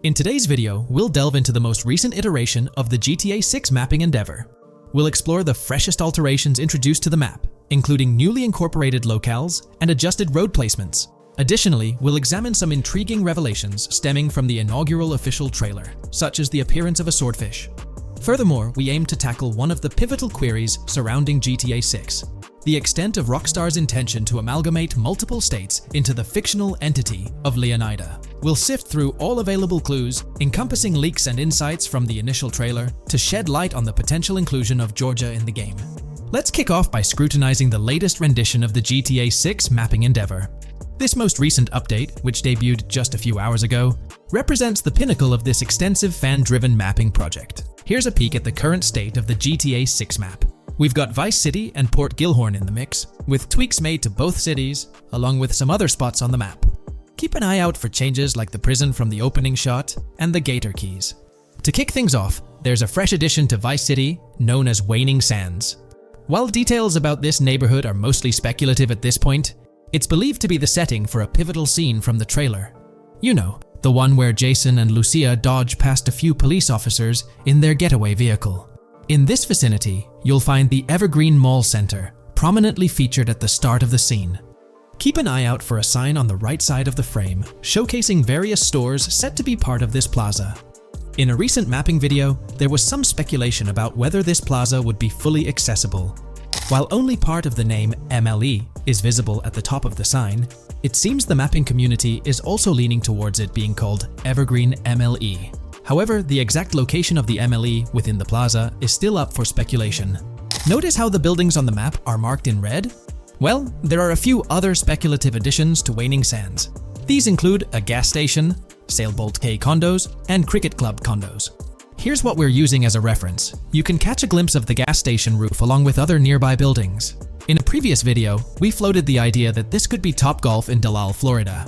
In today's video, we'll delve into the most recent iteration of the GTA 6 mapping endeavor. We'll explore the freshest alterations introduced to the map, including newly incorporated locales and adjusted road placements. Additionally, we'll examine some intriguing revelations stemming from the inaugural official trailer, such as the appearance of a swordfish. Furthermore, we aim to tackle one of the pivotal queries surrounding GTA 6, the extent of Rockstar's intention to amalgamate multiple states into the fictional entity of Leonida. We'll sift through all available clues, encompassing leaks and insights from the initial trailer, to shed light on the potential inclusion of Georgia in the game. Let's kick off by scrutinizing the latest rendition of the GTA 6 mapping endeavor. This most recent update, which debuted just a few hours ago, represents the pinnacle of this extensive fan-driven mapping project. Here's a peek at the current state of the GTA 6 map. We've got Vice City and Port Gilhorn in the mix, with tweaks made to both cities, along with some other spots on the map. Keep an eye out for changes like the prison from the opening shot and the Gator Keys. To kick things off, there's a fresh addition to Vice City known as Waning Sands. While details about this neighborhood are mostly speculative at this point, it's believed to be the setting for a pivotal scene from the trailer. You know, the one where Jason and Lucia dodge past a few police officers in their getaway vehicle. In this vicinity, you'll find the Evergreen Mall Center, prominently featured at the start of the scene. Keep an eye out for a sign on the right side of the frame, showcasing various stores set to be part of this plaza. In a recent mapping video, there was some speculation about whether this plaza would be fully accessible. While only part of the name MLE is visible at the top of the sign, it seems the mapping community is also leaning towards it being called Evergreen MLE. However, the exact location of the MLE within the plaza is still up for speculation. Notice how the buildings on the map are marked in red? Well, there are a few other speculative additions to Waning Sands. These include a gas station, Sailbolt K condos, and Cricket Club condos. Here's what we're using as a reference. You can catch a glimpse of the gas station roof along with other nearby buildings. In a previous video, we floated the idea that this could be Topgolf in Dalal, Florida.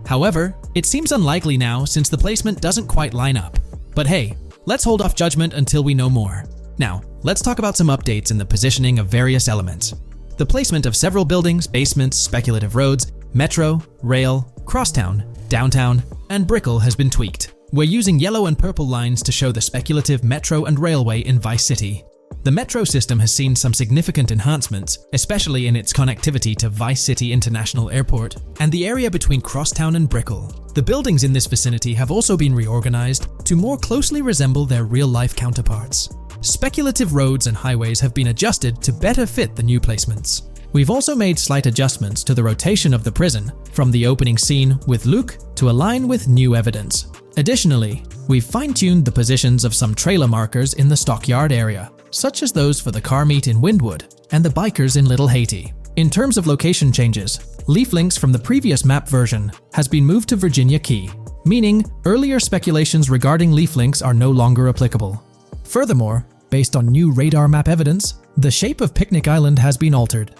However, it seems unlikely now since the placement doesn't quite line up. But hey, let's hold off judgment until we know more. Now, let's talk about some updates in the positioning of various elements. The placement of several buildings, basements, speculative roads, metro, rail, crosstown, downtown, and Brickell has been tweaked. We're using yellow and purple lines to show the speculative metro and railway in Vice City. The metro system has seen some significant enhancements, especially in its connectivity to Vice City International Airport and the area between Crosstown and Brickell. The buildings in this vicinity have also been reorganized to more closely resemble their real-life counterparts. Speculative roads and highways have been adjusted to better fit the new placements. We've also made slight adjustments to the rotation of the prison from the opening scene with Luke to align with new evidence. Additionally, we've fine-tuned the positions of some trailer markers in the stockyard area, such as those for the car meet in Windwood and the bikers in Little Haiti. In terms of location changes, leaf links from the previous map version has been moved to Virginia Key, meaning earlier speculations regarding leaf links are no longer applicable. Furthermore, based on new radar map evidence, the shape of Picnic Island has been altered.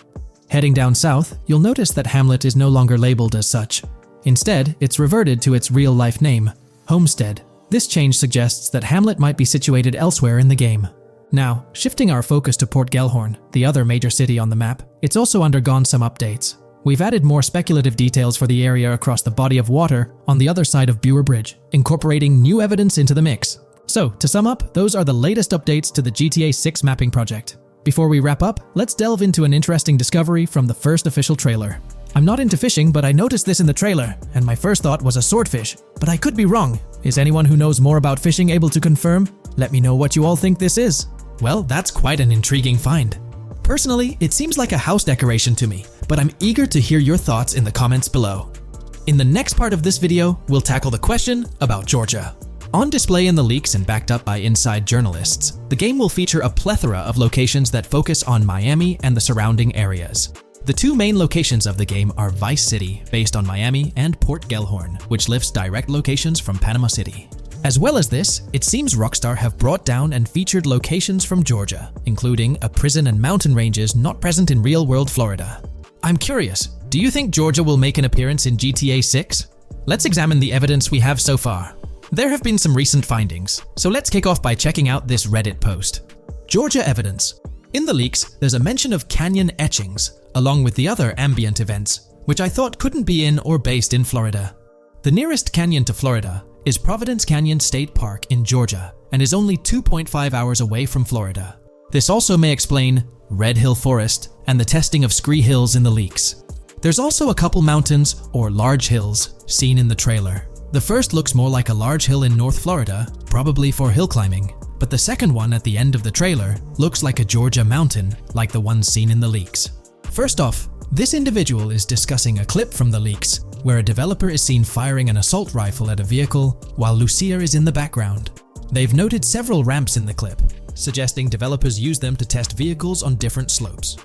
Heading down south, you'll notice that Hamlet is no longer labeled as such. Instead, it's reverted to its real-life name, Homestead. This change suggests that Hamlet might be situated elsewhere in the game. Now, shifting our focus to Port Gilhorn, the other major city on the map, it's also undergone some updates. We've added more speculative details for the area across the body of water on the other side of Buer Bridge, incorporating new evidence into the mix. So, to sum up, those are the latest updates to the GTA 6 mapping project. Before we wrap up, let's delve into an interesting discovery from the first official trailer. I'm not into fishing, but I noticed this in the trailer, and my first thought was a swordfish. But I could be wrong. Is anyone who knows more about fishing able to confirm? Let me know what you all think this is. Well, that's quite an intriguing find. Personally, it seems like a house decoration to me, but I'm eager to hear your thoughts in the comments below. In the next part of this video, we'll tackle the question about Georgia. On display in the leaks and backed up by inside journalists, the game will feature a plethora of locations that focus on Miami and the surrounding areas. The two main locations of the game are Vice City, based on Miami, and Port Gilhorn, which lifts direct locations from Panama City. As well as this, it seems Rockstar have brought down and featured locations from Georgia, including a prison and mountain ranges not present in real-world Florida. I'm curious, do you think Georgia will make an appearance in GTA 6? Let's examine the evidence we have so far. There have been some recent findings, so let's kick off by checking out this Reddit post. Georgia evidence. In the leaks, there's a mention of canyon etchings, along with the other ambient events, which I thought couldn't be in or based in Florida. The nearest canyon to Florida is Providence Canyon State Park in Georgia and is only 2.5 hours away from Florida. This also may explain Red Hill Forest and the testing of scree hills in the leaks. There's also a couple mountains or large hills seen in the trailer. The first looks more like a large hill in North Florida, probably for hill climbing, but the second one at the end of the trailer looks like a Georgia mountain, like the ones seen in the leaks. First off, this individual is discussing a clip from the leaks where a developer is seen firing an assault rifle at a vehicle while Lucia is in the background. They've noted several ramps in the clip, suggesting developers use them to test vehicles on different slopes.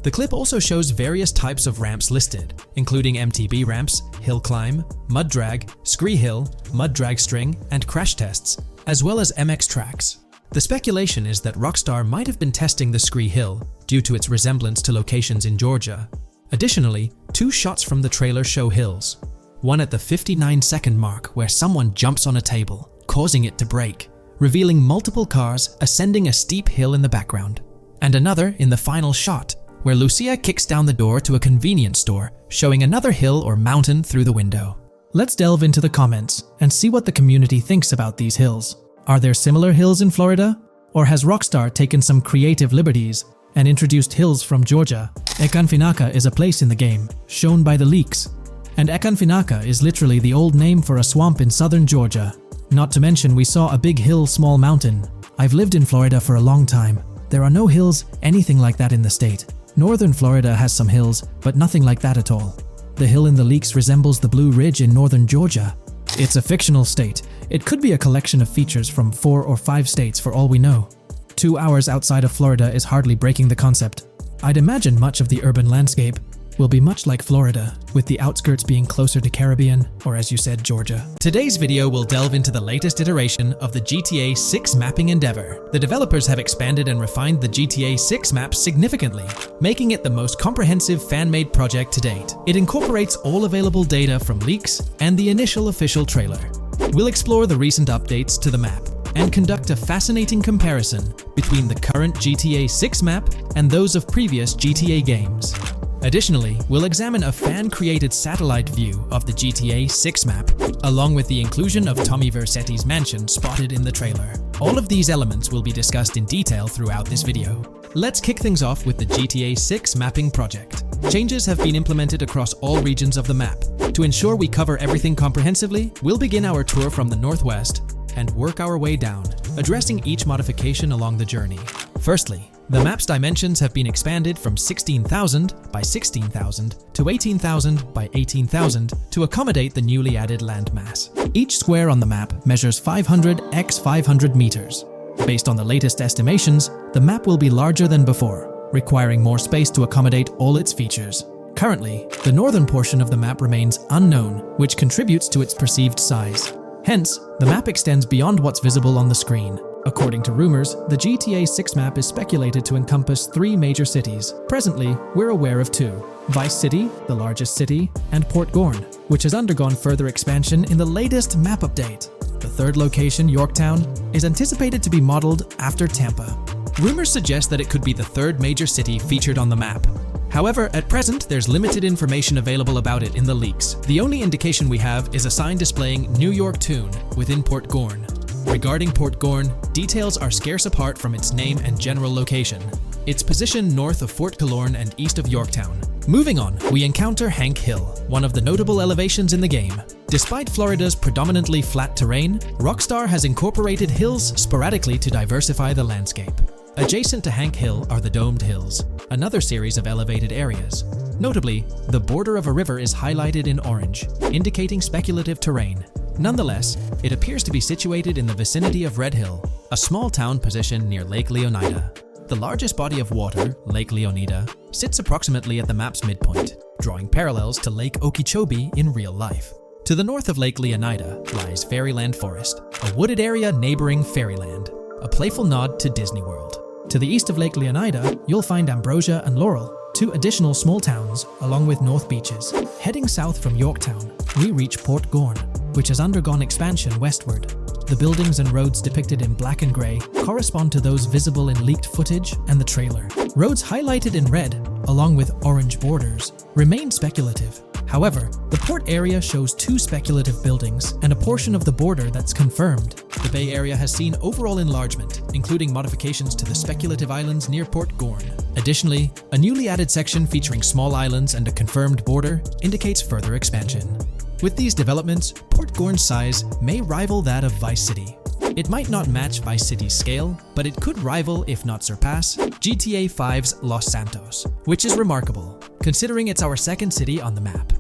The clip also shows various types of ramps listed, including MTB ramps, hill climb, mud drag, scree hill, mud drag string, and crash tests, as well as MX tracks. The speculation is that Rockstar might have been testing the scree hill due to its resemblance to locations in Georgia. Additionally, 2 shots from the trailer show hills. One at the 59-second mark where someone jumps on a table, causing it to break, revealing multiple cars ascending a steep hill in the background. And another in the final shot, where Lucia kicks down the door to a convenience store, showing another hill or mountain through the window. Let's delve into the comments and see what the community thinks about these hills. Are there similar hills in Florida? Or has Rockstar taken some creative liberties and introduced hills from Georgia? Ekanfinaka is a place in the game, shown by the leaks. And Ekanfinaka is literally the old name for a swamp in southern Georgia. Not to mention we saw a big hill, small mountain. I've lived in Florida for a long time. There are no hills, anything like that in the state. Northern Florida has some hills, but nothing like that at all. The hill in the leaks resembles the Blue Ridge in northern Georgia. It's a fictional state. It could be a collection of features from 4 or 5 states for all we know. 2 hours outside of Florida is hardly breaking the concept. I'd imagine much of the urban landscape will be much like Florida, with the outskirts being closer to Caribbean, or as you said, Georgia. Today's video will delve into the latest iteration of the GTA 6 mapping endeavor. The developers have expanded and refined the GTA 6 map significantly, making it the most comprehensive fan-made project to date. It incorporates all available data from leaks and the initial official trailer. We'll explore the recent updates to the map and conduct a fascinating comparison between the current GTA 6 map and those of previous GTA games. Additionally, we'll examine a fan-created satellite view of the GTA 6 map, along with the inclusion of Tommy Vercetti's mansion spotted in the trailer. All of these elements will be discussed in detail throughout this video. Let's kick things off with the GTA 6 mapping project. Changes have been implemented across all regions of the map. To ensure we cover everything comprehensively, we'll begin our tour from the northwest and work our way down, addressing each modification along the journey. Firstly, the map's dimensions have been expanded from 16,000 by 16,000 to 18,000 by 18,000 to accommodate the newly added landmass. Each square on the map measures 500 x 500 meters. Based on the latest estimations, the map will be larger than before, requiring more space to accommodate all its features. Currently, the northern portion of the map remains unknown, which contributes to its perceived size. Hence, the map extends beyond what's visible on the screen. According to rumors, the GTA 6 map is speculated to encompass 3 major cities. Presently, we're aware of 2. Vice City, the largest city, and Port Gorn, which has undergone further expansion in the latest map update. The third location, Yorktown, is anticipated to be modeled after Tampa. Rumors suggest that it could be the 3rd major city featured on the map. However, at present, there's limited information available about it in the leaks. The only indication we have is a sign displaying New York Tune within Port Gorn. Regarding Port Gorn, details are scarce apart from its name and general location. It's positioned north of Fort Calorn and east of Yorktown. Moving on, we encounter Hank Hill, one of the notable elevations in the game. Despite Florida's predominantly flat terrain, Rockstar has incorporated hills sporadically to diversify the landscape. Adjacent to Hank Hill are the Domed Hills, another series of elevated areas. Notably, the border of a river is highlighted in orange, indicating speculative terrain. Nonetheless, it appears to be situated in the vicinity of Red Hill, a small town positioned near Lake Leonida. The largest body of water, Lake Leonida, sits approximately at the map's midpoint, drawing parallels to Lake Okeechobee in real life. To the north of Lake Leonida lies Fairyland Forest, a wooded area neighboring Fairyland, a playful nod to Disney World. To the east of Lake Leonida, you'll find Ambrosia and Laurel, 2 additional small towns, along with North Beaches. Heading south from Yorktown, we reach Port Gorn, which has undergone expansion westward. The buildings and roads depicted in black and grey correspond to those visible in leaked footage and the trailer. Roads highlighted in red, along with orange borders, remain speculative. However, the port area shows 2 speculative buildings and a portion of the border that's confirmed. The Bay Area has seen overall enlargement, including modifications to the speculative islands near Port Gorn. Additionally, a newly added section featuring small islands and a confirmed border indicates further expansion. With these developments, Port Gorn's size may rival that of Vice City. It might not match Vice City's scale, but it could rival, if not surpass, GTA 5's Los Santos, which is remarkable, considering it's our second city on the map.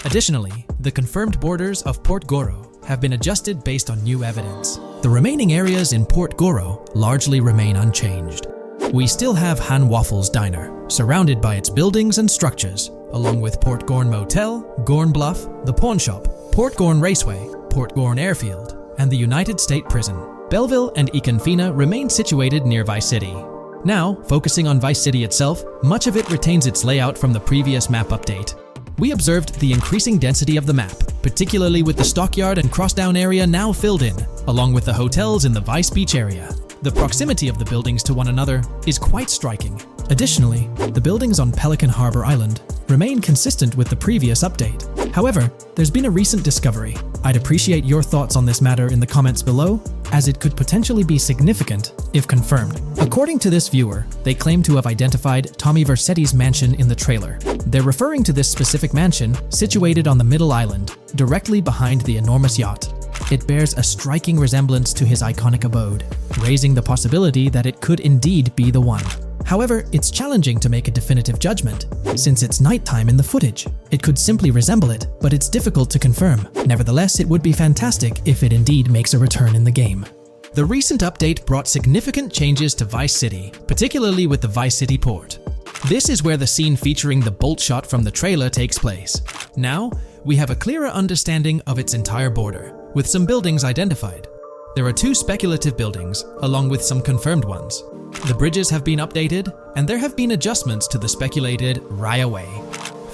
Additionally, the confirmed borders of Port Goro have been adjusted based on new evidence. The remaining areas in Port Goro largely remain unchanged. We still have Han Waffles Diner, surrounded by its buildings and structures, along with Port Gorn Motel, Gorn Bluff, the Pawn Shop, Port Gorn Raceway, Port Gorn Airfield, and the United State Prison. Belleville and Iconfina remain situated near Vice City. Now, focusing on Vice City itself, much of it retains its layout from the previous map update. We observed the increasing density of the map, particularly with the stockyard and crossdown area now filled in, along with the hotels in the Vice Beach area. The proximity of the buildings to one another is quite striking. Additionally, the buildings on Pelican Harbor Island remain consistent with the previous update. However, there's been a recent discovery. I'd appreciate your thoughts on this matter in the comments below, as it could potentially be significant if confirmed. According to this viewer, they claim to have identified Tommy Vercetti's mansion in the trailer. They're referring to this specific mansion situated on the middle island, directly behind the enormous yacht. It bears a striking resemblance to his iconic abode, raising the possibility that it could indeed be the one. However, it's challenging to make a definitive judgment, since it's nighttime in the footage. It could simply resemble it, but it's difficult to confirm. Nevertheless, it would be fantastic if it indeed makes a return in the game. The recent update brought significant changes to Vice City, particularly with the Vice City port. This is where the scene featuring the bolt shot from the trailer takes place. Now, we have a clearer understanding of its entire border, with some buildings identified. There are 2 speculative buildings, along with some confirmed ones. The bridges have been updated, and there have been adjustments to the speculated Raya Way.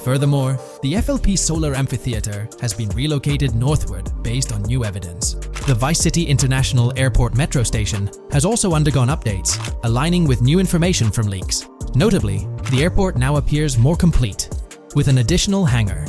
Furthermore, the FLP Solar Amphitheater has been relocated northward based on new evidence. The Vice City International Airport metro station has also undergone updates, aligning with new information from leaks. Notably, the airport now appears more complete, with an additional hangar.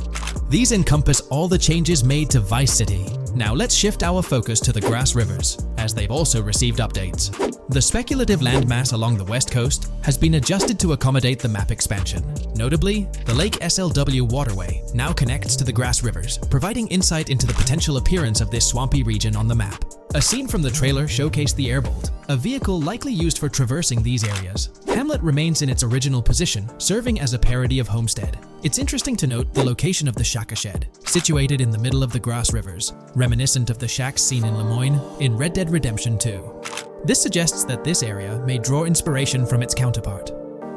These encompass all the changes made to Vice City. Now let's shift our focus to the Grass Rivers, as they've also received updates. The speculative landmass along the west coast has been adjusted to accommodate the map expansion. Notably, the Lake SLW waterway now connects to the Grass Rivers, providing insight into the potential appearance of this swampy region on the map. A scene from the trailer showcased the Airbolt, a vehicle likely used for traversing these areas. Hamlet remains in its original position, serving as a parody of Homestead. It's interesting to note the location of the Shaka Shed, situated in the middle of the Grass Rivers, reminiscent of the shacks seen in Lemoyne in Red Dead Redemption 2. This suggests that this area may draw inspiration from its counterpart.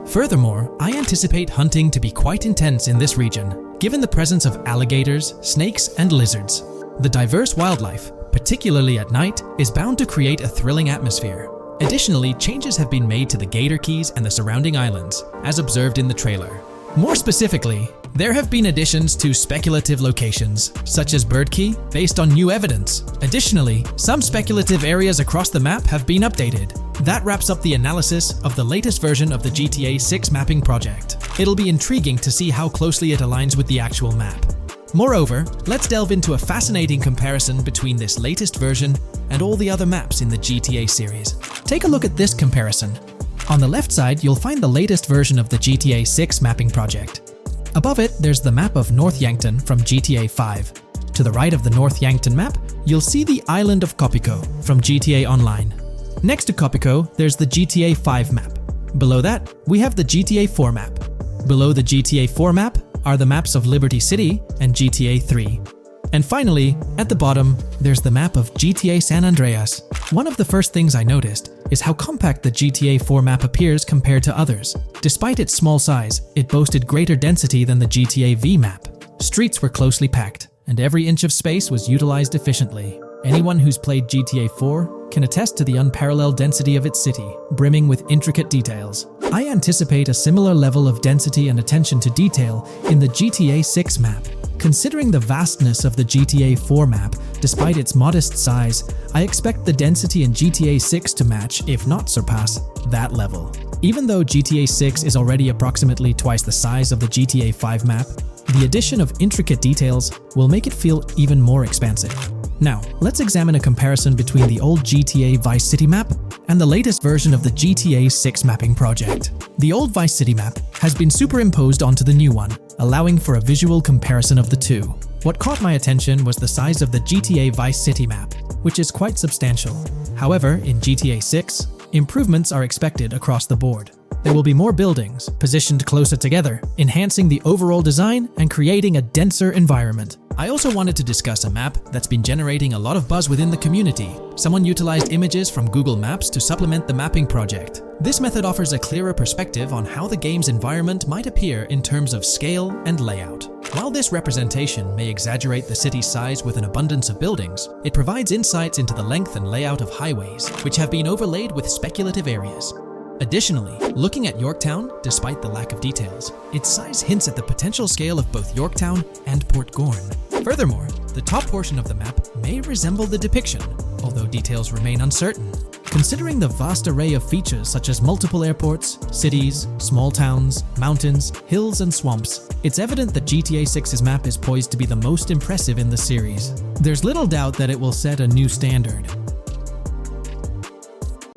Furthermore, I anticipate hunting to be quite intense in this region, given the presence of alligators, snakes, and lizards. The diverse wildlife, particularly at night, is bound to create a thrilling atmosphere. Additionally, changes have been made to the Gator Keys and the surrounding islands, as observed in the trailer. More specifically, there have been additions to speculative locations, such as Bird Key, based on new evidence. Additionally, some speculative areas across the map have been updated. That wraps up the analysis of the latest version of the GTA 6 mapping project. It'll be intriguing to see how closely it aligns with the actual map. Moreover, let's delve into a fascinating comparison between this latest version and all the other maps in the GTA series. Take a look at this comparison. On the left side, you'll find the latest version of the GTA 6 mapping project. Above it, there's the map of North Yankton from GTA 5. To the right of the North Yankton map, you'll see the island of Copico from GTA Online. Next to Copico, there's the GTA 5 map. Below that, we have the GTA 4 map. Below the GTA 4 map are the maps of Liberty City and GTA 3. And finally, at the bottom, there's the map of GTA San Andreas. One of the first things I noticed is how compact the GTA 4 map appears compared to others. Despite its small size, it boasted greater density than the GTA V map. Streets were closely packed, and every inch of space was utilized efficiently. Anyone who's played GTA 4 can attest to the unparalleled density of its city, brimming with intricate details. I anticipate a similar level of density and attention to detail in the GTA 6 map. Considering the vastness of the GTA 4 map, despite its modest size, I expect the density in GTA 6 to match, if not surpass, that level. Even though GTA 6 is already approximately twice the size of the GTA 5 map, The addition of intricate details will make it feel even more expansive. Now, let's examine a comparison between the old GTA Vice City map and the latest version of the GTA 6 mapping project. The old Vice City map has been superimposed onto the new one, allowing for a visual comparison of the two. What caught my attention was the size of the GTA Vice City map, which is quite substantial. However, in GTA 6, improvements are expected across the board. There will be more buildings, positioned closer together, enhancing the overall design and creating a denser environment. I also wanted to discuss a map that's been generating a lot of buzz within the community. Someone utilized images from Google Maps to supplement the mapping project. This method offers a clearer perspective on how the game's environment might appear in terms of scale and layout. While this representation may exaggerate the city's size with an abundance of buildings, it provides insights into the length and layout of highways, which have been overlaid with speculative areas. Additionally, looking at Yorktown, despite the lack of details, its size hints at the potential scale of both Yorktown and Port Gorn. Furthermore, the top portion of the map may resemble the depiction, although details remain uncertain. Considering the vast array of features such as multiple airports, cities, small towns, mountains, hills, and swamps, it's evident that GTA 6's map is poised to be the most impressive in the series. There's little doubt that it will set a new standard.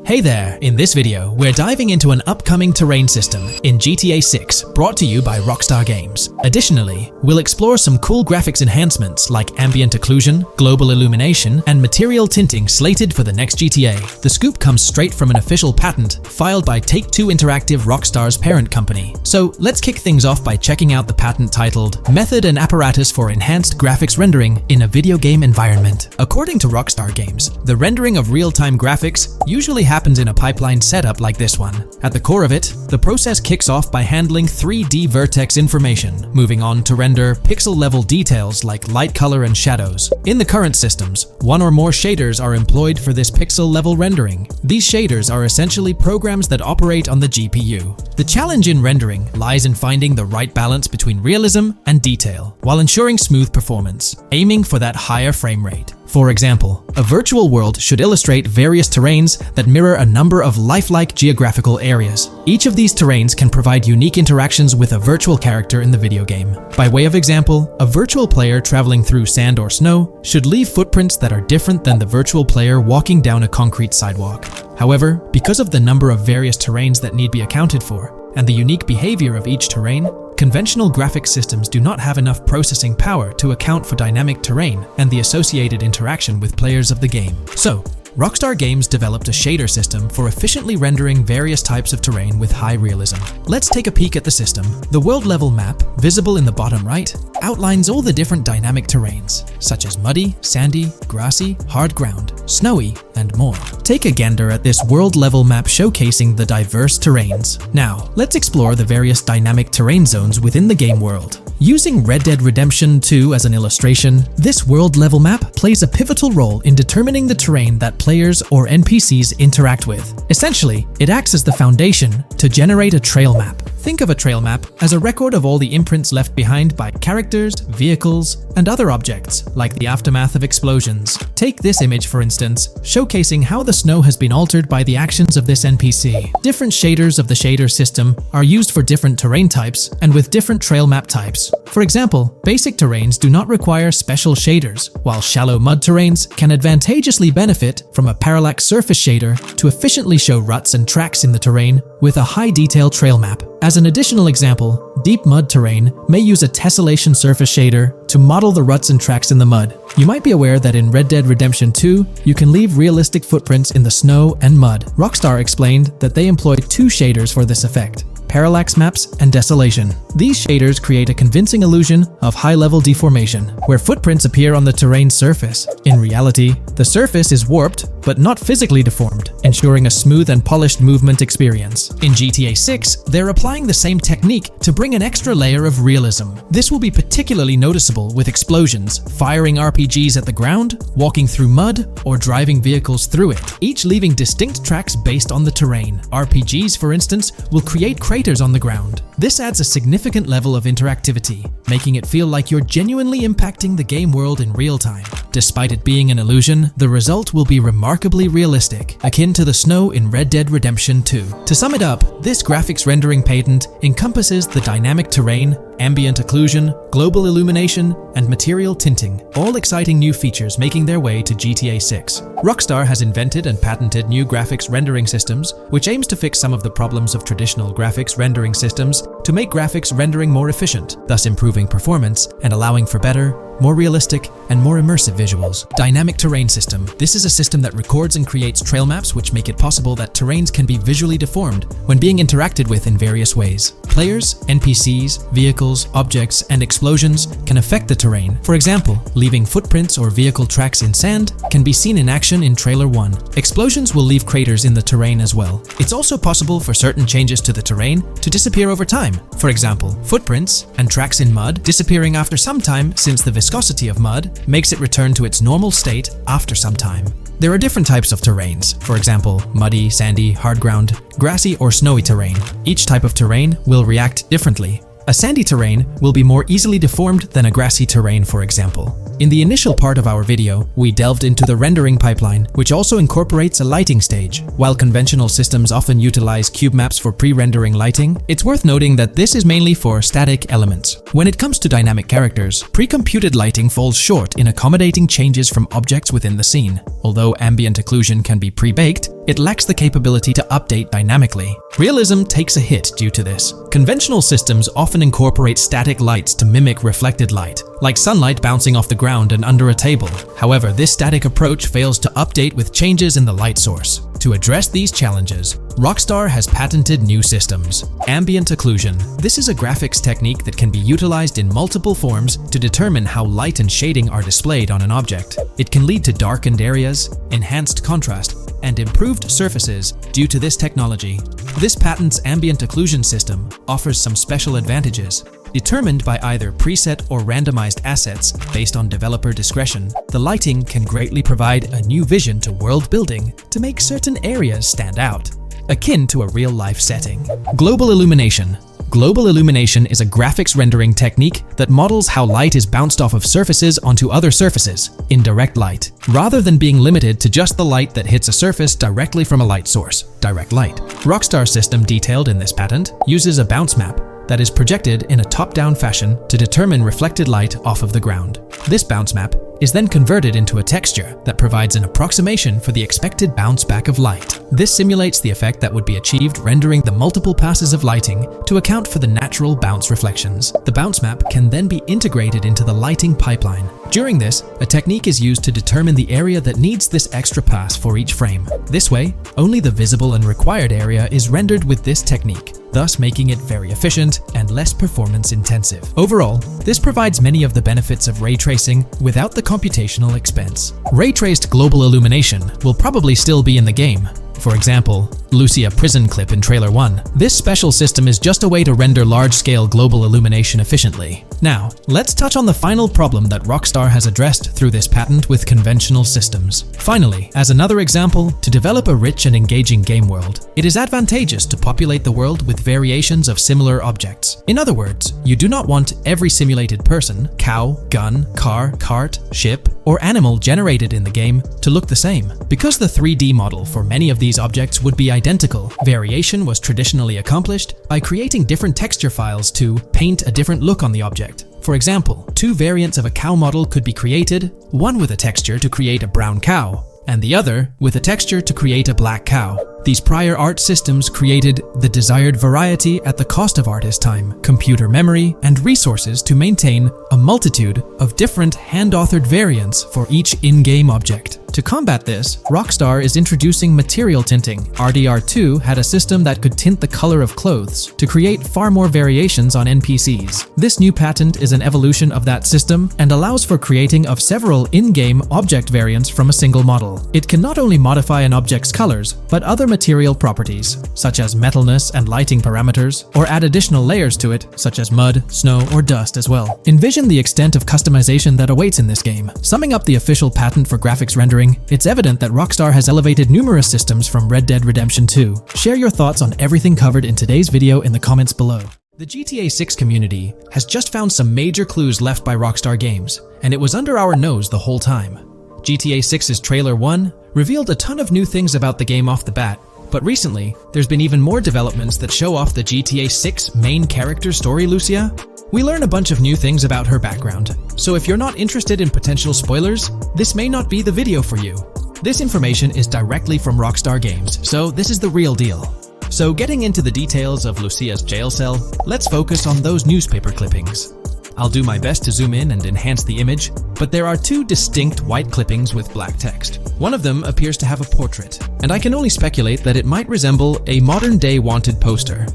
Hey there! In this video, we're diving into an upcoming terrain system in GTA 6, brought to you by Rockstar Games. Additionally, we'll explore some cool graphics enhancements like ambient occlusion, global illumination, and material tinting slated for the next GTA. The scoop comes straight from an official patent filed by Take-Two Interactive, Rockstar's parent company. So let's kick things off by checking out the patent titled Method and Apparatus for Enhanced Graphics Rendering in a Video Game Environment. According to Rockstar Games, the rendering of real-time graphics usually happens in a pipeline setup like this one. At the core of it, the process kicks off by handling 3D vertex information, moving on to render pixel-level details like light color and shadows. In the current systems, one or more shaders are employed for this pixel-level rendering. These shaders are essentially programs that operate on the GPU. The challenge in rendering lies in finding the right balance between realism and detail, while ensuring smooth performance, aiming for that higher frame rate. For example, a virtual world should illustrate various terrains that mirror a number of lifelike geographical areas. Each of these terrains can provide unique interactions with a virtual character in the video game. By way of example, a virtual player traveling through sand or snow should leave footprints that are different than the virtual player walking down a concrete sidewalk. However, because of the number of various terrains that need be accounted for, and the unique behavior of each terrain, conventional graphics systems do not have enough processing power to account for dynamic terrain and the associated interaction with players of the game. So, Rockstar Games developed a shader system for efficiently rendering various types of terrain with high realism. Let's take a peek at the system. The world-level map, visible in the bottom right, outlines all the different dynamic terrains, such as muddy, sandy, grassy, hard ground, snowy, and more. Take a gander at this world-level map showcasing the diverse terrains. Now, let's explore the various dynamic terrain zones within the game world. Using Red Dead Redemption 2 as an illustration, this world-level map plays a pivotal role in determining the terrain that players or NPCs interact with. Essentially, it acts as the foundation to generate a trail map. Think of a trail map as a record of all the imprints left behind by characters, vehicles, and other objects, like the aftermath of explosions. Take this image for instance, showcasing how the snow has been altered by the actions of this NPC. Different shaders of the shader system are used for different terrain types and with different trail map types. For example, basic terrains do not require special shaders, while shallow mud terrains can advantageously benefit from a parallax surface shader to efficiently show ruts and tracks in the terrain with a high-detail trail map. As an additional example, deep mud terrain may use a tessellation surface shader to model the ruts and tracks in the mud. You might be aware that in Red Dead Redemption 2, you can leave realistic footprints in the snow and mud. Rockstar explained that they employed two shaders for this effect: parallax maps and desolation. These shaders create a convincing illusion of high-level deformation, where footprints appear on the terrain's surface. In reality, the surface is warped but not physically deformed, ensuring a smooth and polished movement experience. In GTA 6, they're applying the same technique to bring an extra layer of realism. This will be particularly noticeable with explosions, firing RPGs at the ground, walking through mud, or driving vehicles through it, each leaving distinct tracks based on the terrain. RPGs, for instance, will create craters on the ground. This adds a significant level of interactivity, making it feel like you're genuinely impacting the game world in real time. Despite it being an illusion, the result will be remarkably realistic, akin to the snow in Red Dead Redemption 2. To sum it up, this graphics rendering patent encompasses the dynamic terrain, ambient occlusion, global illumination, and material tinting, all exciting new features making their way to GTA 6. Rockstar has invented and patented new graphics rendering systems, which aims to fix some of the problems of traditional graphics rendering systems to make graphics rendering more efficient, thus improving performance and allowing for better, more realistic, and more immersive visuals. Dynamic terrain system. This is a system that records and creates trail maps which make it possible that terrains can be visually deformed when being interacted with in various ways. Players, NPCs, vehicles, objects, and explosions can affect the terrain. For example, leaving footprints or vehicle tracks in sand can be seen in action in Trailer 1. Explosions will leave craters in the terrain as well. It's also possible for certain changes to the terrain to disappear over time. For example, footprints and tracks in mud disappearing after some time, since the viscosity of mud makes it return to its normal state after some time. There are different types of terrains, for example, muddy, sandy, hard ground, grassy, or snowy terrain. Each type of terrain will react differently. A sandy terrain will be more easily deformed than a grassy terrain, for example. In the initial part of our video, we delved into the rendering pipeline, which also incorporates a lighting stage. While conventional systems often utilize cube maps for pre-rendering lighting, it's worth noting that this is mainly for static elements. When it comes to dynamic characters, pre-computed lighting falls short in accommodating changes from objects within the scene. Although ambient occlusion can be pre-baked, it lacks the capability to update dynamically. Realism takes a hit due to this. Conventional systems often incorporate static lights to mimic reflected light, like sunlight bouncing off the ground and under a table. However, this static approach fails to update with changes in the light source. To address these challenges, Rockstar has patented new systems. Ambient occlusion. This is a graphics technique that can be utilized in multiple forms to determine how light and shading are displayed on an object. It can lead to darkened areas, enhanced contrast, and improved surfaces due to this technology. This patent's ambient occlusion system offers some special advantages. Determined by either preset or randomized assets based on developer discretion, the lighting can greatly provide a new vision to world building to make certain areas stand out, akin to a real-life setting. Global illumination. Global illumination is a graphics rendering technique that models how light is bounced off of surfaces onto other surfaces in direct light, rather than being limited to just the light that hits a surface directly from a light source, direct light. Rockstar's system detailed in this patent uses a bounce map that is projected in a top-down fashion to determine reflected light off of the ground. This bounce map is then converted into a texture that provides an approximation for the expected bounce back of light. This simulates the effect that would be achieved rendering the multiple passes of lighting to account for the natural bounce reflections. The bounce map can then be integrated into the lighting pipeline. During this, a technique is used to determine the area that needs this extra pass for each frame. This way, only the visible and required area is rendered with this technique, thus making it very efficient and less performance intensive. Overall, this provides many of the benefits of ray tracing without the computational expense. Ray-traced global illumination will probably still be in the game. For example, Lucia prison clip in Trailer 1. This special system is just a way to render large-scale global illumination efficiently. Now, let's touch on the final problem that Rockstar has addressed through this patent with conventional systems. Finally, as another example, to develop a rich and engaging game world, it is advantageous to populate the world with variations of similar objects. In other words, you do not want every simulated person, cow, gun, car, cart, ship, or animal generated in the game to look the same. Because the 3D model for many of these objects would be identical, variation was traditionally accomplished by creating different texture files to paint a different look on the object. For example, two variants of a cow model could be created, one with a texture to create a brown cow, and the other with a texture to create a black cow. These prior art systems created the desired variety at the cost of artist time, computer memory, and resources to maintain a multitude of different hand-authored variants for each in-game object. To combat this, Rockstar is introducing material tinting. RDR2 had a system that could tint the color of clothes to create far more variations on NPCs. This new patent is an evolution of that system and allows for creating of several in-game object variants from a single model. It can not only modify an object's colors, but other material properties, such as metalness and lighting parameters, or add additional layers to it, such as mud, snow, or dust as well. Envision the extent of customization that awaits in this game. Summing up the official patent for graphics rendering, it's evident that Rockstar has elevated numerous systems from Red Dead Redemption 2. Share your thoughts on everything covered in today's video in the comments below. The GTA 6 community has just found some major clues left by Rockstar Games, and it was under our nose the whole time. GTA 6's Trailer 1 revealed a ton of new things about the game off the bat, But recently, there's been even more developments that show off the GTA 6 main character story, Lucia. We learn a bunch of new things about her background, so if you're not interested in potential spoilers, this may not be the video for you. This information is directly from Rockstar Games, so this is the real deal. So getting into the details of Lucia's jail cell, let's focus on those newspaper clippings. I'll do my best to zoom in and enhance the image, but there are two distinct white clippings with black text. One of them appears to have a portrait, and I can only speculate that it might resemble a modern-day wanted poster.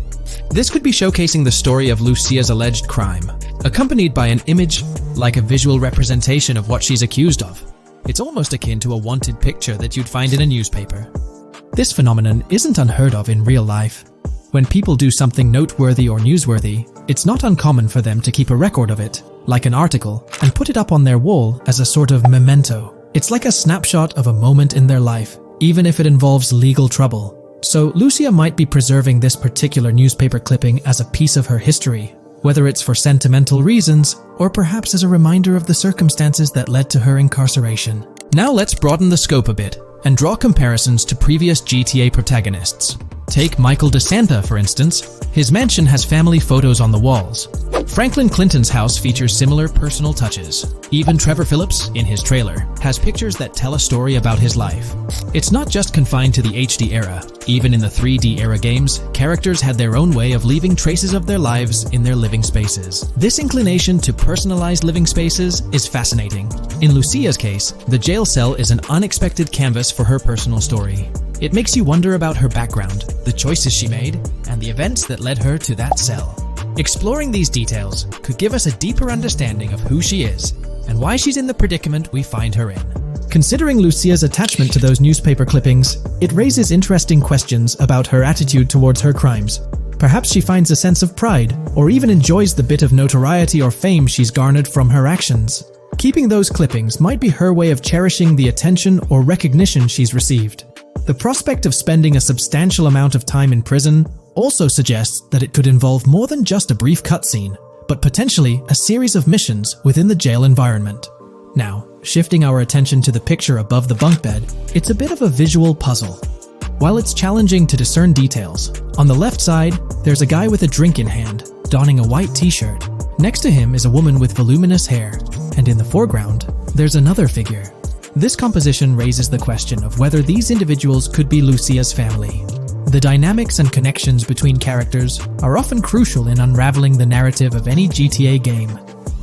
This could be showcasing the story of Lucia's alleged crime, accompanied by an image like a visual representation of what she's accused of. It's almost akin to a wanted picture that you'd find in a newspaper. This phenomenon isn't unheard of in real life. When people do something noteworthy or newsworthy, it's not uncommon for them to keep a record of it, like an article, and put it up on their wall as a sort of memento. It's like a snapshot of a moment in their life, even if it involves legal trouble. So Lucia might be preserving this particular newspaper clipping as a piece of her history, whether it's for sentimental reasons or perhaps as a reminder of the circumstances that led to her incarceration. Now let's broaden the scope a bit and draw comparisons to previous GTA protagonists. Take Michael DeSanta, for instance. His mansion has family photos on the walls. Franklin Clinton's house features similar personal touches. Even Trevor Phillips, in his trailer, has pictures that tell a story about his life. It's not just confined to the HD era. Even in the 3D era games, characters had their own way of leaving traces of their lives in their living spaces. This inclination to personalized living spaces is fascinating. In Lucia's case, the jail cell is an unexpected canvas for her personal story. It makes you wonder about her background, the choices she made, and the events that led her to that cell. Exploring these details could give us a deeper understanding of who she is and why she's in the predicament we find her in. Considering Lucia's attachment to those newspaper clippings, it raises interesting questions about her attitude towards her crimes. Perhaps she finds a sense of pride, or even enjoys the bit of notoriety or fame she's garnered from her actions. Keeping those clippings might be her way of cherishing the attention or recognition she's received. The prospect of spending a substantial amount of time in prison also suggests that it could involve more than just a brief cutscene, but potentially a series of missions within the jail environment. Now, shifting our attention to the picture above the bunk bed, it's a bit of a visual puzzle. While it's challenging to discern details, on the left side, there's a guy with a drink in hand, donning a white t-shirt. Next to him is a woman with voluminous hair, and in the foreground, there's another figure. This composition raises the question of whether these individuals could be Lucia's family. The dynamics and connections between characters are often crucial in unraveling the narrative of any GTA game.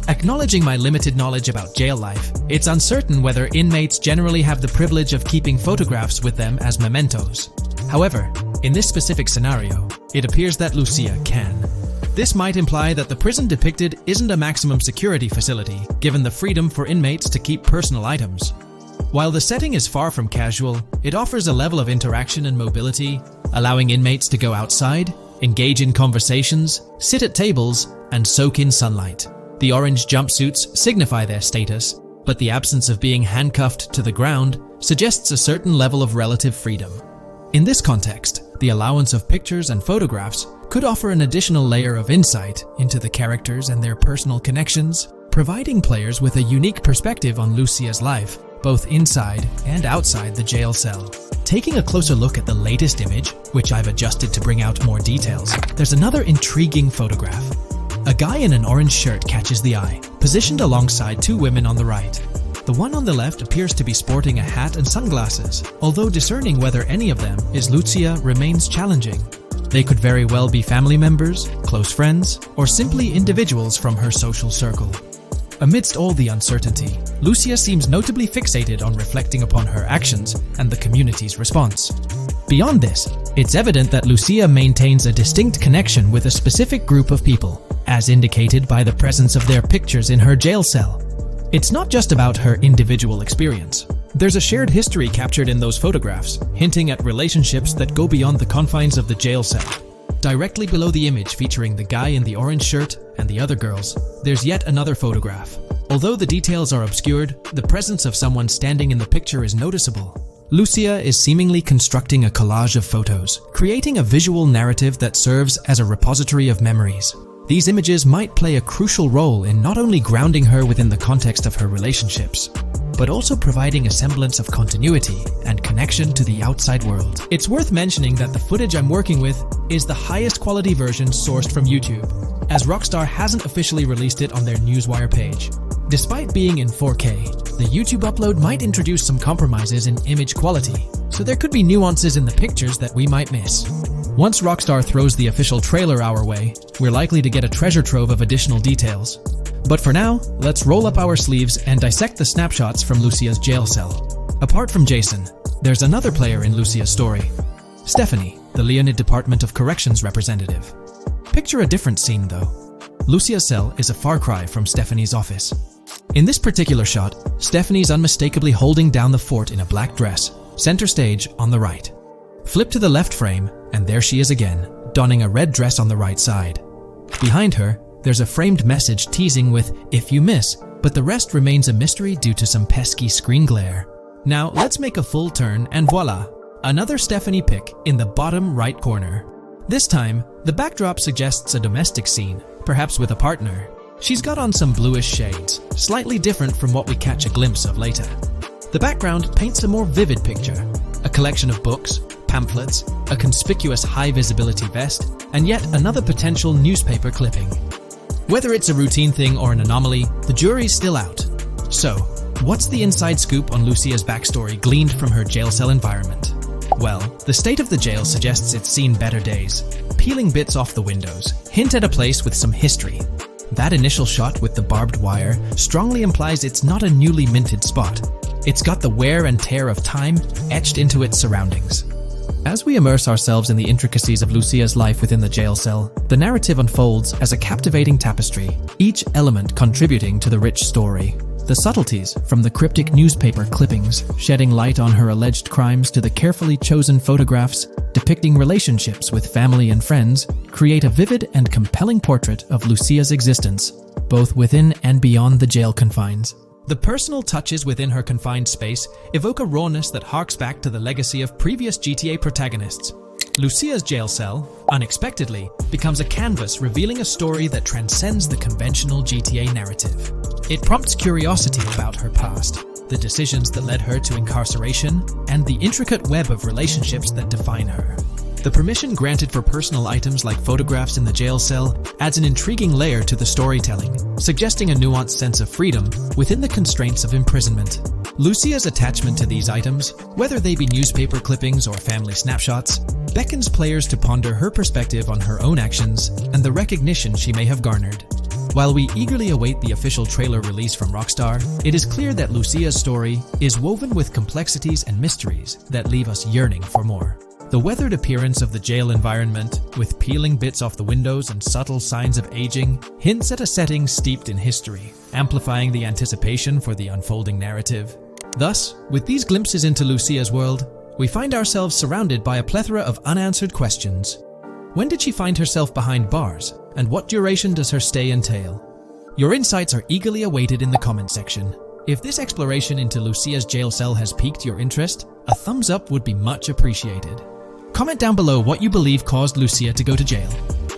Acknowledging my limited knowledge about jail life, it's uncertain whether inmates generally have the privilege of keeping photographs with them as mementos. However, in this specific scenario, it appears that Lucia can. This might imply that the prison depicted isn't a maximum security facility, given the freedom for inmates to keep personal items. While the setting is far from casual, it offers a level of interaction and mobility, allowing inmates to go outside, engage in conversations, sit at tables, and soak in sunlight. The orange jumpsuits signify their status, but the absence of being handcuffed to the ground suggests a certain level of relative freedom. In this context, the allowance of pictures and photographs could offer an additional layer of insight into the characters and their personal connections, providing players with a unique perspective on Lucia's life, both inside and outside the jail cell. Taking a closer look at the latest image, which I've adjusted to bring out more details, there's another intriguing photograph. A guy in an orange shirt catches the eye, positioned alongside two women on the right. The one on the left appears to be sporting a hat and sunglasses, although discerning whether any of them is Lucia remains challenging. They could very well be family members, close friends, or simply individuals from her social circle. Amidst all the uncertainty, Lucia seems notably fixated on reflecting upon her actions and the community's response. Beyond this, it's evident that Lucia maintains a distinct connection with a specific group of people, as indicated by the presence of their pictures in her jail cell. It's not just about her individual experience. There's a shared history captured in those photographs, hinting at relationships that go beyond the confines of the jail cell. Directly below the image featuring the guy in the orange shirt and the other girls, there's yet another photograph. Although the details are obscured, the presence of someone standing in the picture is noticeable. Lucia is seemingly constructing a collage of photos, creating a visual narrative that serves as a repository of memories. These images might play a crucial role in not only grounding her within the context of her relationships, but also providing a semblance of continuity and connection to the outside world. It's worth mentioning that the footage I'm working with is the highest quality version sourced from YouTube, as Rockstar hasn't officially released it on their Newswire page. Despite being in 4K, the YouTube upload might introduce some compromises in image quality, so there could be nuances in the pictures that we might miss. Once Rockstar throws the official trailer our way, we're likely to get a treasure trove of additional details. But for now, let's roll up our sleeves and dissect the snapshots from Lucia's jail cell. Apart from Jason, there's another player in Lucia's story, Stephanie, the Leonid Department of Corrections representative. Picture a different scene though. Lucia's cell is a far cry from Stephanie's office. In this particular shot, Stephanie's unmistakably holding down the fort in a black dress, center stage on the right. Flip to the left frame, and there she is again, donning a red dress on the right side. Behind her, there's a framed message teasing with, "If you miss," but the rest remains a mystery due to some pesky screen glare. Now, let's make a full turn and voila! Another Stephanie pic in the bottom right corner. This time, the backdrop suggests a domestic scene, perhaps with a partner. She's got on some bluish shades, slightly different from what we catch a glimpse of later. The background paints a more vivid picture, a collection of books, pamphlets, a conspicuous high-visibility vest, and yet another potential newspaper clipping. Whether it's a routine thing or an anomaly, the jury's still out. So, what's the inside scoop on Lucia's backstory gleaned from her jail cell environment? Well, the state of the jail suggests it's seen better days. Peeling bits off the windows hint at a place with some history. That initial shot with the barbed wire strongly implies it's not a newly minted spot. It's got the wear and tear of time etched into its surroundings. As we immerse ourselves in the intricacies of Lucia's life within the jail cell, the narrative unfolds as a captivating tapestry, each element contributing to the rich story. The subtleties, from the cryptic newspaper clippings shedding light on her alleged crimes to the carefully chosen photographs depicting relationships with family and friends, create a vivid and compelling portrait of Lucia's existence, both within and beyond the jail confines. The personal touches within her confined space evoke a rawness that harks back to the legacy of previous GTA protagonists. Lucia's jail cell, unexpectedly, becomes a canvas revealing a story that transcends the conventional GTA narrative. It prompts curiosity about her past, the decisions that led her to incarceration, and the intricate web of relationships that define her. The permission granted for personal items like photographs in the jail cell adds an intriguing layer to the storytelling, suggesting a nuanced sense of freedom within the constraints of imprisonment. Lucia's attachment to these items, whether they be newspaper clippings or family snapshots, beckons players to ponder her perspective on her own actions and the recognition she may have garnered. While we eagerly await the official trailer release from Rockstar, it is clear that Lucia's story is woven with complexities and mysteries that leave us yearning for more. The weathered appearance of the jail environment, with peeling bits off the windows and subtle signs of aging, hints at a setting steeped in history, amplifying the anticipation for the unfolding narrative. Thus, with these glimpses into Lucia's world, we find ourselves surrounded by a plethora of unanswered questions. When did she find herself behind bars, and what duration does her stay entail? Your insights are eagerly awaited in the comment section. If this exploration into Lucia's jail cell has piqued your interest, a thumbs up would be much appreciated. Comment down below what you believe caused Lucia to go to jail.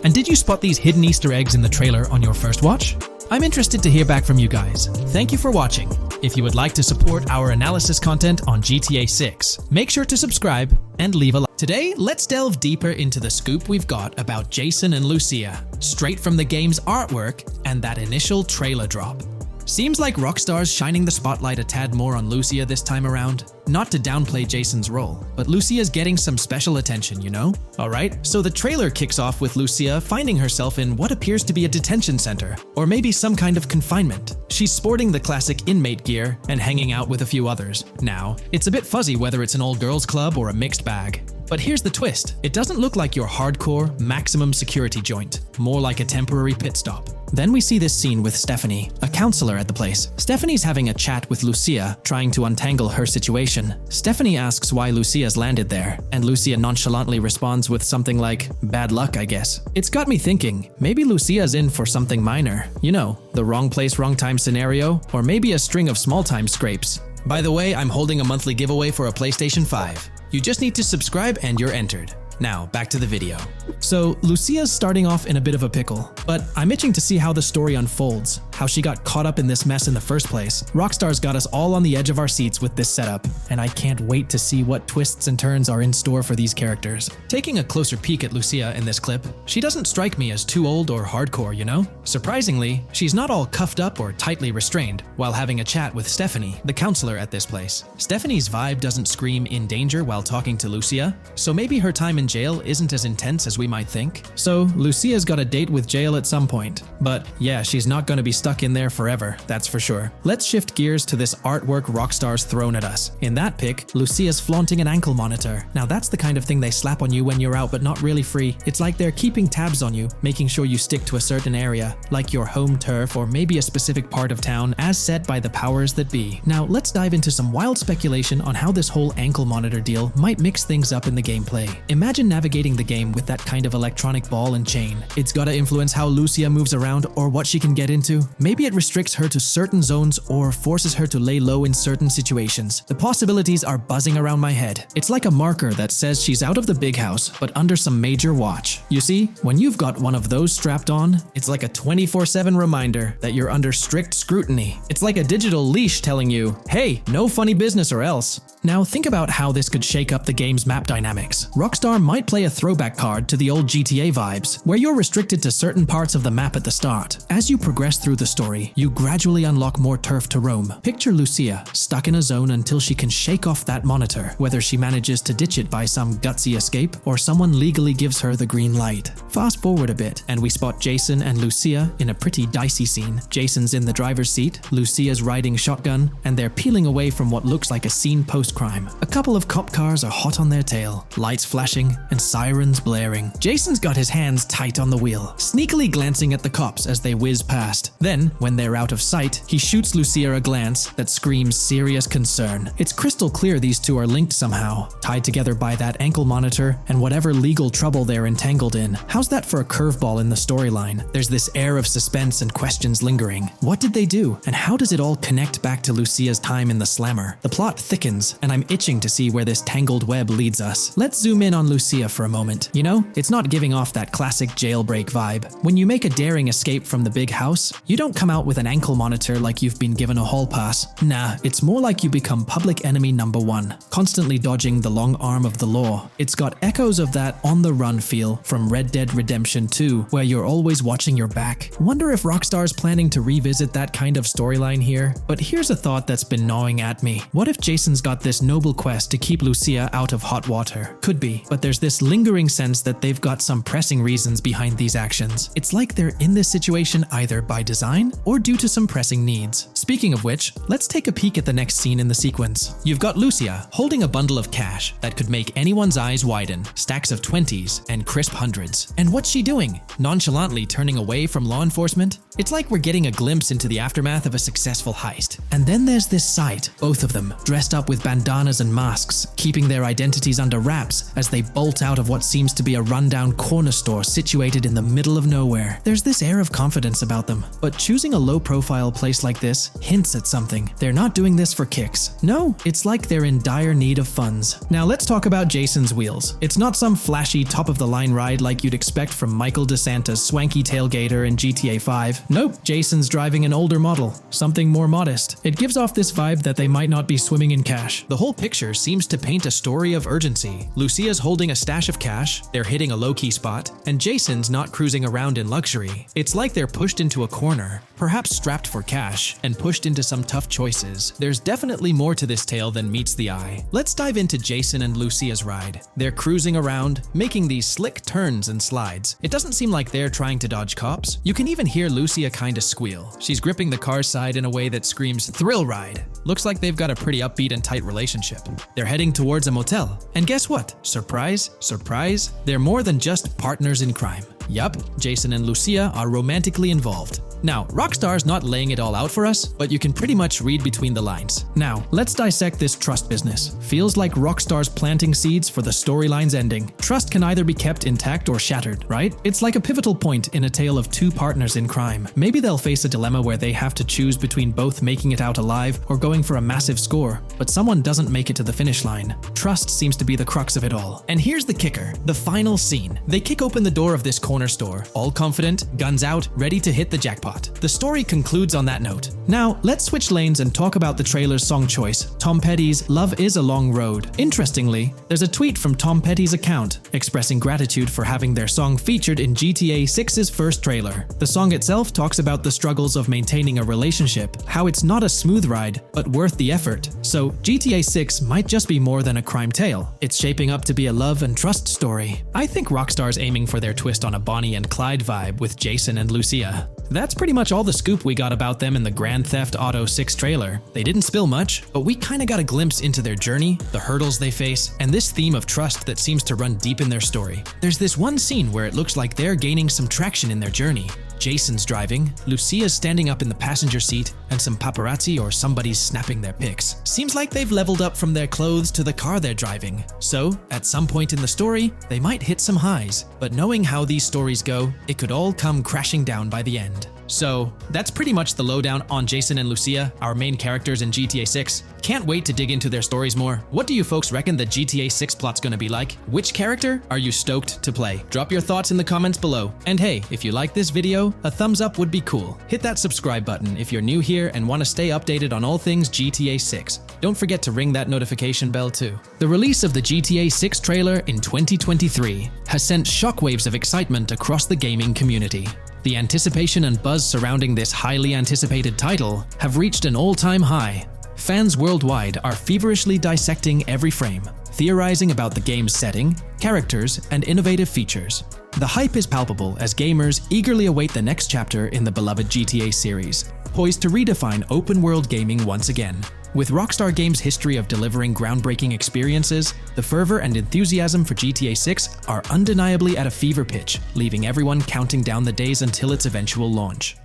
And did you spot these hidden Easter eggs in the trailer on your first watch? I'm interested to hear back from you guys. Thank you for watching. If you would like to support our analysis content on GTA 6, make sure to subscribe and leave a like. Today, let's delve deeper into the scoop we've got about Jason and Lucia, straight from the game's artwork and that initial trailer drop. Seems like Rockstar's shining the spotlight a tad more on Lucia this time around. Not to downplay Jason's role, but Lucia's getting some special attention, you know? Alright, so the trailer kicks off with Lucia finding herself in what appears to be a detention center, or maybe some kind of confinement. She's sporting the classic inmate gear and hanging out with a few others. Now, it's a bit fuzzy whether it's an all-girls club or a mixed bag. But here's the twist. It doesn't look like your hardcore, maximum security joint, more like a temporary pit stop. Then we see this scene with Stephanie, a counselor at the place. Stephanie's having a chat with Lucia, trying to untangle her situation. Stephanie asks why Lucia's landed there, and Lucia nonchalantly responds with something like, "Bad luck, I guess." It's got me thinking, maybe Lucia's in for something minor. You know, the wrong place, wrong time scenario, or maybe a string of small-time scrapes. By the way, I'm holding a monthly giveaway for a PlayStation 5. You just need to subscribe and you're entered. Now, back to the video. So, Lucia's starting off in a bit of a pickle, but I'm itching to see how the story unfolds, how she got caught up in this mess in the first place. Rockstar's got us all on the edge of our seats with this setup, and I can't wait to see what twists and turns are in store for these characters. Taking a closer peek at Lucia in this clip, she doesn't strike me as too old or hardcore, you know? Surprisingly, she's not all cuffed up or tightly restrained while having a chat with Stephanie, the counselor at this place. Stephanie's vibe doesn't scream in danger while talking to Lucia, so maybe her time in jail isn't as intense as we might think. So, Lucia's got a date with jail at some point. But yeah, she's not gonna be stuck in there forever, that's for sure. Let's shift gears to this artwork Rockstar's thrown at us. In that pic, Lucia's flaunting an ankle monitor. Now that's the kind of thing they slap on you when you're out but not really free. It's like they're keeping tabs on you, making sure you stick to a certain area, like your home turf or maybe a specific part of town as set by the powers that be. Now let's dive into some wild speculation on how this whole ankle monitor deal might mix things up in the gameplay. Imagine navigating the game with that kind of electronic ball and chain. It's gotta influence how Lucia moves around or what she can get into. Maybe it restricts her to certain zones or forces her to lay low in certain situations. The possibilities are buzzing around my head. It's like a marker that says she's out of the big house, but under some major watch. You see, when you've got one of those strapped on, it's like a 24/7 reminder that you're under strict scrutiny. It's like a digital leash telling you, hey, no funny business or else. Now think about how this could shake up the game's map dynamics. Rockstar might play a throwback card to the old GTA vibes, where you're restricted to certain parts of the map at the start. As you progress through the story, you gradually unlock more turf to roam. Picture Lucia stuck in a zone until she can shake off that monitor, whether she manages to ditch it by some gutsy escape or someone legally gives her the green light. Fast forward a bit, and we spot Jason and Lucia in a pretty dicey scene. Jason's in the driver's seat, Lucia's riding shotgun, and they're peeling away from what looks like a scene post-crime. A couple of cop cars are hot on their tail, lights flashing and sirens blaring. Jason's got his hands tight on the wheel, sneakily glancing at the cops as they whiz past. Then, when they're out of sight, he shoots Lucia a glance that screams serious concern. It's crystal clear these two are linked somehow, tied together by that ankle monitor and whatever legal trouble they're entangled in. How's that for a curveball in the storyline? There's this air of suspense and questions lingering. What did they do, and how does it all connect back to Lucia's time in the slammer? The plot thickens, and I'm itching to see where this tangled web leads us. Let's zoom in on Lucia for a moment. You know, it's not giving off that classic jailbreak vibe. When you make a daring escape from the big house, you don't come out with an ankle monitor like you've been given a hall pass. Nah, it's more like you become public enemy number one, constantly dodging the long arm of the law. It's got echoes of that on-the-run feel from Red Dead Redemption 2, where you're always watching your back. Wonder if Rockstar's planning to revisit that kind of storyline here? But here's a thought that's been gnawing at me. What if Jason's got this noble quest to keep Lucia out of hot water? Could be, but there's this lingering sense that they've got some pressing reasons behind these actions. It's like they're in this situation either by design or due to some pressing needs. Speaking of which, let's take a peek at the next scene in the sequence. You've got Lucia holding a bundle of cash that could make anyone's eyes widen, stacks of 20s and crisp hundreds. And what's she doing? Nonchalantly turning away from law enforcement? It's like we're getting a glimpse into the aftermath of a successful heist. And then there's this sight, both of them, dressed up with bandanas and masks, keeping their identities under wraps as they bolt out of what seems to be a rundown corner store situated in the middle of nowhere. There's this air of confidence about them, but choosing a low-profile place like this hints at something. They're not doing this for kicks. No, it's like they're in dire need of funds. Now let's talk about Jason's wheels. It's not some flashy top-of-the-line ride like you'd expect from Michael DeSanta's swanky tailgater in GTA 5. Nope, Jason's driving an older model, something more modest. It gives off this vibe that they might not be swimming in cash. The whole picture seems to paint a story of urgency. Lucia's holding a stash of cash, they're hitting a low-key spot, and Jason's not cruising around in luxury. It's like they're pushed into a corner, perhaps strapped for cash, and pushed into some tough choices. There's definitely more to this tale than meets the eye. Let's dive into Jason and Lucia's ride. They're cruising around, making these slick turns and slides. It doesn't seem like they're trying to dodge cops. You can even hear Lucia kinda squeal. She's gripping the car's side in a way that screams thrill ride. Looks like they've got a pretty upbeat and tight relationship. They're heading towards a motel. And guess what? Surprise, surprise, they're more than just partners in crime. Yup, Jason and Lucia are romantically involved. Now, Rockstar's not laying it all out for us, but you can pretty much read between the lines. Now, let's dissect this trust business. Feels like Rockstar's planting seeds for the storyline's ending. Trust can either be kept intact or shattered, right? It's like a pivotal point in a tale of two partners in crime. Maybe they'll face a dilemma where they have to choose between both making it out alive or going for a massive score, but someone doesn't make it to the finish line. Trust seems to be the crux of it all. And here's the kicker, the final scene. They kick open the door of this corner store, all confident, guns out, ready to hit the jackpot. The story concludes on that note. Now, let's switch lanes and talk about the trailer's song choice, Tom Petty's Love Is a Long Road. Interestingly, there's a tweet from Tom Petty's account expressing gratitude for having their song featured in GTA 6's first trailer. The song itself talks about the struggles of maintaining a relationship, how it's not a smooth ride, but worth the effort. So, GTA 6 might just be more than a crime tale. It's shaping up to be a love and trust story. I think Rockstar's aiming for their twist on a Bonnie and Clyde vibe with Jason and Lucia. That's pretty much all the scoop we got about them in the Grand Theft Auto 6 trailer. They didn't spill much, but we kinda got a glimpse into their journey, the hurdles they face, and this theme of trust that seems to run deep in their story. There's this one scene where it looks like they're gaining some traction in their journey. Jason's driving, Lucia's standing up in the passenger seat, and some paparazzi or somebody's snapping their pics. Seems like they've leveled up from their clothes to the car they're driving. So, at some point in the story, they might hit some highs. But knowing how these stories go, it could all come crashing down by the end. So, that's pretty much the lowdown on Jason and Lucia, our main characters in GTA 6. Can't wait to dig into their stories more. What do you folks reckon the GTA 6 plot's gonna be like? Which character are you stoked to play? Drop your thoughts in the comments below. And hey, if you like this video, a thumbs up would be cool. Hit that subscribe button if you're new here and want to stay updated on all things GTA 6. Don't forget to ring that notification bell too. The release of the GTA 6 trailer in 2023 has sent shockwaves of excitement across the gaming community. The anticipation and buzz surrounding this highly anticipated title have reached an all-time high. Fans worldwide are feverishly dissecting every frame, theorizing about the game's setting, characters, and innovative features. The hype is palpable as gamers eagerly await the next chapter in the beloved GTA series, poised to redefine open-world gaming once again. With Rockstar Games' history of delivering groundbreaking experiences, the fervor and enthusiasm for GTA 6 are undeniably at a fever pitch, leaving everyone counting down the days until its eventual launch.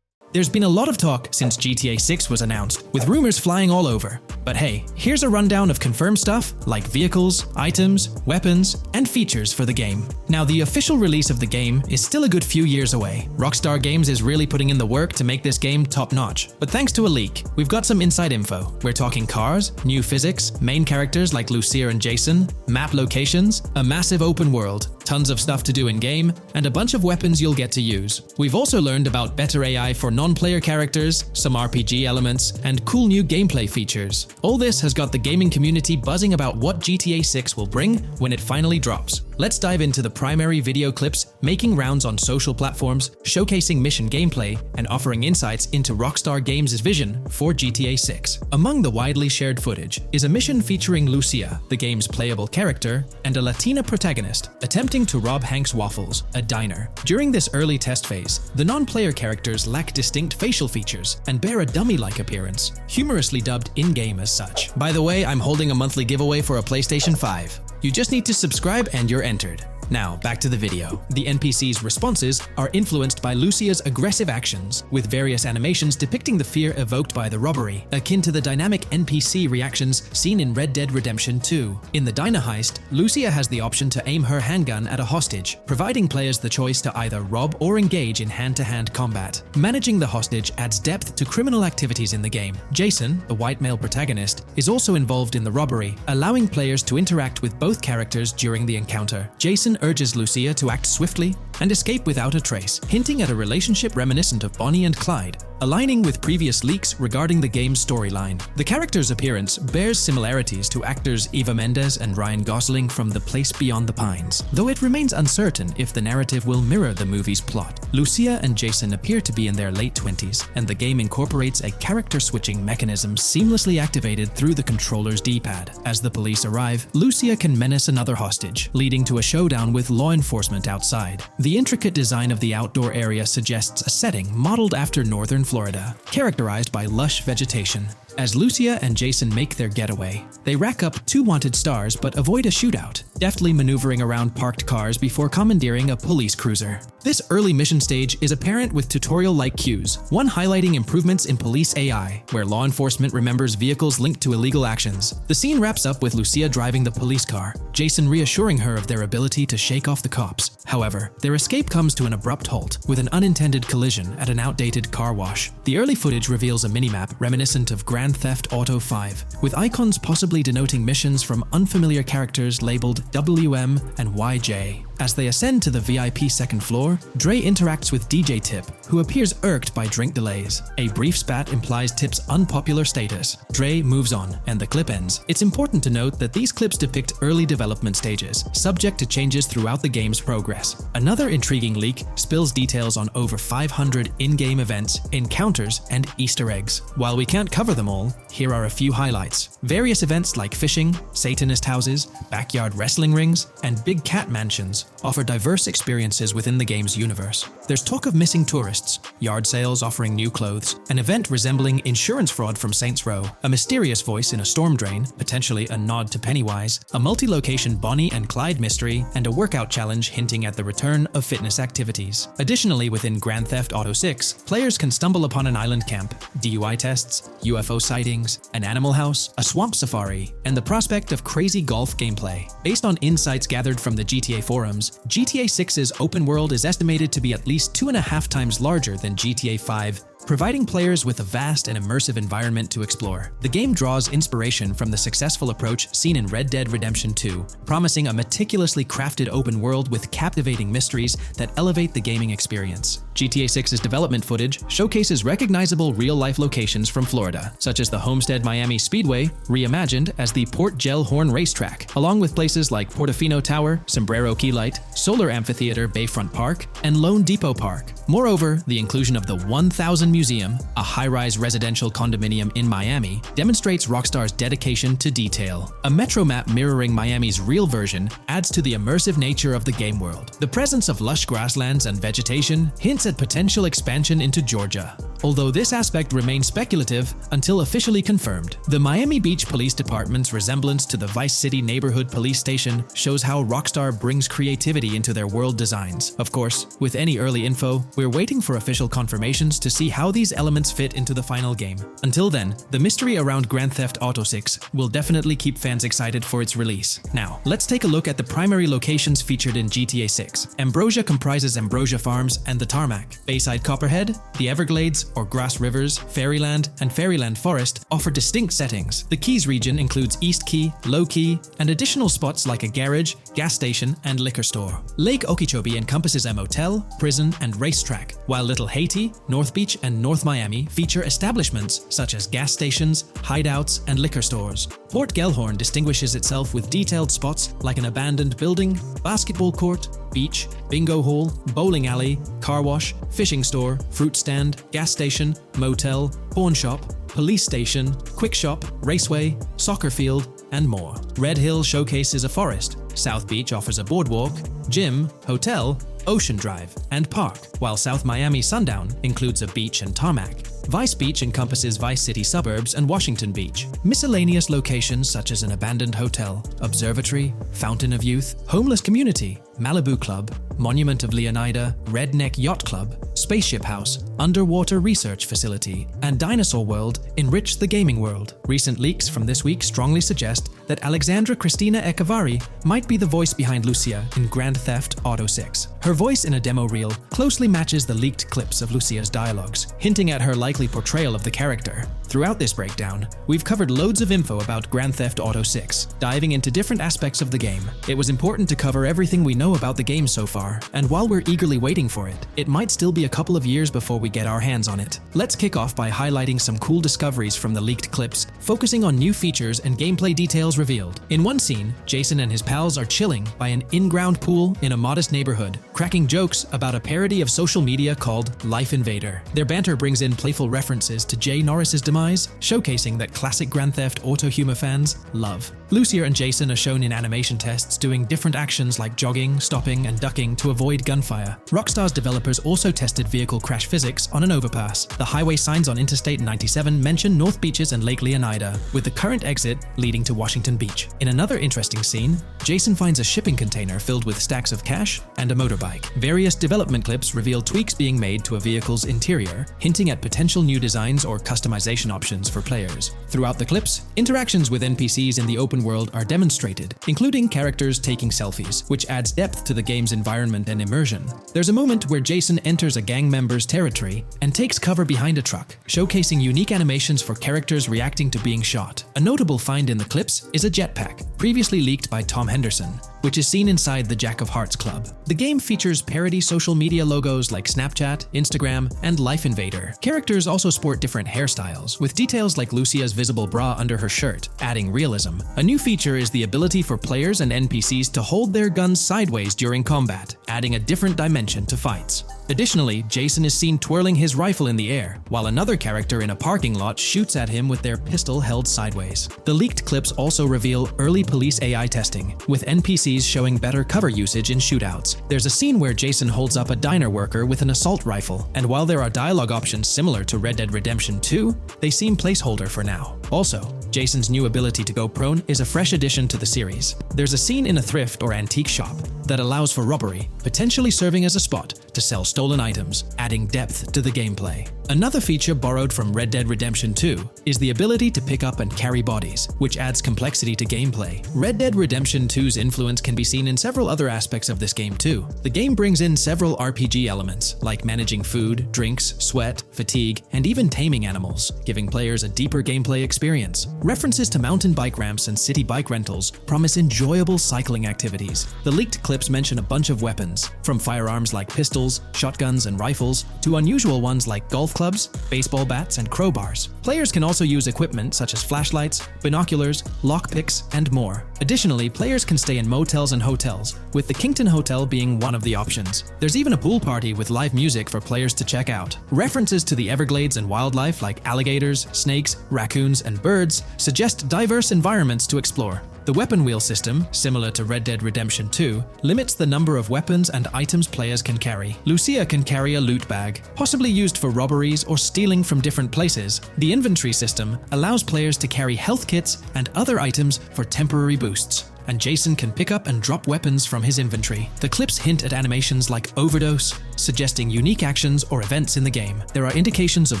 There's been a lot of talk since GTA 6 was announced, with rumors flying all over. But hey, here's a rundown of confirmed stuff like vehicles, items, weapons, and features for the game. Now, the official release of the game is still a good few years away. Rockstar Games is really putting in the work to make this game top-notch. But thanks to a leak, we've got some inside info. We're talking cars, new physics, main characters like Lucia and Jason, map locations, a massive open world, tons of stuff to do in-game, and a bunch of weapons you'll get to use. We've also learned about better AI for non-player characters, some RPG elements, and cool new gameplay features. All this has got the gaming community buzzing about what GTA 6 will bring when it finally drops. Let's dive into the primary video clips making rounds on social platforms, showcasing mission gameplay, and offering insights into Rockstar Games' vision for GTA 6. Among the widely shared footage is a mission featuring Lucia, the game's playable character, and a Latina protagonist attempting to rob Hank's Waffles, a diner. During this early test phase, the non-player characters lack distinct facial features and bear a dummy-like appearance, humorously dubbed in-game as such. By the way, I'm holding a monthly giveaway for a PlayStation 5. You just need to subscribe and you're entered. Now, back to the video. The NPC's responses are influenced by Lucia's aggressive actions, with various animations depicting the fear evoked by the robbery, akin to the dynamic NPC reactions seen in Red Dead Redemption 2. In the diner heist, Lucia has the option to aim her handgun at a hostage, providing players the choice to either rob or engage in hand-to-hand combat. Managing the hostage adds depth to criminal activities in the game. Jason, the white male protagonist, is also involved in the robbery, allowing players to interact with both characters during the encounter. Jason urges Lucia to act swiftly and escape without a trace, hinting at a relationship reminiscent of Bonnie and Clyde, aligning with previous leaks regarding the game's storyline. The character's appearance bears similarities to actors Eva Mendes and Ryan Gosling from The Place Beyond the Pines, though it remains uncertain if the narrative will mirror the movie's plot. Lucia and Jason appear to be in their late 20s, and the game incorporates a character-switching mechanism seamlessly activated through the controller's D-pad. As the police arrive, Lucia can menace another hostage, leading to a showdown with law enforcement outside. The The intricate design of the outdoor area suggests a setting modeled after northern Florida, characterized by lush vegetation. As Lucia and Jason make their getaway, they rack up 2 wanted stars but avoid a shootout, deftly maneuvering around parked cars before commandeering a police cruiser. This early mission stage is apparent with tutorial-like cues, one highlighting improvements in police AI, where law enforcement remembers vehicles linked to illegal actions. The scene wraps up with Lucia driving the police car, Jason reassuring her of their ability to shake off the cops. However, their escape comes to an abrupt halt, with an unintended collision at an outdated car wash. The early footage reveals a minimap reminiscent of Grand Theft Auto 5, with icons possibly denoting missions from unfamiliar characters labeled WM and YJ. As they ascend to the VIP second floor, Dre interacts with DJ Tip, who appears irked by drink delays. A brief spat implies Tip's unpopular status. Dre moves on, and the clip ends. It's important to note that these clips depict early development stages, subject to changes throughout the game's progress. Another intriguing leak spills details on over 500 in-game events, encounters, and Easter eggs. While we can't cover them all, here are a few highlights. Various events like fishing, Satanist houses, backyard wrestling rings, and big cat mansions offer diverse experiences within the game's universe. There's talk of missing tourists, yard sales offering new clothes, an event resembling insurance fraud from Saints Row, a mysterious voice in a storm drain, potentially a nod to Pennywise, a multi-location Bonnie and Clyde mystery, and a workout challenge hinting at the return of fitness activities. Additionally, within Grand Theft Auto 6, players can stumble upon an island camp, DUI tests, UFO sightings, an animal house, a swamp safari, and the prospect of crazy golf gameplay. Based on insights gathered from the GTA forums, GTA 6's open world is estimated to be at least 2.5 times larger than GTA 5, providing players with a vast and immersive environment to explore. The game draws inspiration from the successful approach seen in Red Dead Redemption 2, promising a meticulously crafted open world with captivating mysteries that elevate the gaming experience. GTA 6's development footage showcases recognizable real-life locations from Florida, such as the Homestead Miami Speedway, reimagined as the Port Gel-Horn Racetrack, along with places like Portofino Tower, Sombrero Key Light, Solar Amphitheater Bayfront Park, and Lone Depot Park. Moreover, the inclusion of the 1000 Museum, a high-rise residential condominium in Miami, demonstrates Rockstar's dedication to detail. A metro map mirroring Miami's real version adds to the immersive nature of the game world. The presence of lush grasslands and vegetation hints at potential expansion into Georgia, although this aspect remains speculative until officially confirmed. The Miami Beach Police Department's resemblance to the Vice City Neighborhood Police Station shows how Rockstar brings creativity into their world designs. Of course, with any early info, we're waiting for official confirmations to see how these elements fit into the final game. Until then, the mystery around Grand Theft Auto 6 will definitely keep fans excited for its release. Now, let's take a look at the primary locations featured in GTA 6. Ambrosia comprises Ambrosia Farms and the Tarmac. Bayside Copperhead, the Everglades or Grass Rivers, Fairyland, and Fairyland Forest offer distinct settings. The Keys region includes East Key, Low Key, and additional spots like a garage, gas station, and liquor store. Lake Okeechobee encompasses a motel, prison, and racetrack, while Little Haiti, North Beach, and North Miami feature establishments such as gas stations, hideouts, and liquor stores. Port Gellhorn distinguishes itself with detailed spots like an abandoned building, basketball court, beach, bingo hall, bowling alley, car wash, fishing store, fruit stand, gas station, motel, pawn shop, police station, quick shop, raceway, soccer field, and more. Red Hill showcases a forest. South Beach offers a boardwalk, gym, hotel, Ocean Drive, and park, while South Miami Sundown includes a beach and tarmac. Vice Beach encompasses Vice City suburbs and Washington Beach. Miscellaneous locations such as an abandoned hotel, observatory, Fountain of Youth, homeless community, Malibu Club, Monument of Leonida, Redneck Yacht Club, Spaceship House, Underwater Research Facility, and Dinosaur World enrich the gaming world. Recent leaks from this week strongly suggest that Alexandra Christina Echevarri might be the voice behind Lucia in Grand Theft Auto 6. Her voice in a demo reel closely matches the leaked clips of Lucia's dialogues, hinting at her likely portrayal of the character. Throughout this breakdown, we've covered loads of info about Grand Theft Auto 6, diving into different aspects of the game. It was important to cover everything we know about the game so far, and while we're eagerly waiting for it, it might still be a couple of years before we get our hands on it. Let's kick off by highlighting some cool discoveries from the leaked clips, focusing on new features and gameplay details revealed. In one scene, Jason and his pals are chilling by an in-ground pool in a modest neighborhood, cracking jokes about a parody of social media called Life Invader. Their banter brings in playful references to Jay Norris's demise, showcasing that classic Grand Theft Auto humor fans love. Lucia and Jason are shown in animation tests doing different actions like jogging, stopping, and ducking to avoid gunfire. Rockstar's developers also tested vehicle crash physics on an overpass. The highway signs on Interstate 97 mention North Beaches and Lake Leonida, with the current exit leading to Washington Beach. In another interesting scene, Jason finds a shipping container filled with stacks of cash and a motorbike. Various development clips reveal tweaks being made to a vehicle's interior, hinting at potential new designs or customization options for players. Throughout the clips, interactions with NPCs in the open world are demonstrated, including characters taking selfies, which adds depth to the game's environment and immersion. There's a moment where Jason enters a gang member's territory and takes cover behind a truck, showcasing unique animations for characters reacting to being shot. A notable find in the clips is a jetpack, previously leaked by Tom Henderson, which is seen inside the Jack of Hearts Club. The game features parody social media logos like Snapchat, Instagram, and Life Invader. Characters also sport different hairstyles, with details like Lucia's visible bra under her shirt, adding realism. A new feature is the ability for players and NPCs to hold their guns sideways during combat, adding a different dimension to fights. Additionally, Jason is seen twirling his rifle in the air, while another character in a parking lot shoots at him with their pistol held sideways. The leaked clips also reveal early police AI testing, with NPCs showing better cover usage in shootouts. There's a scene where Jason holds up a diner worker with an assault rifle, and while there are dialogue options similar to Red Dead Redemption 2, they seem placeholder for now. Also, Jason's new ability to go prone is a fresh addition to the series. There's a scene in a thrift or antique shop that allows for robbery, potentially serving as a spot to sell stolen items, adding depth to the gameplay. Another feature borrowed from Red Dead Redemption 2 is the ability to pick up and carry bodies, which adds complexity to gameplay. Red Dead Redemption 2's influence can be seen in several other aspects of this game too. The game brings in several RPG elements, like managing food, drinks, sweat, fatigue, and even taming animals, giving players a deeper gameplay experience. References to mountain bike ramps and city bike rentals promise enjoyable cycling activities. The leaked clips mention a bunch of weapons, from firearms like pistols, shotguns, and rifles, to unusual ones like golf clubs, baseball bats, and crowbars. Players can also use equipment such as flashlights, binoculars, lockpicks, and more. Additionally, players can stay in motels and hotels, with the Kington Hotel being one of the options. There's even a pool party with live music for players to check out. References to the Everglades and wildlife like alligators, snakes, raccoons, and birds suggest diverse environments to explore. The weapon wheel system, similar to Red Dead Redemption 2, limits the number of weapons and items players can carry. Lucia can carry a loot bag, possibly used for robberies or stealing from different places. The inventory system allows players to carry health kits and other items for temporary boosts, and Jason can pick up and drop weapons from his inventory. The clips hint at animations like overdose, suggesting unique actions or events in the game. There are indications of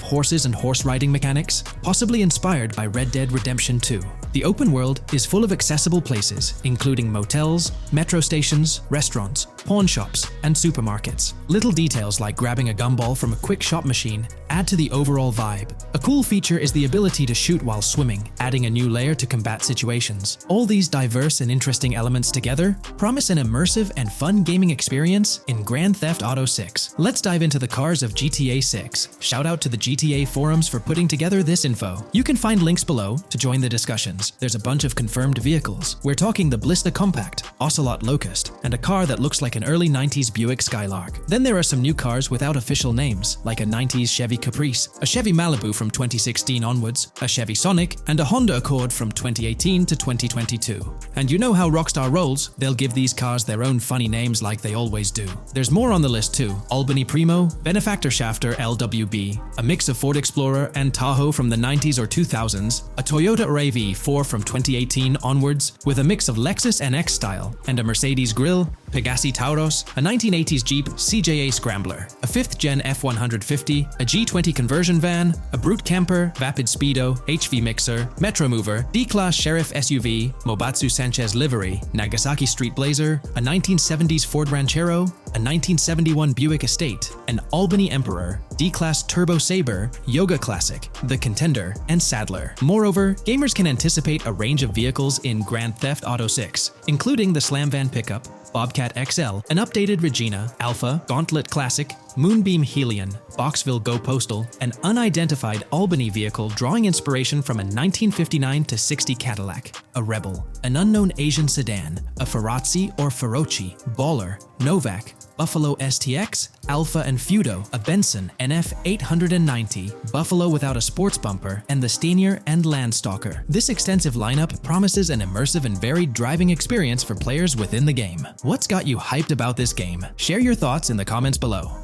horses and horse riding mechanics, possibly inspired by Red Dead Redemption 2. The open world is full of accessible places, including motels, metro stations, restaurants, pawn shops, and supermarkets. Little details like grabbing a gumball from a quick shop machine add to the overall vibe. A cool feature is the ability to shoot while swimming, adding a new layer to combat situations. All these diverse and interesting elements together promise an immersive and fun gaming experience in Grand Theft Auto 6. Let's dive into the cars of GTA 6. Shout out to the GTA forums for putting together this info. You can find links below to join the discussions. There's a bunch of confirmed vehicles. We're talking the Blista Compact, Ocelot Locust, and a car that looks like an early 90s Buick Skylark. Then there are some new cars without official names, like a 90s Chevy Caprice, a Chevy Malibu from 2016 onwards, a Chevy Sonic, and a Honda Accord from 2018 to 2022. And you know how Rockstar rolls, they'll give these cars their own funny names like they always do. There's more on the list too. Albany Primo, Benefactor Shafter LWB, a mix of Ford Explorer and Tahoe from the 90s or 2000s, a Toyota RAV4 from 2018 onwards with a mix of Lexus NX style, and a Mercedes Grill, Pegassi Tauros, a 1980s Jeep CJA Scrambler, a 5th Gen F150, a G20 conversion van, a Brute Camper, Vapid Speedo, HV Mixer, Metro Mover, D-Class Sheriff SUV, Mobatsu Sanchez Livery, Nagasaki Street Blazer, a 1970s Ford Ranchero, a 1971 Buick Estate, an Albany Emperor, D-Class Turbo Sabre, Yoga Classic, the Contender, and Sadler. Moreover, gamers can anticipate a range of vehicles in Grand Theft Auto 6, including the Slam Van pickup, Bobcat XL, an updated Regina, Alpha, Gauntlet Classic, Moonbeam Helion, Boxville Go Postal, an unidentified Albany vehicle drawing inspiration from a 1959-60 Cadillac, a Rebel, an unknown Asian sedan, a Ferazzi or Feroci, Baller, Novak, Buffalo STX, Alpha and Feudo, a Benson NF890, Buffalo without a sports bumper, and the Steyr and Landstalker. This extensive lineup promises an immersive and varied driving experience for players within the game. What's got you hyped about this game? Share your thoughts in the comments below.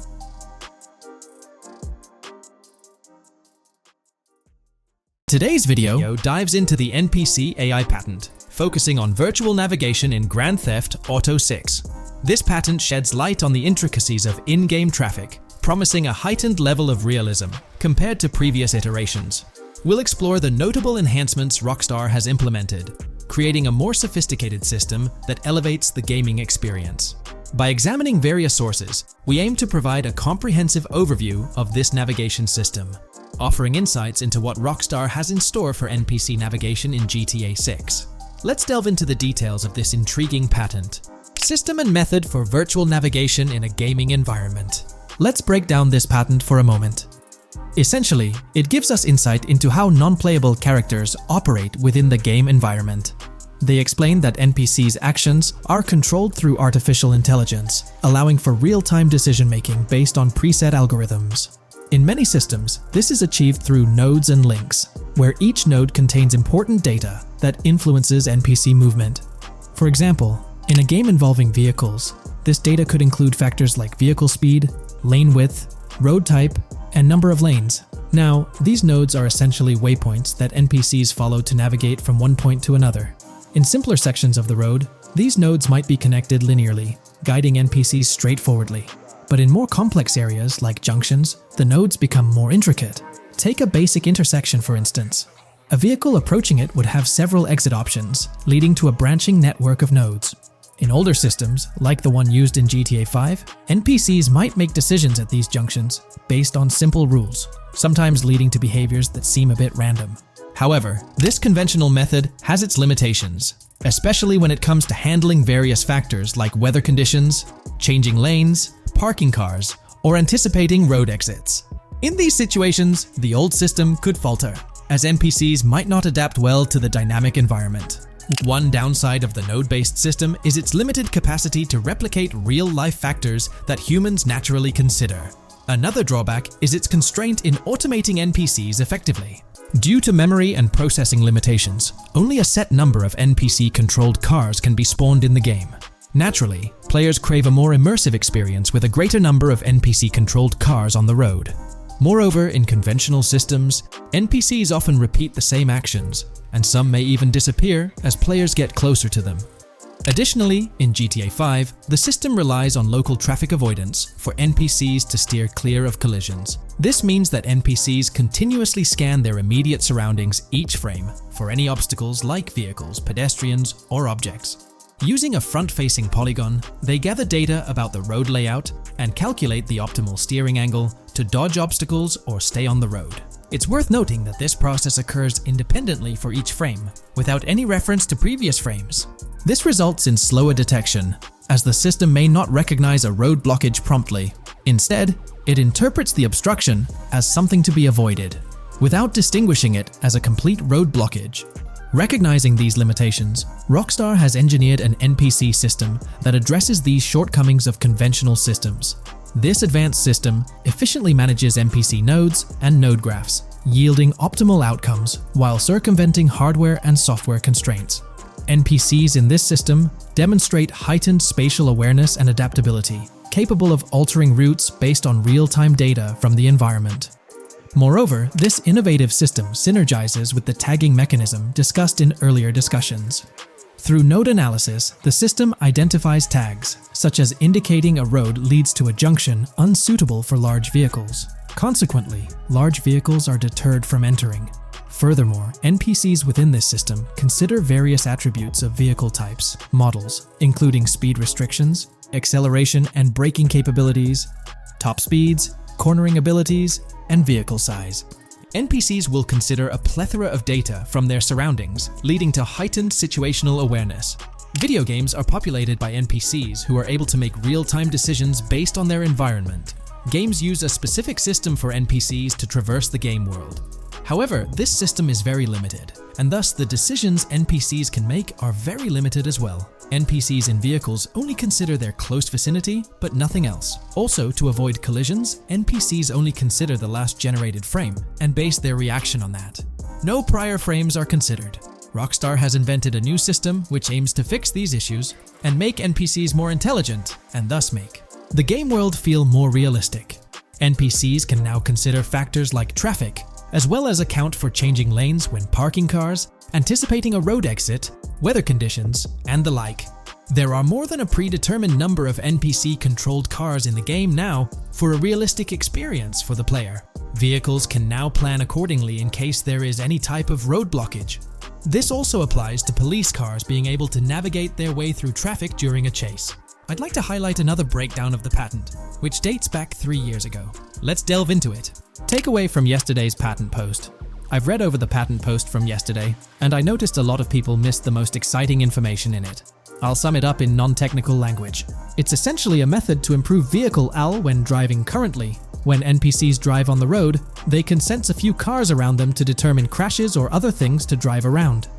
Today's video dives into the NPC AI patent, focusing on virtual navigation in Grand Theft Auto 6. This patent sheds light on the intricacies of in-game traffic, promising a heightened level of realism compared to previous iterations. We'll explore the notable enhancements Rockstar has implemented, creating a more sophisticated system that elevates the gaming experience. By examining various sources, we aim to provide a comprehensive overview of this navigation system, offering insights into what Rockstar has in store for NPC navigation in GTA 6. Let's delve into the details of this intriguing patent. System and method for virtual navigation in a gaming environment. Let's break down this patent for a moment. Essentially, it gives us insight into how non-playable characters operate within the game environment. They explain that NPCs' actions are controlled through artificial intelligence, allowing for real-time decision-making based on preset algorithms. In many systems, this is achieved through nodes and links, where each node contains important data that influences NPC movement. For example, in a game involving vehicles, this data could include factors like vehicle speed, lane width, road type, and number of lanes. Now, these nodes are essentially waypoints that NPCs follow to navigate from one point to another. In simpler sections of the road, these nodes might be connected linearly, guiding NPCs straightforwardly. But in more complex areas like junctions, the nodes become more intricate. Take a basic intersection, for instance. A vehicle approaching it would have several exit options, leading to a branching network of nodes. In older systems, like the one used in GTA 5, NPCs might make decisions at these junctions based on simple rules, sometimes leading to behaviors that seem a bit random. However, this conventional method has its limitations, especially when it comes to handling various factors like weather conditions, changing lanes, parking cars, or anticipating road exits. In these situations, the old system could falter, as NPCs might not adapt well to the dynamic environment. One downside of the node-based system is its limited capacity to replicate real-life factors that humans naturally consider. Another drawback is its constraint in automating NPCs effectively. Due to memory and processing limitations, only a set number of NPC-controlled cars can be spawned in the game. Naturally, players crave a more immersive experience with a greater number of NPC-controlled cars on the road. Moreover, in conventional systems, NPCs often repeat the same actions, and some may even disappear as players get closer to them. Additionally, in GTA 5, the system relies on local traffic avoidance for NPCs to steer clear of collisions. This means that NPCs continuously scan their immediate surroundings each frame for any obstacles like vehicles, pedestrians, or objects. Using a front-facing polygon, they gather data about the road layout and calculate the optimal steering angle to dodge obstacles or stay on the road. It's worth noting that this process occurs independently for each frame, without any reference to previous frames. This results in slower detection, as the system may not recognize a road blockage promptly. Instead, it interprets the obstruction as something to be avoided, without distinguishing it as a complete road blockage. Recognizing these limitations, Rockstar has engineered an NPC system that addresses these shortcomings of conventional systems. This advanced system efficiently manages NPC nodes and node graphs, yielding optimal outcomes while circumventing hardware and software constraints. NPCs in this system demonstrate heightened spatial awareness and adaptability, capable of altering routes based on real-time data from the environment. Moreover, this innovative system synergizes with the tagging mechanism discussed in earlier discussions. Through node analysis, the system identifies tags, such as indicating a road leads to a junction unsuitable for large vehicles. Consequently, large vehicles are deterred from entering. Furthermore, NPCs within this system consider various attributes of vehicle types, models, including speed restrictions, acceleration and braking capabilities, top speeds, cornering abilities, and vehicle size. NPCs will consider a plethora of data from their surroundings, leading to heightened situational awareness. Video games are populated by NPCs who are able to make real-time decisions based on their environment. Games use a specific system for NPCs to traverse the game world. However, this system is very limited, and thus the decisions NPCs can make are very limited as well. NPCs in vehicles only consider their close vicinity, but nothing else. Also, to avoid collisions, NPCs only consider the last generated frame and base their reaction on that. No prior frames are considered. Rockstar has invented a new system which aims to fix these issues and make NPCs more intelligent, and thus make the game world feel more realistic. NPCs can now consider factors like traffic, as well as account for changing lanes when parking cars, anticipating a road exit, weather conditions, and the like. There are more than a predetermined number of NPC-controlled cars in the game now for a realistic experience for the player. Vehicles can now plan accordingly in case there is any type of road blockage. This also applies to police cars being able to navigate their way through traffic during a chase. I'd like to highlight another breakdown of the patent, which dates back 3 years ago. Let's delve into it. Takeaway from yesterday's patent post. I've read over the patent post from yesterday, and I noticed a lot of people missed the most exciting information in it. I'll sum it up in non-technical language. It's essentially a method to improve vehicle AL when driving currently. When NPCs drive on the road, they can sense a few cars around them to determine crashes or other things to drive around.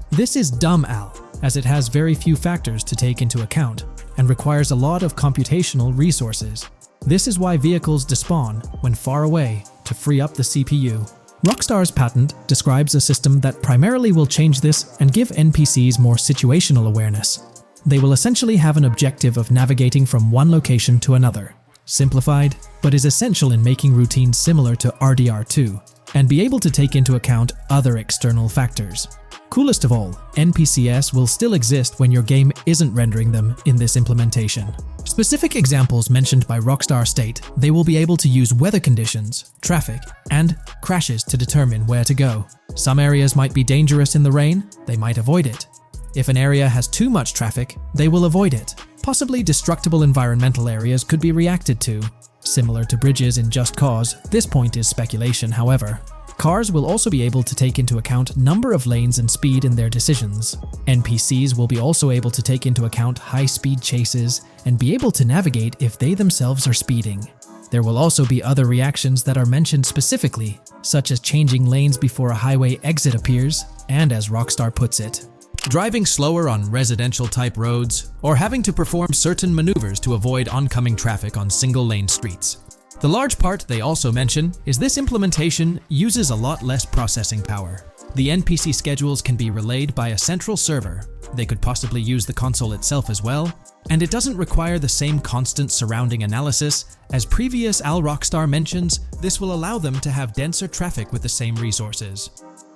This is dumb AL, as it has very few factors to take into account, and requires a lot of computational resources. This is why vehicles despawn when far away to free up the CPU. Rockstar's patent describes a system that primarily will change this and give NPCs more situational awareness. They will essentially have an objective of navigating from one location to another. Simplified, but is essential in making routines similar to RDR2, and be able to take into account other external factors. Coolest of all, NPCs will still exist when your game isn't rendering them in this implementation. Specific examples mentioned by Rockstar state they will be able to use weather conditions, traffic, and crashes to determine where to go. Some areas might be dangerous in the rain, they might avoid it. If an area has too much traffic, they will avoid it. Possibly destructible environmental areas could be reacted to. Similar to bridges in Just Cause, this point is speculation, however. Cars will also be able to take into account number of lanes and speed in their decisions. NPCs will be also able to take into account high-speed chases and be able to navigate if they themselves are speeding. There will also be other reactions that are mentioned specifically, such as changing lanes before a highway exit appears, and as Rockstar puts it, driving slower on residential-type roads, or having to perform certain maneuvers to avoid oncoming traffic on single-lane streets. The large part they also mention is this implementation uses a lot less processing power. The NPC schedules can be relayed by a central server. They could possibly use the console itself as well, and it doesn't require the same constant surrounding analysis. As previous Rockstar mentions, this will allow them to have denser traffic with the same resources.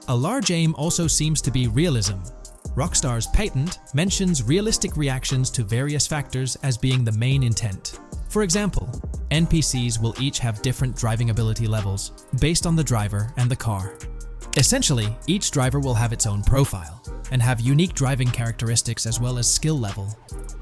A large aim also seems to be realism. Rockstar's patent mentions realistic reactions to various factors as being the main intent. For example, NPCs will each have different driving ability levels based on the driver and the car. Essentially, each driver will have its own profile and have unique driving characteristics as well as skill level.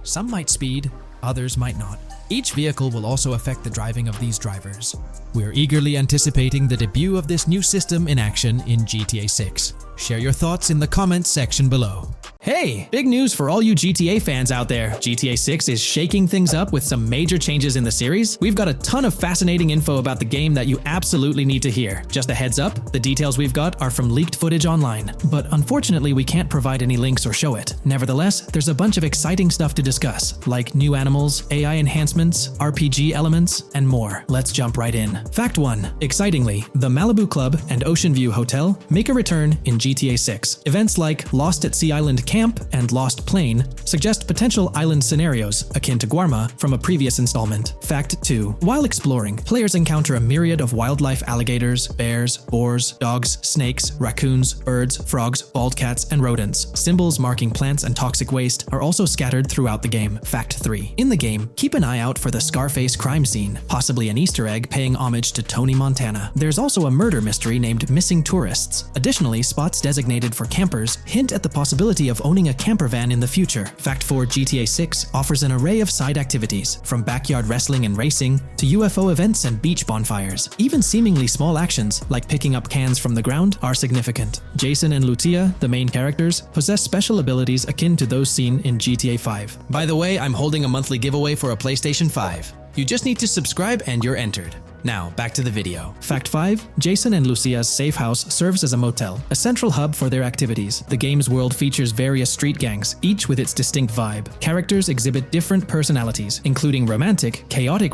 Some might speed, others might not. Each vehicle will also affect the driving of these drivers. We're eagerly anticipating the debut of this new system in action in GTA 6. Share your thoughts in the comments section below. Hey, big news for all you GTA fans out there. GTA 6 is shaking things up with some major changes in the series. We've got a ton of fascinating info about the game that you absolutely need to hear. Just a heads up, the details we've got are from leaked footage online, but unfortunately we can't provide any links or show it. Nevertheless, there's a bunch of exciting stuff to discuss, like new animals, AI enhancements, RPG elements, and more. Let's jump right in. Fact 1. Excitingly, the Malibu Club and Ocean View Hotel make a return in GTA 6. Events like Lost at Sea Island Camp and Lost Plane suggest potential island scenarios akin to Guarma from a previous installment. Fact 2. While exploring, players encounter a myriad of wildlife: alligators, bears, boars, dogs, snakes, raccoons, birds, frogs, bald cats, and rodents. Symbols marking plants and toxic waste are also scattered throughout the game. Fact 3. In the game, keep an eye out for the Scarface crime scene, possibly an Easter egg paying homage to Tony Montana. There's also a murder mystery named Missing Tourists. Additionally, spots designated for campers hint at the possibility of owning a camper van in the future. Fact 4. GTA 6 offers an array of side activities, from backyard wrestling and racing to UFO events and beach bonfires. Even seemingly small actions, like picking up cans from the ground, are significant. Jason and Lucia, the main characters, possess special abilities akin to those seen in GTA 5. By the way, I'm holding a monthly giveaway for a PlayStation 5. You just need to subscribe and you're entered. Now, back to the video. Fact 5. Jason and Lucia's safe house serves as a motel, a central hub for their activities. The game's world features various street gangs, each with its distinct vibe. Characters exhibit different personalities, including romantic, chaotic,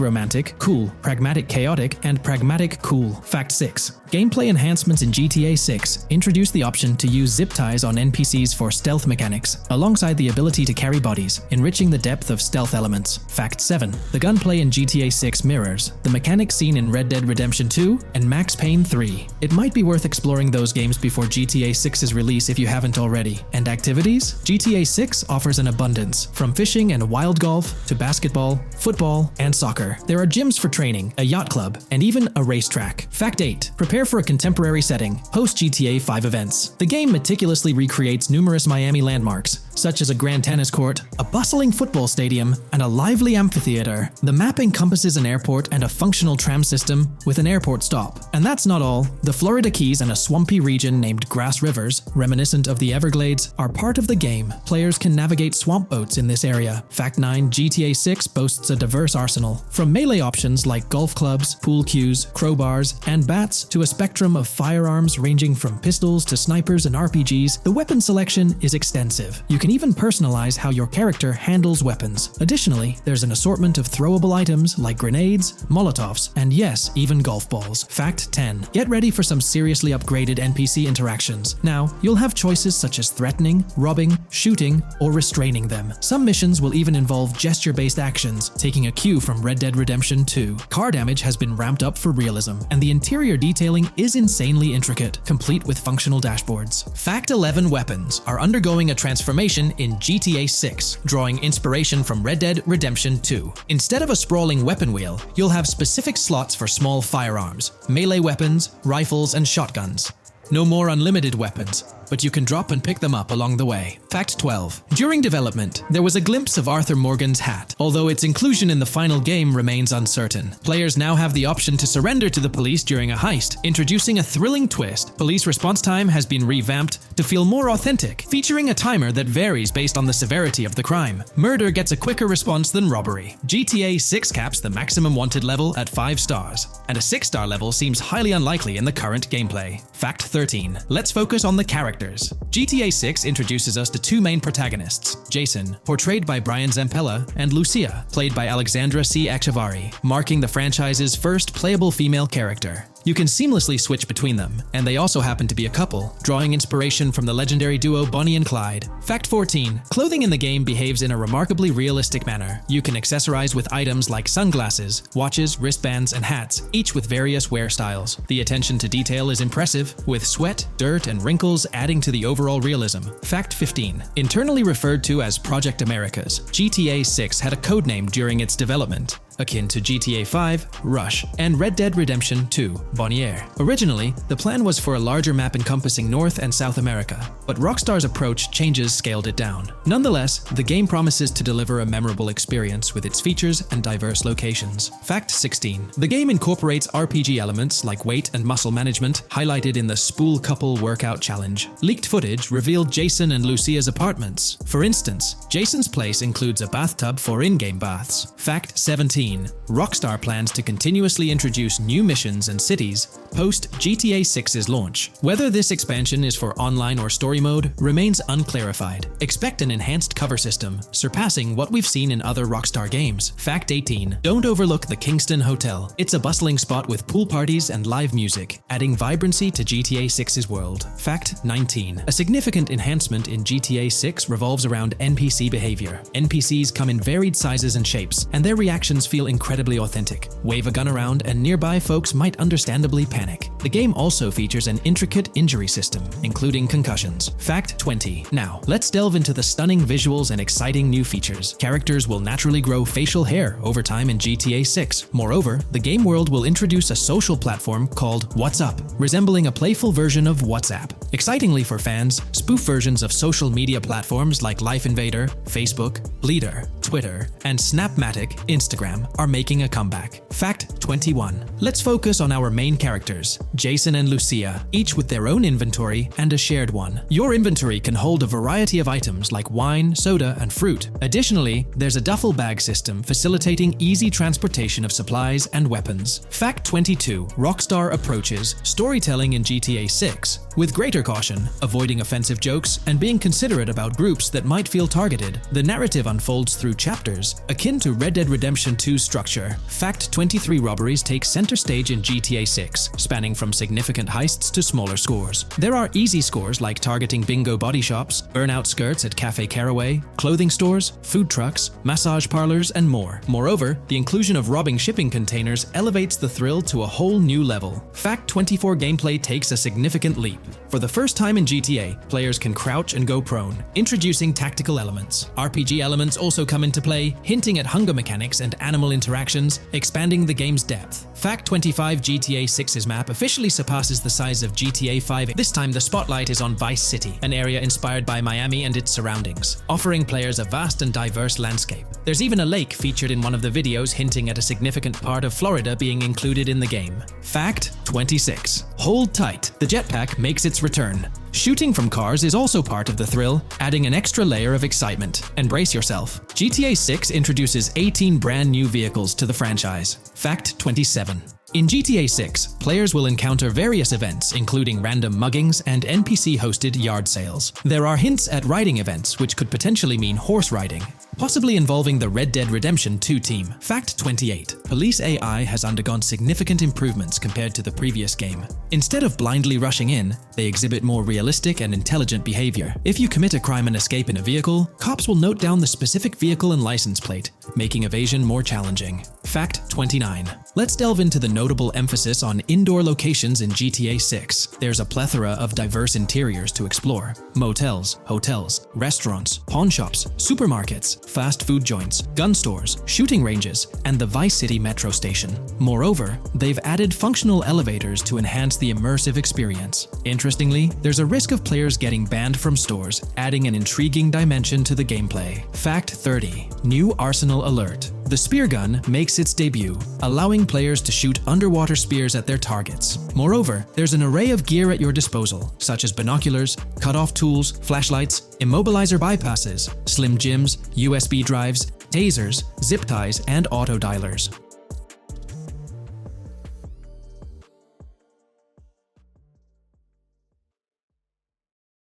cool, pragmatic, and pragmatic cool. Fact 6. Gameplay enhancements in GTA 6 introduce the option to use zip ties on NPCs for stealth mechanics, alongside the ability to carry bodies, enriching the depth of stealth elements. Fact 7. The gunplay in GTA 6 mirrors the mechanics seen in Red Dead Redemption 2 and Max Payne 3. It might be worth exploring those games before GTA 6's release if you haven't already. And activities? GTA 6 offers an abundance, from fishing and wild golf to basketball, football, and soccer. There are gyms for training, a yacht club, and even a racetrack. Fact 8. Prepare for a contemporary setting, post GTA 5 events. The game meticulously recreates numerous Miami landmarks, such as a grand tennis court, a bustling football stadium, and a lively amphitheater. The map encompasses an airport and a functional tram system with an airport stop. And that's not all. The Florida Keys and a swampy region named Grass Rivers, reminiscent of the Everglades, are part of the game. Players can navigate swamp boats in this area. Fact 9. GTA 6 boasts a diverse arsenal. From melee options like golf clubs, pool cues, crowbars, and bats to a spectrum of firearms ranging from pistols to snipers and RPGs, the weapon selection is extensive. You can even personalize how your character handles weapons. Additionally, there's an assortment of throwable items like grenades, Molotovs, and yes, even golf balls. Fact 10. Get ready for some seriously upgraded NPC interactions. Now, you'll have choices such as threatening, robbing, shooting, or restraining them. Some missions will even involve gesture-based actions, taking a cue from Red Dead Redemption 2. Car damage has been ramped up for realism, and the interior detailing is insanely intricate, complete with functional dashboards. Fact 11. Weapons are undergoing a transformation in GTA 6, drawing inspiration from Red Dead Redemption 2. Instead of a sprawling weapon wheel, you'll have specific slots for small firearms, melee weapons, rifles, and shotguns. No more unlimited weapons, but you can drop and pick them up along the way. Fact 12. During development, there was a glimpse of Arthur Morgan's hat, although its inclusion in the final game remains uncertain. Players now have the option to surrender to the police during a heist, introducing a thrilling twist. Police response time has been revamped to feel more authentic, featuring a timer that varies based on the severity of the crime. Murder gets a quicker response than robbery. GTA 6 caps the maximum wanted level at 5 stars, and a 6-star level seems highly unlikely in the current gameplay. Fact 13. Let's focus on the characters. GTA 6 introduces us to two main protagonists, Jason, portrayed by Brian Zampella, and Lucia, played by Alexandra C. Echevarri, marking the franchise's first playable female character. You can seamlessly switch between them, and they also happen to be a couple, drawing inspiration from the legendary duo Bonnie and Clyde. Fact 14. Clothing in the game behaves in a remarkably realistic manner. You can accessorize with items like sunglasses, watches, wristbands, and hats, each with various wear styles. The attention to detail is impressive, with sweat, dirt, and wrinkles adding to the overall realism. Fact 15. Internally referred to as Project Americas, GTA 6 had a codename during its development, akin to GTA 5, Rush, and Red Dead Redemption 2, Bonnier. Originally, the plan was for a larger map encompassing North and South America, but Rockstar's approach changes scaled it down. Nonetheless, the game promises to deliver a memorable experience with its features and diverse locations. Fact 16. The game incorporates RPG elements like weight and muscle management, highlighted in the Spool Couple Workout Challenge. Leaked footage revealed Jason and Lucia's apartments. For instance, Jason's place includes a bathtub for in-game baths. Fact 17. Rockstar plans to continuously introduce new missions and cities post GTA 6's launch. Whether this expansion is for online or story mode remains unclarified. Expect an enhanced cover system, surpassing what we've seen in other Rockstar games. Fact 18. Don't overlook the Kingston Hotel. It's a bustling spot with pool parties and live music, adding vibrancy to GTA 6's world. Fact 19. A significant enhancement in GTA 6 revolves around NPC behavior. NPCs come in varied sizes and shapes, and their reactions feel incredibly authentic. Wave a gun around and nearby folks might understandably panic. The game also features an intricate injury system, including concussions. Fact 20. Now, let's delve into the stunning visuals and exciting new features. Characters will naturally grow facial hair over time in GTA 6. Moreover, the game world will introduce a social platform called What's Up, resembling a playful version of WhatsApp. Excitingly for fans, spoof versions of social media platforms like Life Invader, Facebook, Bleeder, Twitter, and Snapmatic, Instagram, are making a comeback. Fact 21. Let's focus on our main characters, Jason and Lucia, each with their own inventory and a shared one. Your inventory can hold a variety of items like wine, soda, and fruit. Additionally, there's a duffel bag system facilitating easy transportation of supplies and weapons. Fact 22. Rockstar approaches storytelling in GTA 6 with greater caution, avoiding offensive jokes and being considerate about groups that might feel targeted. The narrative unfolds through chapters, akin to Red Dead Redemption 2's structure. Fact 23. Robberies take center stage in GTA 6, spanning from significant heists to smaller scores. There are easy scores like targeting bingo body shops, burnout skirts at Cafe Caraway, clothing stores, food trucks, massage parlors, and more. Moreover, the inclusion of robbing shipping containers elevates the thrill to a whole new level. Fact 24. Gameplay takes a significant leap. For the first time in GTA, players can crouch and go prone, introducing tactical elements. RPG elements also come into play, hinting at hunger mechanics and animal interactions, expanding the game's depth. Fact 25. GTA 6's map officially surpasses the size of GTA 5. This time the spotlight is on Vice City, an area inspired by Miami and its surroundings, offering players a vast and diverse landscape. There's even a lake featured in one of the videos, hinting at a significant part of Florida being included in the game. Fact 26. Hold tight, the jetpack makes its return. Shooting from cars is also part of the thrill, adding an extra layer of excitement. And brace yourself. GTA 6 introduces 18 brand new vehicles to the franchise. Fact 27. In GTA 6, players will encounter various events, including random muggings and NPC-hosted yard sales. There are hints at riding events, which could potentially mean horse riding, possibly involving the Red Dead Redemption 2 team. Fact 28. Police AI has undergone significant improvements compared to the previous game. Instead of blindly rushing in, they exhibit more realistic and intelligent behavior. If you commit a crime and escape in a vehicle, cops will note down the specific vehicle and license plate, making evasion more challenging. Fact 29. Let's delve into the notable emphasis on indoor locations in GTA 6. There's a plethora of diverse interiors to explore. Motels, hotels, restaurants, pawn shops, supermarkets, fast food joints, gun stores, shooting ranges, and the Vice City metro station. Moreover, they've added functional elevators to enhance the immersive experience. Interestingly, there's a risk of players getting banned from stores, adding an intriguing dimension to the gameplay. Fact 30. New Arsenal Alert. The spear gun makes its debut, allowing players to shoot underwater spears at their targets. Moreover, there's an array of gear at your disposal, such as binoculars, cut-off tools, flashlights, immobilizer bypasses, slim jims, USB drives, tasers, zip ties, and auto dialers.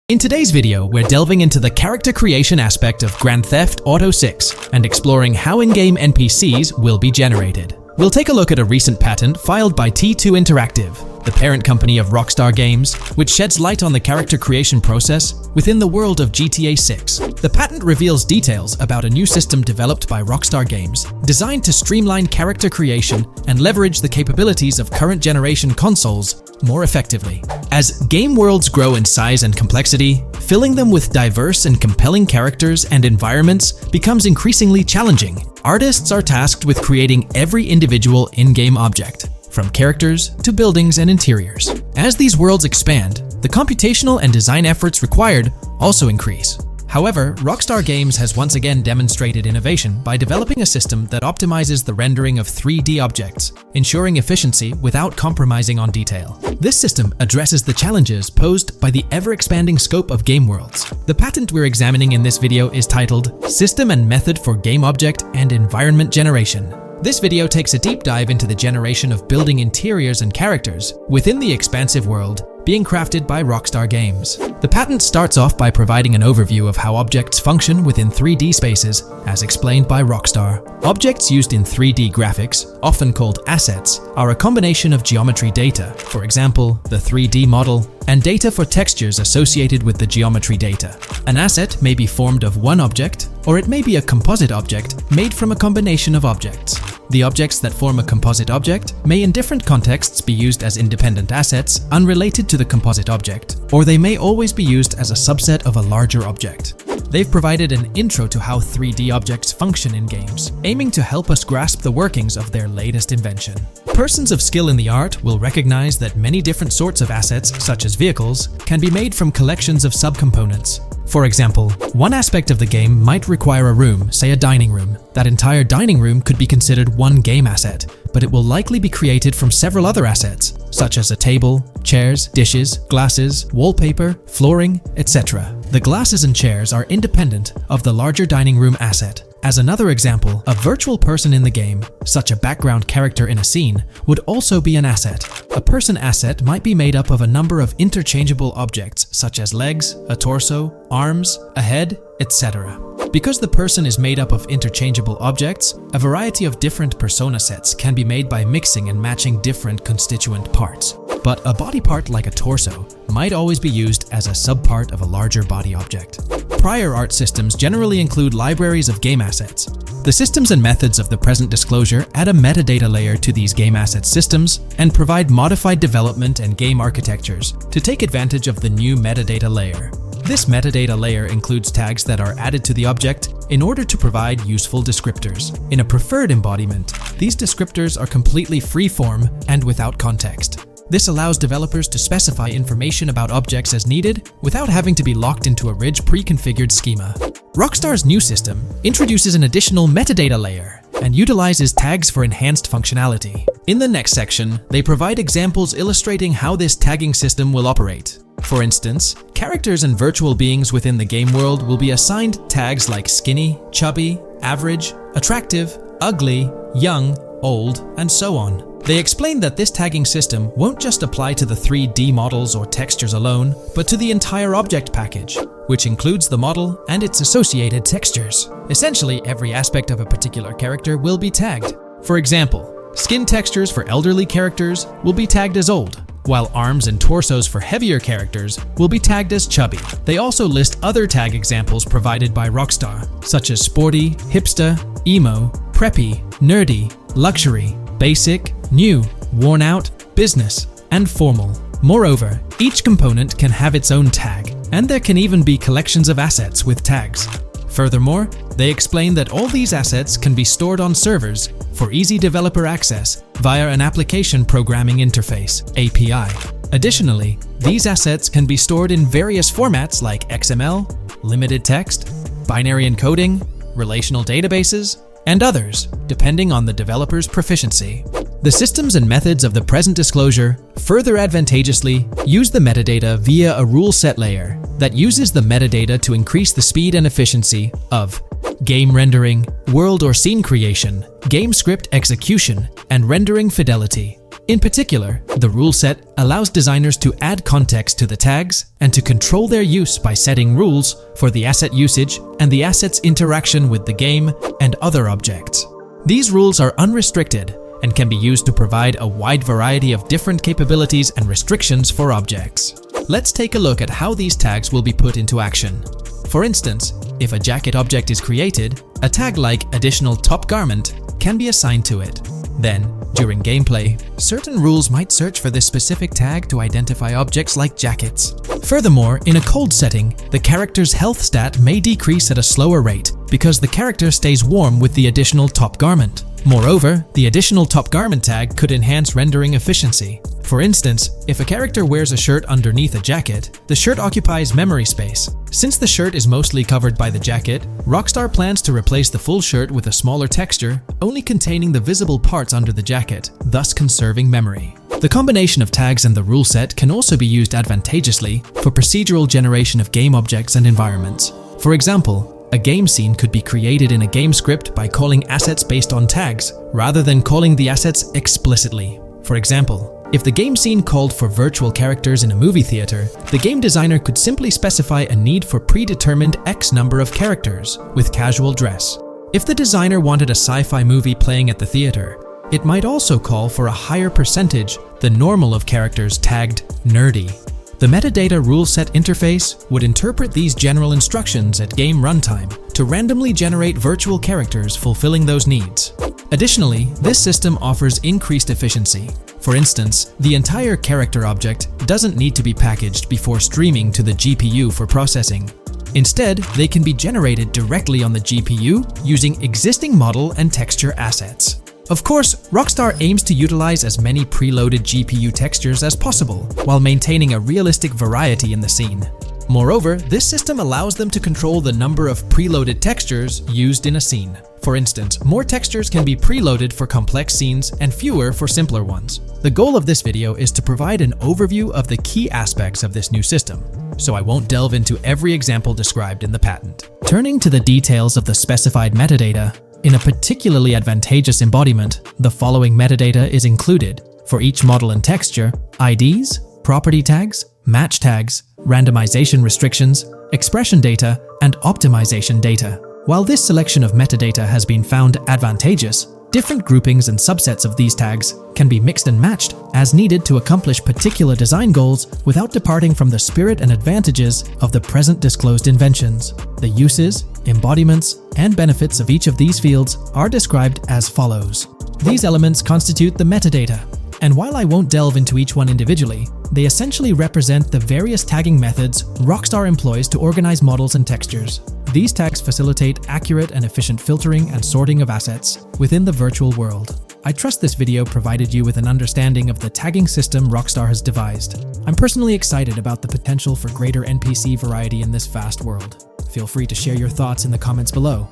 In today's video, we're delving into the character creation aspect of Grand Theft Auto 6 and exploring how in-game NPCs will be generated. We'll take a look at a recent patent filed by T2 Interactive, the parent company of Rockstar Games, which sheds light on the character creation process within the world of GTA 6. The patent reveals details about a new system developed by Rockstar Games, designed to streamline character creation and leverage the capabilities of current generation consoles more effectively. As game worlds grow in size and complexity, filling them with diverse and compelling characters and environments becomes increasingly challenging. Artists are tasked with creating every individual in-game object, from characters to buildings and interiors. As these worlds expand, the computational and design efforts required also increase. However, Rockstar Games has once again demonstrated innovation by developing a system that optimizes the rendering of 3D objects, ensuring efficiency without compromising on detail. This system addresses the challenges posed by the ever-expanding scope of game worlds. The patent we're examining in this video is titled System and Method for Game Object and Environment Generation. This video takes a deep dive into the generation of building interiors and characters within the expansive world being crafted by Rockstar Games. The patent starts off by providing an overview of how objects function within 3D spaces, as explained by Rockstar. Objects used in 3D graphics, often called assets, are a combination of geometry data, for example, the 3D model, and data for textures associated with the geometry data. An asset may be formed of one object, or it may be a composite object made from a combination of objects. The objects that form a composite object may in different contexts be used as independent assets unrelated to the composite object, or they may always be used as a subset of a larger object. They've provided an intro to how 3D objects function in games, aiming to help us grasp the workings of their latest invention. Persons of skill in the art will recognize that many different sorts of assets, such as vehicles, can be made from collections of subcomponents. For example, one aspect of the game might require a room, say a dining room. That entire dining room could be considered one game asset, but it will likely be created from several other assets, such as a table, chairs, dishes, glasses, wallpaper, flooring, etc. The glasses and chairs are independent of the larger dining room asset. As another example, a virtual person in the game, such a background character in a scene, would also be an asset. A person asset might be made up of a number of interchangeable objects such as legs, a torso, arms, a head, etc. Because the person is made up of interchangeable objects, a variety of different persona sets can be made by mixing and matching different constituent parts. But a body part like a torso might always be used as a subpart of a larger body object. Prior art systems generally include libraries of game assets. The systems and methods of the present disclosure add a metadata layer to these game asset systems and provide modified development and game architectures to take advantage of the new metadata layer. This metadata layer includes tags that are added to the object in order to provide useful descriptors. In a preferred embodiment, these descriptors are completely free-form and without context. This allows developers to specify information about objects as needed without having to be locked into a rich pre-configured schema. Rockstar's new system introduces an additional metadata layer and utilizes tags for enhanced functionality. In the next section, they provide examples illustrating how this tagging system will operate. For instance, characters and virtual beings within the game world will be assigned tags like skinny, chubby, average, attractive, ugly, young, old, and so on. They explain that this tagging system won't just apply to the 3D models or textures alone, but to the entire object package, which includes the model and its associated textures. Essentially, every aspect of a particular character will be tagged. For example, skin textures for elderly characters will be tagged as old, while arms and torsos for heavier characters will be tagged as chubby. They also list other tag examples provided by Rockstar, such as sporty, hipster, emo, preppy, nerdy, luxury, basic, new, worn out, business, and formal. Moreover, each component can have its own tag, and there can even be collections of assets with tags. Furthermore, they explain that all these assets can be stored on servers for easy developer access via an application programming interface (API). Additionally, these assets can be stored in various formats like XML, limited text, binary encoding, relational databases, and others, depending on the developer's proficiency. The systems and methods of the present disclosure further advantageously use the metadata via a rule set layer that uses the metadata to increase the speed and efficiency of game rendering, world or scene creation, game script execution, and rendering fidelity. In particular, the rule set allows designers to add context to the tags and to control their use by setting rules for the asset usage and the asset's interaction with the game and other objects. These rules are unrestricted and can be used to provide a wide variety of different capabilities and restrictions for objects. Let's take a look at how these tags will be put into action. For instance, if a jacket object is created, a tag like additional top garment can be assigned to it. Then, during gameplay, certain rules might search for this specific tag to identify objects like jackets. Furthermore, in a cold setting, the character's health stat may decrease at a slower rate because the character stays warm with the additional top garment. Moreover, the additional top garment tag could enhance rendering efficiency. For instance, if a character wears a shirt underneath a jacket, the shirt occupies memory space. Since the shirt is mostly covered by the jacket, Rockstar plans to replace the full shirt with a smaller texture, only containing the visible parts under the jacket, thus conserving memory. The combination of tags and the rule set can also be used advantageously for procedural generation of game objects and environments. For example, a game scene could be created in a game script by calling assets based on tags, rather than calling the assets explicitly. For example, if the game scene called for virtual characters in a movie theater, the game designer could simply specify a need for predetermined X number of characters with casual dress. If the designer wanted a sci-fi movie playing at the theater, it might also call for a higher percentage than normal of characters tagged nerdy. The metadata rule set interface would interpret these general instructions at game runtime to randomly generate virtual characters fulfilling those needs. Additionally, this system offers increased efficiency. For instance, the entire character object doesn't need to be packaged before streaming to the GPU for processing. Instead, they can be generated directly on the GPU using existing model and texture assets. Of course, Rockstar aims to utilize as many preloaded GPU textures as possible while maintaining a realistic variety in the scene. Moreover, this system allows them to control the number of preloaded textures used in a scene. For instance, more textures can be preloaded for complex scenes and fewer for simpler ones. The goal of this video is to provide an overview of the key aspects of this new system, so I won't delve into every example described in the patent. Turning to the details of the specified metadata, in a particularly advantageous embodiment, the following metadata is included for each model and texture: IDs, property tags, match tags, randomization restrictions, expression data, and optimization data. While this selection of metadata has been found advantageous, different groupings and subsets of these tags can be mixed and matched as needed to accomplish particular design goals without departing from the spirit and advantages of the present disclosed inventions. The uses, embodiments, and benefits of each of these fields are described as follows. These elements constitute the metadata, and while I won't delve into each one individually, they essentially represent the various tagging methods Rockstar employs to organize models and textures. These tags facilitate accurate and efficient filtering and sorting of assets within the virtual world. I trust this video provided you with an understanding of the tagging system Rockstar has devised. I'm personally excited about the potential for greater NPC variety in this vast world. Feel free to share your thoughts in the comments below.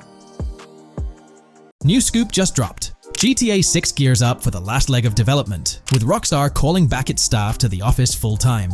New scoop just dropped. GTA 6 gears up for the last leg of development, with Rockstar calling back its staff to the office full-time.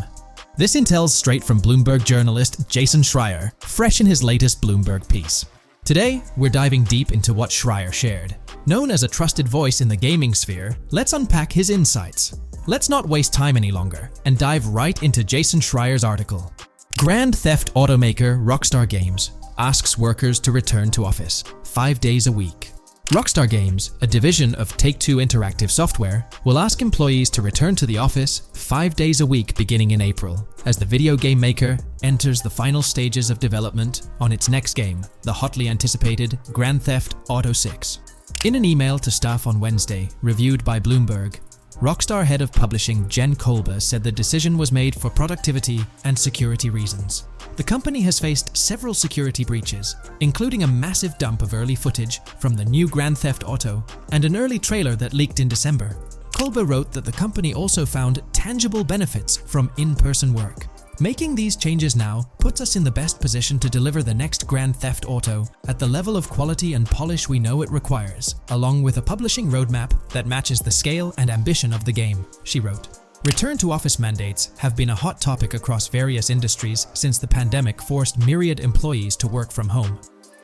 This intel's straight from Bloomberg journalist Jason Schreier, fresh in his latest Bloomberg piece. Today, we're diving deep into what Schreier shared. Known as a trusted voice in the gaming sphere, let's unpack his insights. Let's not waste time any longer, and dive right into Jason Schreier's article. Grand Theft automaker Rockstar Games asks workers to return to office 5 days a week. Rockstar Games, a division of Take-Two Interactive Software, will ask employees to return to the office 5 days a week beginning in April, as the video game maker enters the final stages of development on its next game, the hotly anticipated Grand Theft Auto 6. In an email to staff on Wednesday, reviewed by Bloomberg, Rockstar head of publishing Jen Kolber said the decision was made for productivity and security reasons. The company has faced several security breaches, including a massive dump of early footage from the new Grand Theft Auto and an early trailer that leaked in December. Kolber wrote that the company also found tangible benefits from in-person work. Making these changes now puts us in the best position to deliver the next Grand Theft Auto at the level of quality and polish we know it requires, along with a publishing roadmap that matches the scale and ambition of the game, she wrote. Return-to-office mandates have been a hot topic across various industries since the pandemic forced myriad employees to work from home.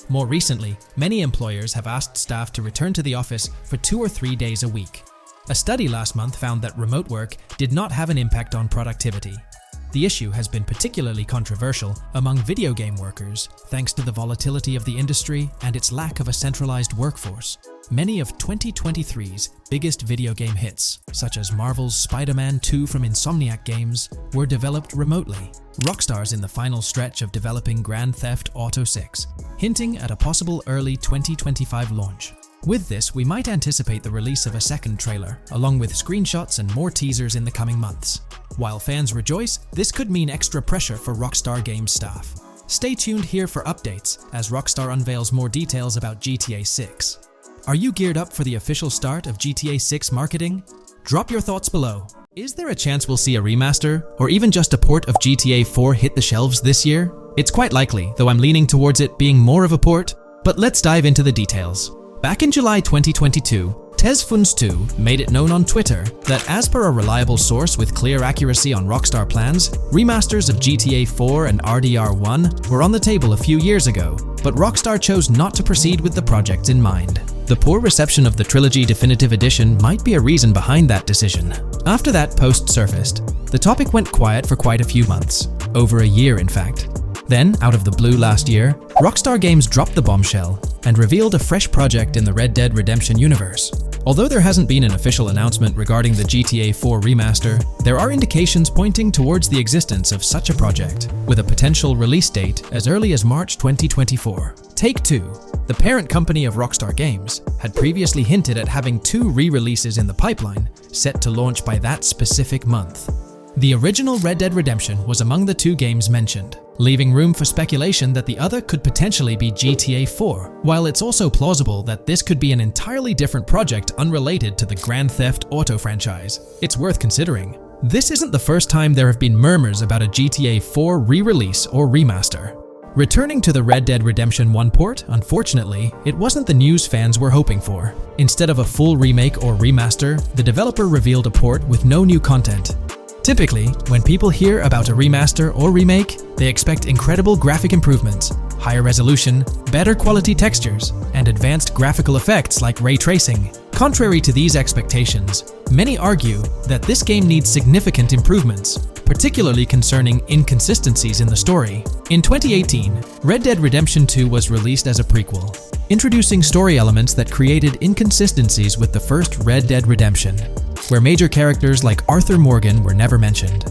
More recently, many employers have asked staff to return to the office for 2 or 3 days a week. A study last month found that remote work did not have an impact on productivity. The issue has been particularly controversial among video game workers, thanks to the volatility of the industry and its lack of a centralized workforce. Many of 2023's biggest video game hits, such as Marvel's Spider-Man 2 from Insomniac Games, were developed remotely. Rockstar's in the final stretch of developing Grand Theft Auto 6, hinting at a possible early 2025 launch. With this, we might anticipate the release of a second trailer, along with screenshots and more teasers in the coming months. While fans rejoice, this could mean extra pressure for Rockstar Games staff. Stay tuned here for updates as Rockstar unveils more details about GTA 6. Are you geared up for the official start of GTA 6 marketing? Drop your thoughts below. Is there a chance we'll see a remaster, or even just a port of GTA 4 hit the shelves this year? It's quite likely, though I'm leaning towards it being more of a port, but let's dive into the details. Back in July 2022, Tezfuns2 made it known on Twitter that as per a reliable source with clear accuracy on Rockstar plans, remasters of GTA 4 and RDR1 were on the table a few years ago, but Rockstar chose not to proceed with the projects in mind. The poor reception of the Trilogy Definitive Edition might be a reason behind that decision. After that post surfaced, the topic went quiet for quite a few months, over a year in fact. Then, out of the blue last year, Rockstar Games dropped the bombshell and revealed a fresh project in the Red Dead Redemption universe. Although there hasn't been an official announcement regarding the GTA 4 remaster, there are indications pointing towards the existence of such a project, with a potential release date as early as March 2024. Take-Two, the parent company of Rockstar Games, had previously hinted at having 2 re-releases in the pipeline, set to launch by that specific month. The original Red Dead Redemption was among the 2 games mentioned, leaving room for speculation that the other could potentially be GTA 4, while it's also plausible that this could be an entirely different project unrelated to the Grand Theft Auto franchise. It's worth considering. This isn't the first time there have been murmurs about a GTA 4 re-release or remaster. Returning to the Red Dead Redemption 1 port, unfortunately, it wasn't the news fans were hoping for. Instead of a full remake or remaster, the developer revealed a port with no new content. Typically, when people hear about a remaster or remake, they expect incredible graphic improvements, higher resolution, better quality textures, and advanced graphical effects like ray tracing. Contrary to these expectations, many argue that this game needs significant improvements, particularly concerning inconsistencies in the story. In 2018, Red Dead Redemption 2 was released as a prequel, introducing story elements that created inconsistencies with the first Red Dead Redemption, where major characters like Arthur Morgan were never mentioned.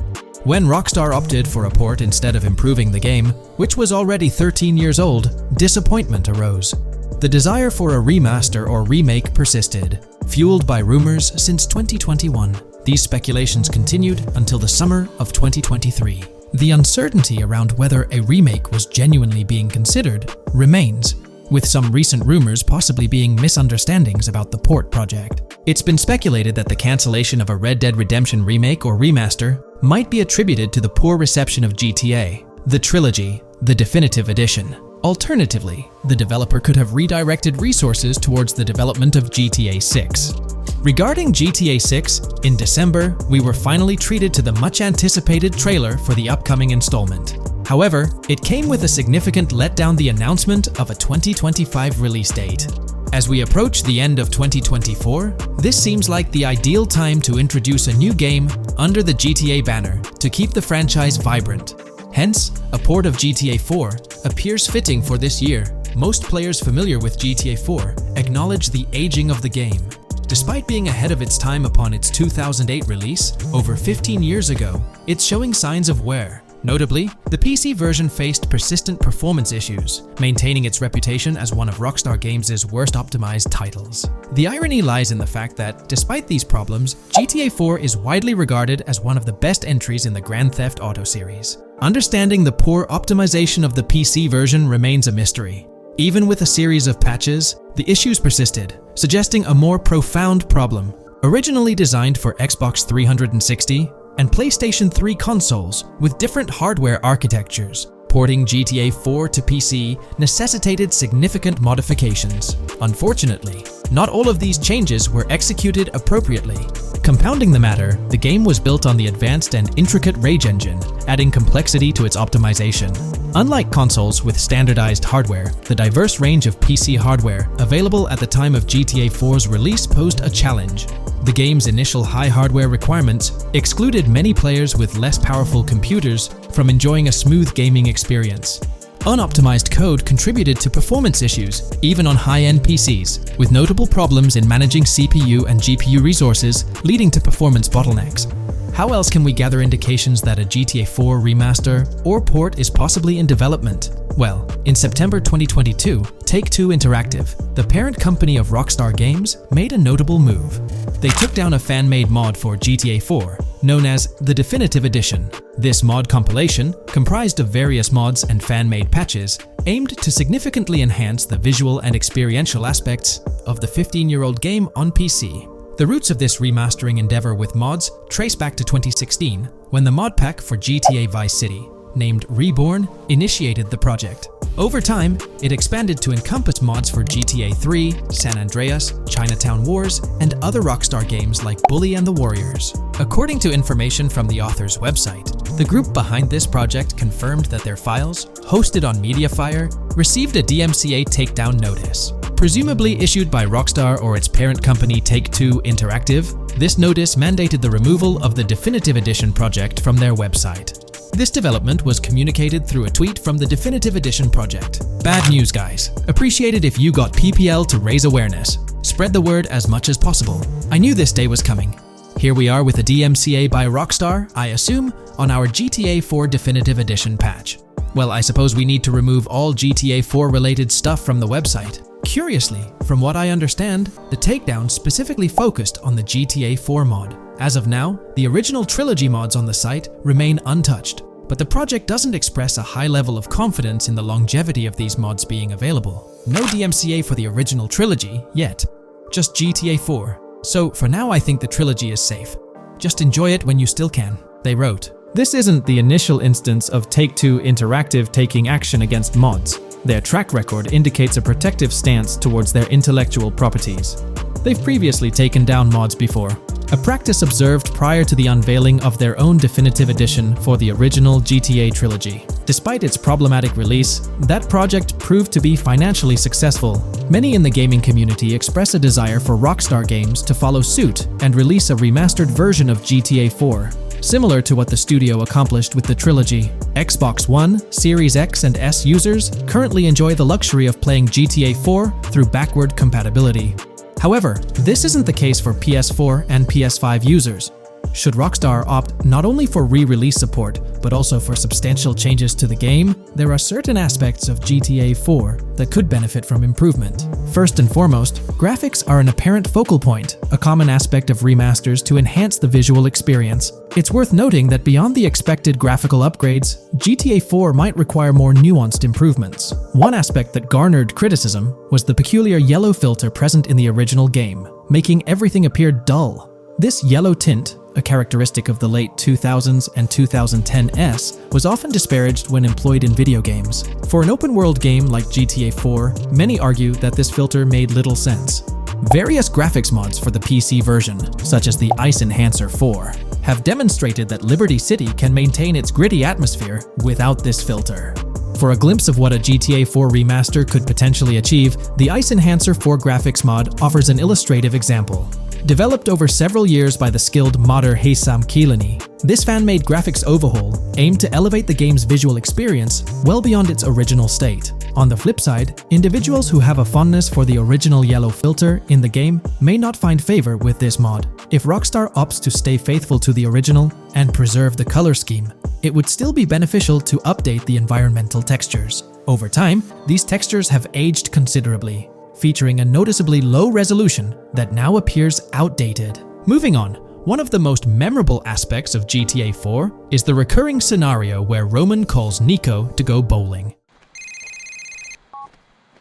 When Rockstar opted for a port instead of improving the game, which was already 13 years old, disappointment arose. The desire for a remaster or remake persisted, fueled by rumors since 2021. These speculations continued until the summer of 2023. The uncertainty around whether a remake was genuinely being considered remains, with some recent rumors possibly being misunderstandings about the port project. It's been speculated that the cancellation of a Red Dead Redemption remake or remaster might be attributed to the poor reception of GTA, the trilogy, the definitive edition. Alternatively, the developer could have redirected resources towards the development of GTA 6. Regarding GTA 6, in December, we were finally treated to the much-anticipated trailer for the upcoming installment. However, it came with a significant letdown: the announcement of a 2025 release date. As we approach the end of 2024, this seems like the ideal time to introduce a new game under the GTA banner to keep the franchise vibrant. Hence, a port of GTA 4 appears fitting for this year. Most players familiar with GTA 4 acknowledge the aging of the game. Despite being ahead of its time upon its 2008 release, over 15 years ago, it's showing signs of wear. Notably, the PC version faced persistent performance issues, maintaining its reputation as one of Rockstar Games' worst optimized titles. The irony lies in the fact that, despite these problems, GTA 4 is widely regarded as one of the best entries in the Grand Theft Auto series. Understanding the poor optimization of the PC version remains a mystery. Even with a series of patches, the issues persisted, suggesting a more profound problem. Originally designed for Xbox 360 and PlayStation 3 consoles with different hardware architectures, porting GTA 4 to PC necessitated significant modifications. Unfortunately, not all of these changes were executed appropriately. Compounding the matter, the game was built on the advanced and intricate Rage engine, adding complexity to its optimization. Unlike consoles with standardized hardware, the diverse range of PC hardware available at the time of GTA 4's release posed a challenge. The game's initial high hardware requirements excluded many players with less powerful computers from enjoying a smooth gaming experience. Unoptimized code contributed to performance issues, even on high-end PCs, with notable problems in managing CPU and GPU resources, leading to performance bottlenecks. How else can we gather indications that a GTA 4 remaster or port is possibly in development? Well, in September 2022, Take-Two Interactive, the parent company of Rockstar Games, made a notable move. They took down a fan-made mod for GTA 4, known as the Definitive Edition. This mod compilation, comprised of various mods and fan-made patches, aimed to significantly enhance the visual and experiential aspects of the 15-year-old game on PC. The roots of this remastering endeavor with mods trace back to 2016, when the mod pack for GTA Vice City, named Reborn, initiated the project. Over time, it expanded to encompass mods for GTA 3, San Andreas, Chinatown Wars, and other Rockstar games like Bully and the Warriors. According to information from the author's website, the group behind this project confirmed that their files, hosted on Mediafire, received a DMCA takedown notice. Presumably issued by Rockstar or its parent company Take-Two Interactive, this notice mandated the removal of the Definitive Edition project from their website. This development was communicated through a tweet from the Definitive Edition project. Bad news, guys. Appreciate it if you got PPL to raise awareness. Spread the word as much as possible. I knew this day was coming. Here we are with a DMCA by Rockstar, I assume, on our GTA 4 Definitive Edition patch. Well, I suppose we need to remove all GTA 4 related stuff from the website. Curiously, from what I understand, the takedown specifically focused on the GTA 4 mod. As of now, the original trilogy mods on the site remain untouched, but the project doesn't express a high level of confidence in the longevity of these mods being available. No DMCA for the original trilogy yet, just GTA 4. So for now I think the trilogy is safe. Just enjoy it when you still can, they wrote. This isn't the initial instance of Take-Two Interactive taking action against mods. Their track record indicates a protective stance towards their intellectual properties. They've previously taken down mods before, a practice observed prior to the unveiling of their own definitive edition for the original GTA trilogy. Despite its problematic release, that project proved to be financially successful. Many in the gaming community express a desire for Rockstar Games to follow suit and release a remastered version of GTA 4. Similar to what the studio accomplished with the trilogy, Xbox One, Series X and S users currently enjoy the luxury of playing GTA 4 through backward compatibility. However, this isn't the case for PS4 and PS5 users. Should Rockstar opt not only for re-release support, but also for substantial changes to the game, there are certain aspects of GTA 4 that could benefit from improvement. First and foremost, graphics are an apparent focal point, a common aspect of remasters to enhance the visual experience. It's worth noting that beyond the expected graphical upgrades, GTA 4 might require more nuanced improvements. One aspect that garnered criticism was the peculiar yellow filter present in the original game, making everything appear dull. This yellow tint, a characteristic of the late 2000s and 2010s, was often disparaged when employed in video games. For an open-world game like GTA 4, many argue that this filter made little sense. Various graphics mods for the PC version, such as the Ice Enhancer 4, have demonstrated that Liberty City can maintain its gritty atmosphere without this filter. For a glimpse of what a GTA 4 remaster could potentially achieve, the Ice Enhancer 4 graphics mod offers an illustrative example. Developed over several years by the skilled modder Haysam Keelani, this fan-made graphics overhaul aimed to elevate the game's visual experience well beyond its original state. On the flip side, individuals who have a fondness for the original yellow filter in the game may not find favor with this mod. If Rockstar opts to stay faithful to the original and preserve the color scheme, it would still be beneficial to update the environmental textures. Over time, these textures have aged considerably, featuring a noticeably low resolution that now appears outdated. Moving on, one of the most memorable aspects of GTA 4 is the recurring scenario where Roman calls Nico to go bowling.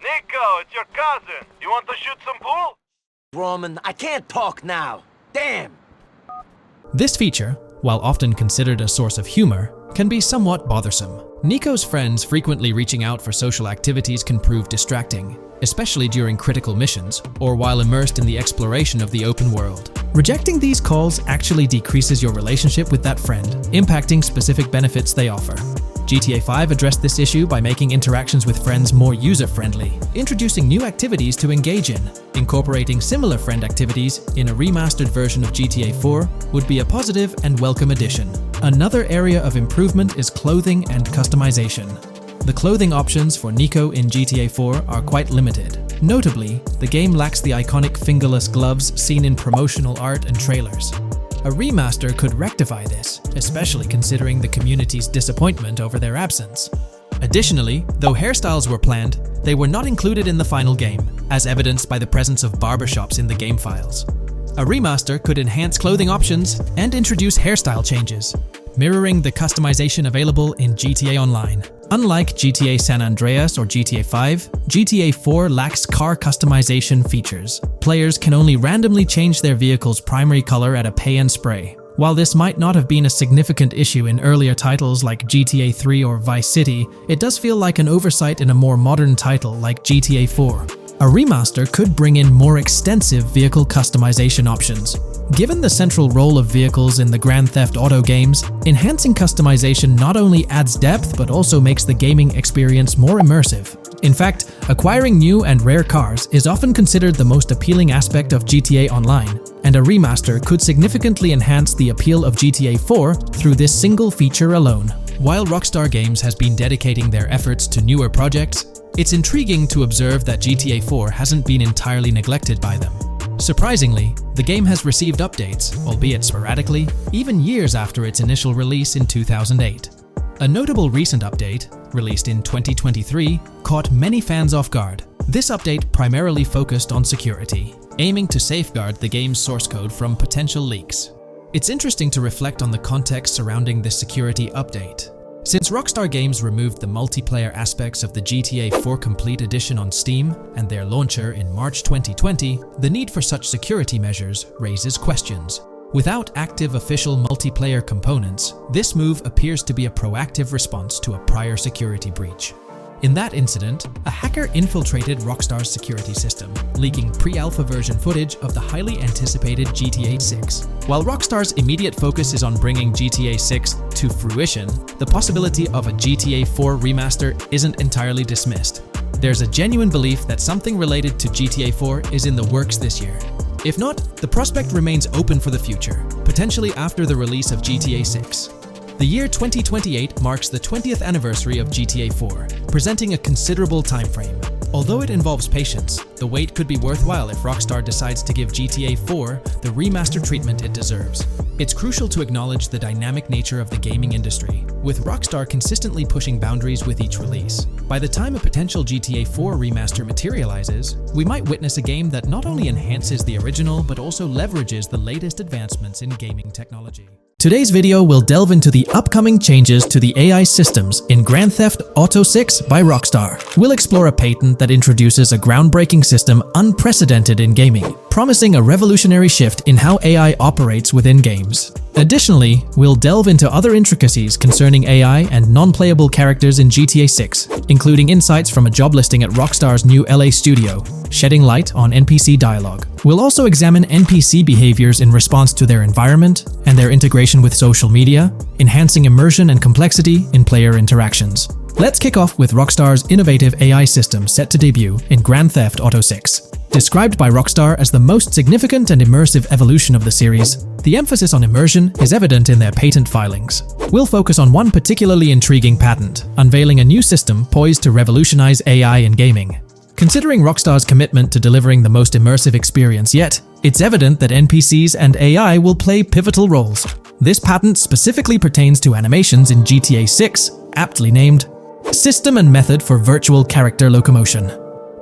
Nico, it's your cousin. You want to shoot some pool? Roman, I can't talk now. Damn! This feature, while often considered a source of humor, can be somewhat bothersome. Nico's friends frequently reaching out for social activities can prove distracting, especially during critical missions or while immersed in the exploration of the open world. Rejecting these calls actually decreases your relationship with that friend, impacting specific benefits they offer. GTA 5 addressed this issue by making interactions with friends more user-friendly, introducing new activities to engage in. Incorporating similar friend activities in a remastered version of GTA 4 would be a positive and welcome addition. Another area of improvement is clothing and customization. The clothing options for Nico in GTA 4 are quite limited. Notably, the game lacks the iconic fingerless gloves seen in promotional art and trailers. A remaster could rectify this, especially considering the community's disappointment over their absence. Additionally, though hairstyles were planned, they were not included in the final game, as evidenced by the presence of barbershops in the game files. A remaster could enhance clothing options and introduce hairstyle changes, mirroring the customization available in GTA Online. Unlike GTA San Andreas or GTA 5, GTA 4 lacks car customization features. Players can only randomly change their vehicle's primary color at a pay and spray. While this might not have been a significant issue in earlier titles like GTA 3 or Vice City, it does feel like an oversight in a more modern title like GTA 4. A remaster could bring in more extensive vehicle customization options. Given the central role of vehicles in the Grand Theft Auto games, enhancing customization not only adds depth but also makes the gaming experience more immersive. In fact, acquiring new and rare cars is often considered the most appealing aspect of GTA Online, and a remaster could significantly enhance the appeal of GTA 4 through this single feature alone. While Rockstar Games has been dedicating their efforts to newer projects, it's intriguing to observe that GTA 4 hasn't been entirely neglected by them. Surprisingly, the game has received updates, albeit sporadically, even years after its initial release in 2008. A notable recent update, released in 2023, caught many fans off guard. This update primarily focused on security, aiming to safeguard the game's source code from potential leaks. It's interesting to reflect on the context surrounding this security update. Since Rockstar Games removed the multiplayer aspects of the GTA 4 Complete Edition on Steam and their launcher in March 2020, the need for such security measures raises questions. Without active official multiplayer components, this move appears to be a proactive response to a prior security breach. In that incident, a hacker infiltrated Rockstar's security system, leaking pre-alpha version footage of the highly anticipated GTA 6. While Rockstar's immediate focus is on bringing GTA 6 to fruition, the possibility of a GTA 4 remaster isn't entirely dismissed. There's a genuine belief that something related to GTA 4 is in the works this year. If not, the prospect remains open for the future, potentially after the release of GTA 6. The year 2028 marks the 20th anniversary of GTA 4, presenting a considerable time frame. Although it involves patience, the wait could be worthwhile if Rockstar decides to give GTA 4 the remaster treatment it deserves. It's crucial to acknowledge the dynamic nature of the gaming industry, with Rockstar consistently pushing boundaries with each release. By the time a potential GTA 4 remaster materializes, we might witness a game that not only enhances the original but also leverages the latest advancements in gaming technology. Today's video will delve into the upcoming changes to the AI systems in Grand Theft Auto 6 by Rockstar. We'll explore a patent that introduces a groundbreaking system unprecedented in gaming, promising a revolutionary shift in how AI operates within games. Additionally, we'll delve into other intricacies concerning AI and non-playable characters in GTA 6, including insights from a job listing at Rockstar's new LA studio, shedding light on NPC dialogue. We'll also examine NPC behaviors in response to their environment and their integration with social media, enhancing immersion and complexity in player interactions. Let's kick off with Rockstar's innovative AI system set to debut in Grand Theft Auto 6. Described by Rockstar as the most significant and immersive evolution of the series, the emphasis on immersion is evident in their patent filings. We'll focus on one particularly intriguing patent, unveiling a new system poised to revolutionize AI in gaming. Considering Rockstar's commitment to delivering the most immersive experience yet, it's evident that NPCs and AI will play pivotal roles. This patent specifically pertains to animations in GTA 6, aptly named System and Method for Virtual Character Locomotion.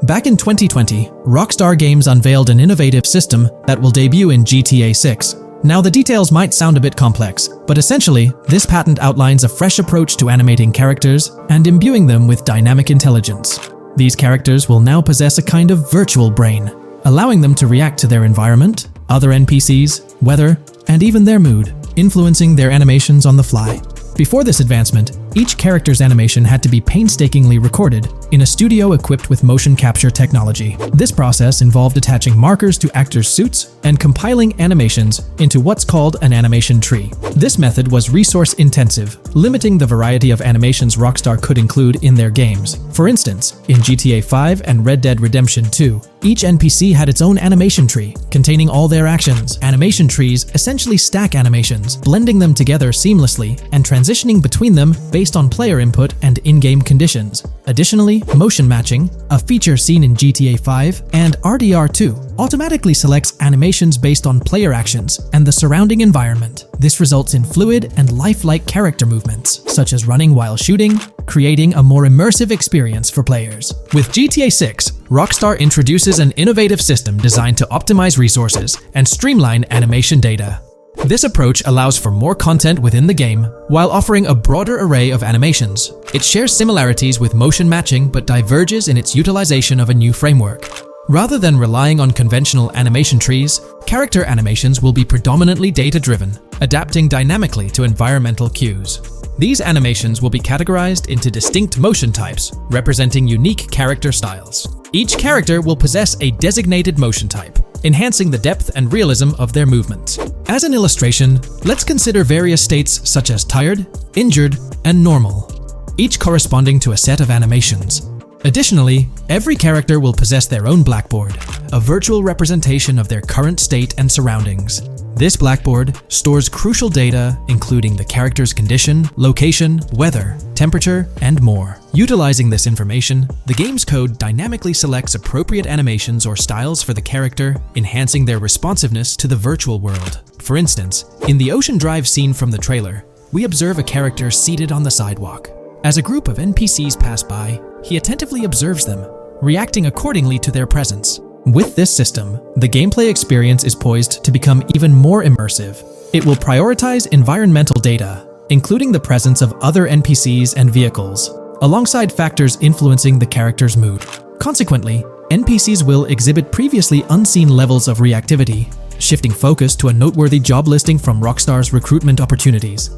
Back in 2020, Rockstar Games unveiled an innovative system that will debut in GTA 6. Now, the details might sound a bit complex, but essentially, this patent outlines a fresh approach to animating characters and imbuing them with dynamic intelligence. These characters will now possess a kind of virtual brain, allowing them to react to their environment, other NPCs, weather, and even their mood, influencing their animations on the fly. Before this advancement, each character's animation had to be painstakingly recorded in a studio equipped with motion capture technology. This process involved attaching markers to actors' suits and compiling animations into what's called an animation tree. This method was resource-intensive, limiting the variety of animations Rockstar could include in their games. For instance, in GTA 5 and Red Dead Redemption 2, each NPC had its own animation tree, containing all their actions. Animation trees essentially stack animations, blending them together seamlessly and transitioning between them based on player input and in-game conditions. Additionally, motion matching, a feature seen in GTA 5 and RDR2, automatically selects animations based on player actions and the surrounding environment. This results in fluid and lifelike character movements, such as running while shooting, creating a more immersive experience for players. With GTA 6, Rockstar introduces an innovative system designed to optimize resources and streamline animation data. This approach allows for more content within the game while offering a broader array of animations. It shares similarities with motion matching but diverges in its utilization of a new framework. Rather than relying on conventional animation trees, character animations will be predominantly data-driven, adapting dynamically to environmental cues. These animations will be categorized into distinct motion types, representing unique character styles. Each character will possess a designated motion type, enhancing the depth and realism of their movements. As an illustration, let's consider various states such as tired, injured, and normal, each corresponding to a set of animations. Additionally, every character will possess their own blackboard, a virtual representation of their current state and surroundings. This blackboard stores crucial data including the character's condition, location, weather, temperature, and more. Utilizing this information, the game's code dynamically selects appropriate animations or styles for the character, enhancing their responsiveness to the virtual world. For instance, in the Ocean Drive scene from the trailer, we observe a character seated on the sidewalk. As a group of NPCs pass by, he attentively observes them, reacting accordingly to their presence. With this system, the gameplay experience is poised to become even more immersive. It will prioritize environmental data, including the presence of other NPCs and vehicles, alongside factors influencing the character's mood. Consequently, NPCs will exhibit previously unseen levels of reactivity, shifting focus to a noteworthy job listing from Rockstar's recruitment opportunities.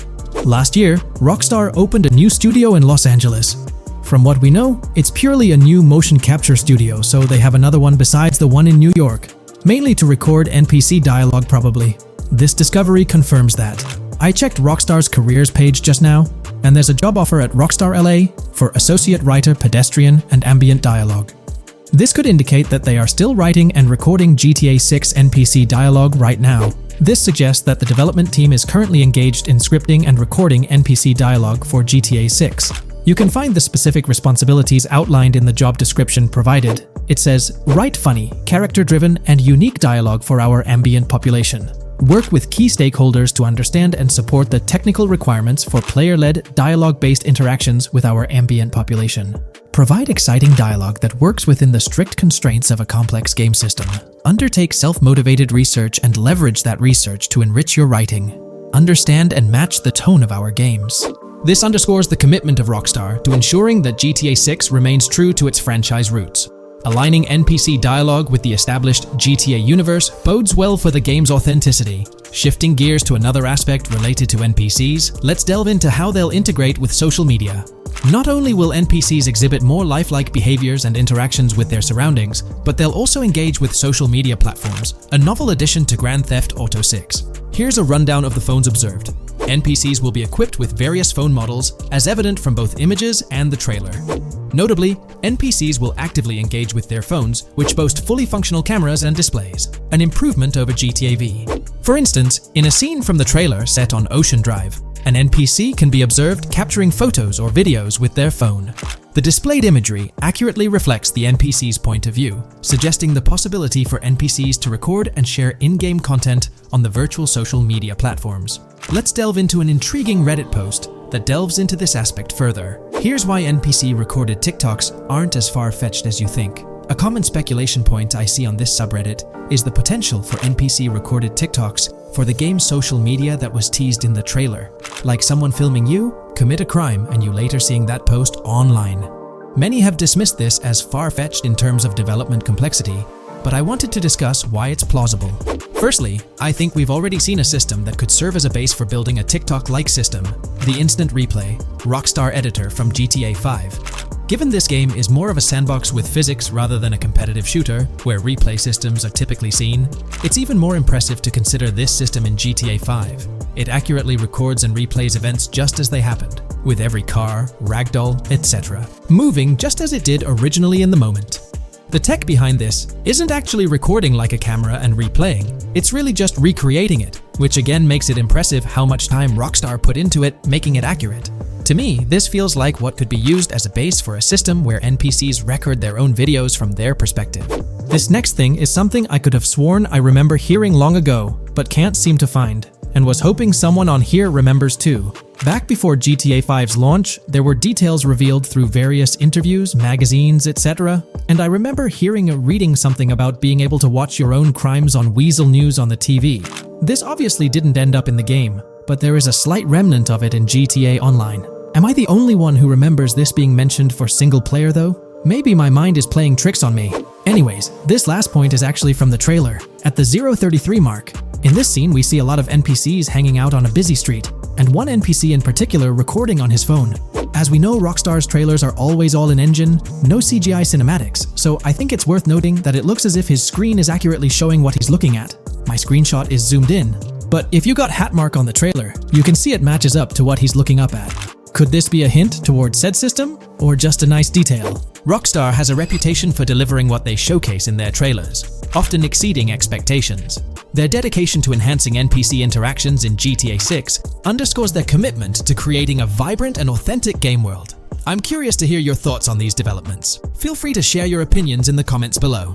Last year, Rockstar opened a new studio in Los Angeles. From what we know, it's purely a new motion capture studio, so they have another one besides the one in New York, mainly to record NPC dialogue probably. This discovery confirms that. I checked Rockstar's careers page just now, and there's a job offer at Rockstar LA for Associate Writer Pedestrian and Ambient Dialogue. This could indicate that they are still writing and recording GTA 6 NPC dialogue right now. This suggests that the development team is currently engaged in scripting and recording NPC dialogue for GTA 6. You can find the specific responsibilities outlined in the job description provided. It says, write funny, character-driven, and unique dialogue for our ambient population. Work with key stakeholders to understand and support the technical requirements for player-led, dialogue-based interactions with our ambient population. Provide exciting dialogue that works within the strict constraints of a complex game system. Undertake self-motivated research and leverage that research to enrich your writing. Understand and match the tone of our games. This underscores the commitment of Rockstar to ensuring that GTA 6 remains true to its franchise roots. Aligning NPC dialogue with the established GTA universe bodes well for the game's authenticity. Shifting gears to another aspect related to NPCs, let's delve into how they'll integrate with social media. Not only will NPCs exhibit more lifelike behaviors and interactions with their surroundings, but they'll also engage with social media platforms, a novel addition to Grand Theft Auto 6. Here's a rundown of the phones observed. NPCs will be equipped with various phone models, as evident from both images and the trailer. Notably, NPCs will actively engage with their phones, which boast fully functional cameras and displays, an improvement over GTA V. For instance, in a scene from the trailer set on Ocean Drive, an NPC can be observed capturing photos or videos with their phone. The displayed imagery accurately reflects the NPC's point of view, suggesting the possibility for NPCs to record and share in-game content on the virtual social media platforms. Let's delve into an intriguing Reddit post that delves into this aspect further. Here's why NPC-recorded TikToks aren't as far-fetched as you think. A common speculation point I see on this subreddit is the potential for NPC-recorded TikToks for the game's social media that was teased in the trailer, like someone filming you commit a crime and you later seeing that post online. Many have dismissed this as far-fetched in terms of development complexity, but I wanted to discuss why it's plausible. Firstly, I think we've already seen a system that could serve as a base for building a TikTok-like system, the Instant Replay, Rockstar editor from GTA 5. Given this game is more of a sandbox with physics rather than a competitive shooter, where replay systems are typically seen, it's even more impressive to consider this system in GTA 5. It accurately records and replays events just as they happened, with every car, ragdoll, etc., moving just as it did originally in the moment. The tech behind this isn't actually recording like a camera and replaying, it's really just recreating it, which again makes it impressive how much time Rockstar put into it, making it accurate. To me, this feels like what could be used as a base for a system where NPCs record their own videos from their perspective. This next thing is something I could have sworn I remember hearing long ago, but can't seem to find, and was hoping someone on here remembers too. Back before GTA 5's launch, there were details revealed through various interviews, magazines, etc., and I remember hearing or reading something about being able to watch your own crimes on Weasel News on the TV. This obviously didn't end up in the game, but there is a slight remnant of it in GTA Online. Am I the only one who remembers this being mentioned for single player though? Maybe my mind is playing tricks on me. Anyways, this last point is actually from the trailer, at the 0:33 mark. In this scene, we see a lot of NPCs hanging out on a busy street, and one NPC in particular recording on his phone. As we know, Rockstar's trailers are always all in engine, no CGI cinematics, so I think it's worth noting that it looks as if his screen is accurately showing what he's looking at. My screenshot is zoomed in, but if you got Hatmark on the trailer, you can see it matches up to what he's looking up at. Could this be a hint towards said system, or just a nice detail? Rockstar has a reputation for delivering what they showcase in their trailers, often exceeding expectations. Their dedication to enhancing NPC interactions in GTA 6 underscores their commitment to creating a vibrant and authentic game world. I'm curious to hear your thoughts on these developments. Feel free to share your opinions in the comments below.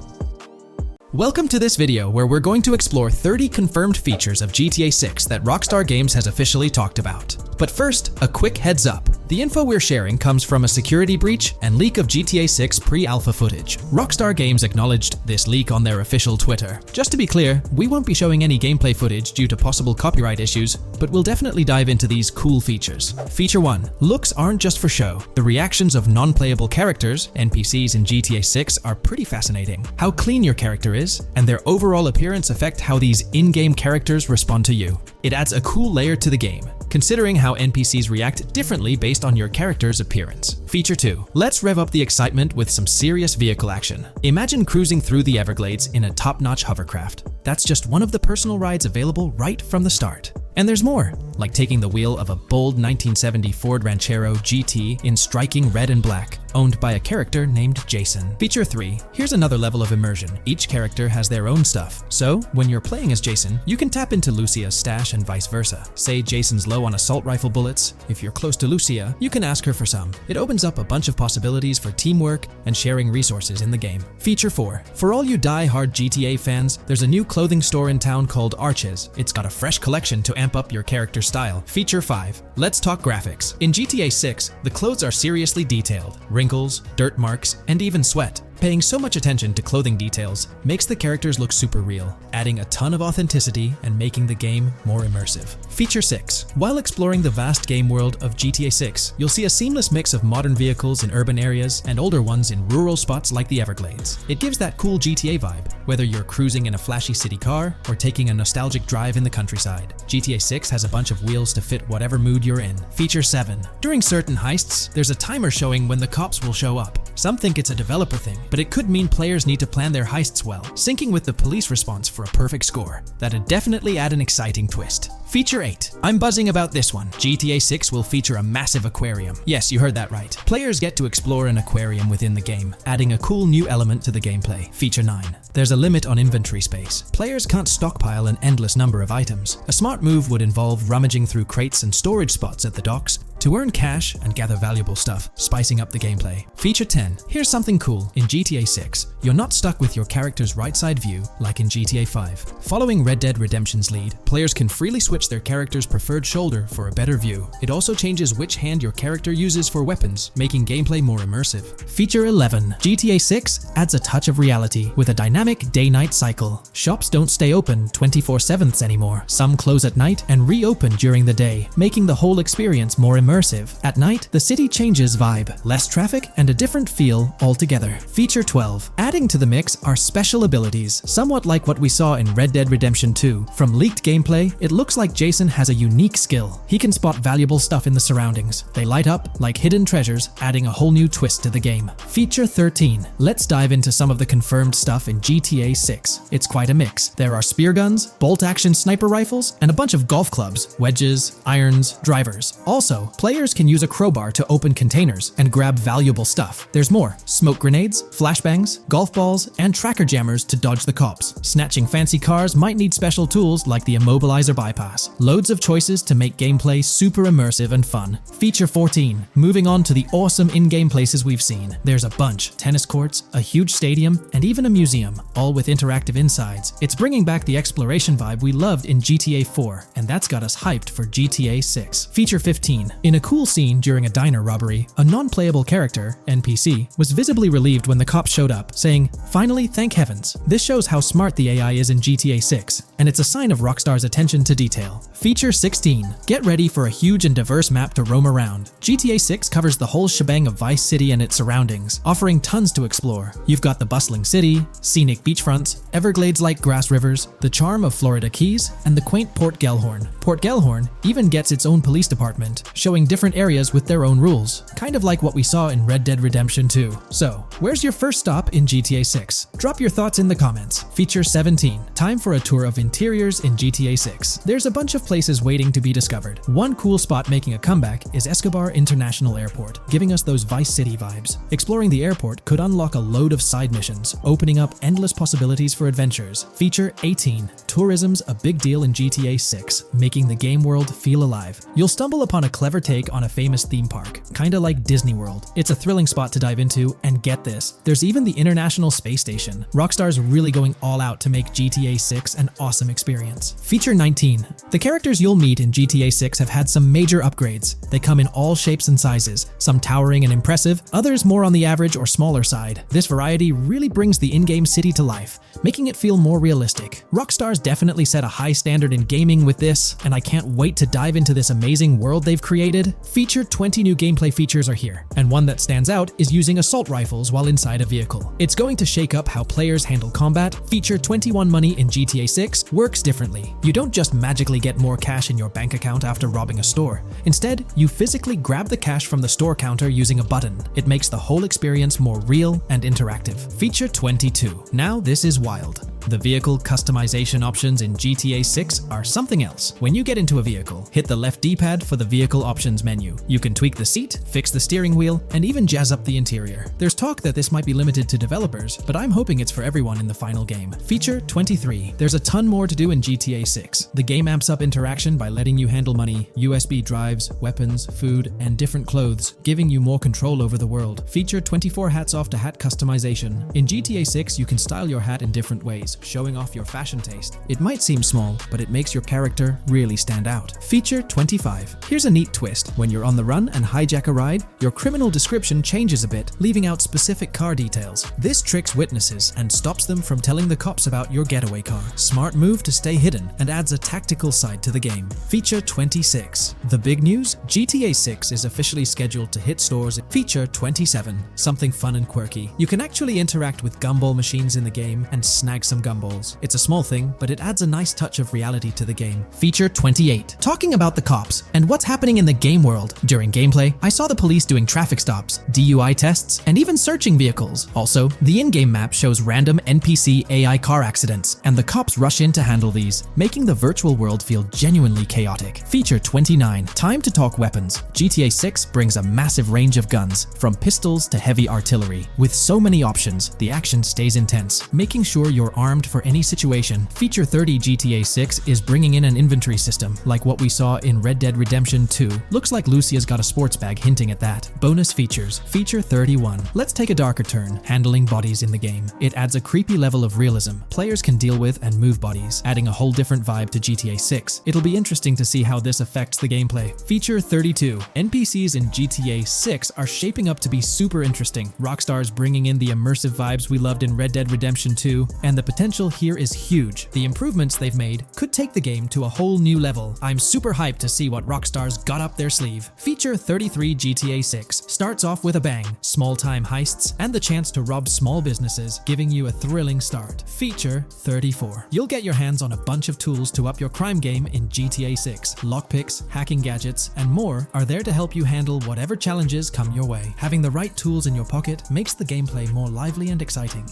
Welcome to this video where we're going to explore 30 confirmed features of GTA 6 that Rockstar Games has officially talked about. But first, a quick heads up. The info we're sharing comes from a security breach and leak of GTA 6 pre-alpha footage. Rockstar Games acknowledged this leak on their official Twitter. Just to be clear, we won't be showing any gameplay footage due to possible copyright issues, but we'll definitely dive into these cool features. Feature 1. Looks aren't just for show. The reactions of non-playable characters, NPCs in GTA 6, are pretty fascinating. How clean your character is, and their overall appearance affect how these in-game characters respond to you. It adds a cool layer to the game, considering how NPCs react differently based on your character's appearance. Feature 2. Let's rev up the excitement with some serious vehicle action. Imagine cruising through the Everglades in a top-notch hovercraft. That's just one of the personal rides available right from the start. And there's more, like taking the wheel of a bold 1970 Ford Ranchero GT in striking red and black, owned by a character named Jason. Feature 3. Here's another level of immersion. Each character has their own stuff, so when you're playing as Jason, you can tap into Lucia's stash and vice versa. Say Jason's low on assault rifle bullets. If you're close to Lucia, you can ask her for some. It opens up a bunch of possibilities for teamwork and sharing resources in the game. Feature 4. For all you die-hard GTA fans, there's a new clothing store in town called Arches. It's got a fresh collection to amp up your character's style. Feature 5. Let's talk graphics. In GTA 6, the clothes are seriously detailed. Wrinkles, dirt marks, and even sweat. Paying so much attention to clothing details makes the characters look super real, adding a ton of authenticity and making the game more immersive. Feature 6. While exploring the vast game world of GTA 6, you'll see a seamless mix of modern vehicles in urban areas and older ones in rural spots like the Everglades. It gives that cool GTA vibe, whether you're cruising in a flashy city car or taking a nostalgic drive in the countryside. GTA 6 has a bunch of wheels to fit whatever mood you're in. Feature 7. During certain heists, there's a timer showing when the cops will show up. Some think it's a developer thing, but it could mean players need to plan their heists well, syncing with the police response for a perfect score. That'd definitely add an exciting twist. Feature 8. I'm buzzing about this one. GTA 6 will feature a massive aquarium. Yes, you heard that right. Players get to explore an aquarium within the game, adding a cool new element to the gameplay. Feature 9. There's a limit on inventory space. Players can't stockpile an endless number of items. A smart move would involve rummaging through crates and storage spots at the docks to earn cash and gather valuable stuff, spicing up the gameplay. Feature 10. Here's something cool. In GTA 6, you're not stuck with your character's right side view like in GTA 5. Following Red Dead Redemption's lead, players can freely switch their character's preferred shoulder for a better view. It also changes which hand your character uses for weapons, making gameplay more immersive. Feature 11. GTA 6 adds a touch of reality with a dynamic day-night cycle. Shops don't stay open 24/7 anymore. Some close at night and reopen during the day, making the whole experience more immersive. At night, the city changes vibe, less traffic, and a different feel altogether. Feature 12. Adding to the mix are special abilities, somewhat like what we saw in Red Dead Redemption 2. From leaked gameplay, it looks like Jason has a unique skill. He can spot valuable stuff in the surroundings. They light up like hidden treasures, adding a whole new twist to the game. Feature 13. Let's dive into some of the confirmed stuff in GTA 6. It's quite a mix. There are spear guns, bolt-action sniper rifles, and a bunch of golf clubs, wedges, irons, drivers. Also, players can use a crowbar to open containers and grab valuable stuff. There's more: smoke grenades, flashbangs, golf balls, and tracker jammers to dodge the cops. Snatching fancy cars might need special tools like the immobilizer bypass. Loads of choices to make gameplay super immersive and fun. Feature 14. Moving on to the awesome in-game places we've seen. There's a bunch: tennis courts, a huge stadium, and even a museum, all with interactive insides. It's bringing back the exploration vibe we loved in GTA 4, and that's got us hyped for GTA 6. Feature 15. In a cool scene during a diner robbery, a non-playable character, NPC, was visibly relieved when the cops showed up, saying, "Finally, thank heavens." This shows how smart the AI is in GTA 6, and it's a sign of Rockstar's attention to detail. Feature 16. Get ready for a huge and diverse map to roam around. GTA 6 covers the whole shebang of Vice City and its surroundings, offering tons to explore. You've got the bustling city, scenic beachfronts, Everglades-like grass rivers, the charm of Florida Keys, and the quaint Port Gellhorn. Port Gellhorn even gets its own police department, showing different areas with their own rules, kind of like what we saw in Red Dead Redemption 2. So, where's your first stop in GTA 6? Drop your thoughts in the comments. Feature 17. Time for a tour of interiors in GTA 6. There's a bunch of places waiting to be discovered. One cool spot making a comeback is Escobar International Airport, giving us those Vice City vibes. Exploring the airport could unlock a load of side missions, opening up endless possibilities for adventures. Feature 18. tourism's a big deal in GTA 6, making the game world feel alive. You'll stumble upon a clever take on a famous theme park, kinda like Disney World. It's a thrilling spot to dive into, and get this, there's even the International Space Station. Rockstar's really going all out to make GTA 6 an awesome experience. Feature 19. The characters you'll meet in GTA 6 have had some major upgrades. They come in all shapes and sizes, some towering and impressive, others more on the average or smaller side. This variety really brings the in-game city to life, making it feel more realistic. Rockstar's definitely set a high standard in gaming with this, and I can't wait to dive into this amazing world they've created. Feature 20 new gameplay features are here, and one that stands out is using assault rifles while inside a vehicle. It's going to shake up how players handle combat. Feature 21 money in GTA 6 works differently. You don't just magically get more cash in your bank account after robbing a store. Instead, you physically grab the cash from the store counter using a button. It makes the whole experience more real and interactive. Feature 22. Now this is wild. The vehicle customization options in GTA 6 are something else. When you get into a vehicle, hit the left D-pad for the vehicle options menu. You can tweak the seat, fix the steering wheel, and even jazz up the interior. There's talk that this might be limited to developers, but I'm hoping it's for everyone in the final game. Feature 23. There's a ton more to do in GTA 6. The game amps up interaction by letting you handle money, USB drives, weapons, food, and different clothes, giving you more control over the world. Feature 24 hats off to hat customization. In GTA 6, you can style your hat in different ways, showing off your fashion taste. It might seem small, but it makes your character really stand out. Feature 25. Here's a neat twist. When you're on the run and hijack a ride, your criminal description changes a bit, leaving out specific car details. This tricks witnesses and stops them from telling the cops about your getaway car. Smart move to stay hidden and adds a tactical side to the game. Feature 26. The big news? GTA 6 is officially scheduled to hit stores. Feature 27. Something fun and quirky. You can actually interact with gumball machines in the game and snag some gumballs. It's a small thing, but it adds a nice touch of reality to the game. Feature 28. Talking about the cops and what's happening in the game world. During gameplay, I saw the police doing traffic stops, DUI tests, and even searching vehicles. Also, the in-game map shows random NPC AI car accidents, and the cops rush in to handle these, making the virtual world feel genuinely chaotic. Feature 29. Time to talk weapons. GTA 6 brings a massive range of guns, from pistols to heavy artillery. With so many options, the action stays intense, making sure you're armed for any situation. Feature 30. GTA 6 is bringing in an inventory system, like what we saw in Red Dead Redemption 2. Looks like Lucia's got a sports bag hinting at that. Bonus features. Feature 31. Let's take a darker turn, handling bodies in the game. It adds a creepy level of realism. Players can deal with and move bodies, adding a whole different vibe to GTA 6. It'll be interesting to see how this affects the gameplay. Feature 32. NPCs in GTA 6 are shaping up to be super interesting. Rockstar's bringing in the immersive vibes we loved in Red Dead Redemption 2, and the potential here is huge. The improvements they've made could take the game to a whole new level. I'm super hyped to see what Rockstar's got up their sleeve. Feature 33. GTA 6 starts off with a bang, small-time heists, and the chance to rob small businesses, giving you a thrilling start. Feature 34. You'll get your hands on a bunch of tools to up your crime game in GTA 6. Lockpicks, hacking gadgets, and more are there to help you handle whatever challenges come your way. Having the right tools in your pocket makes the gameplay more lively and exciting.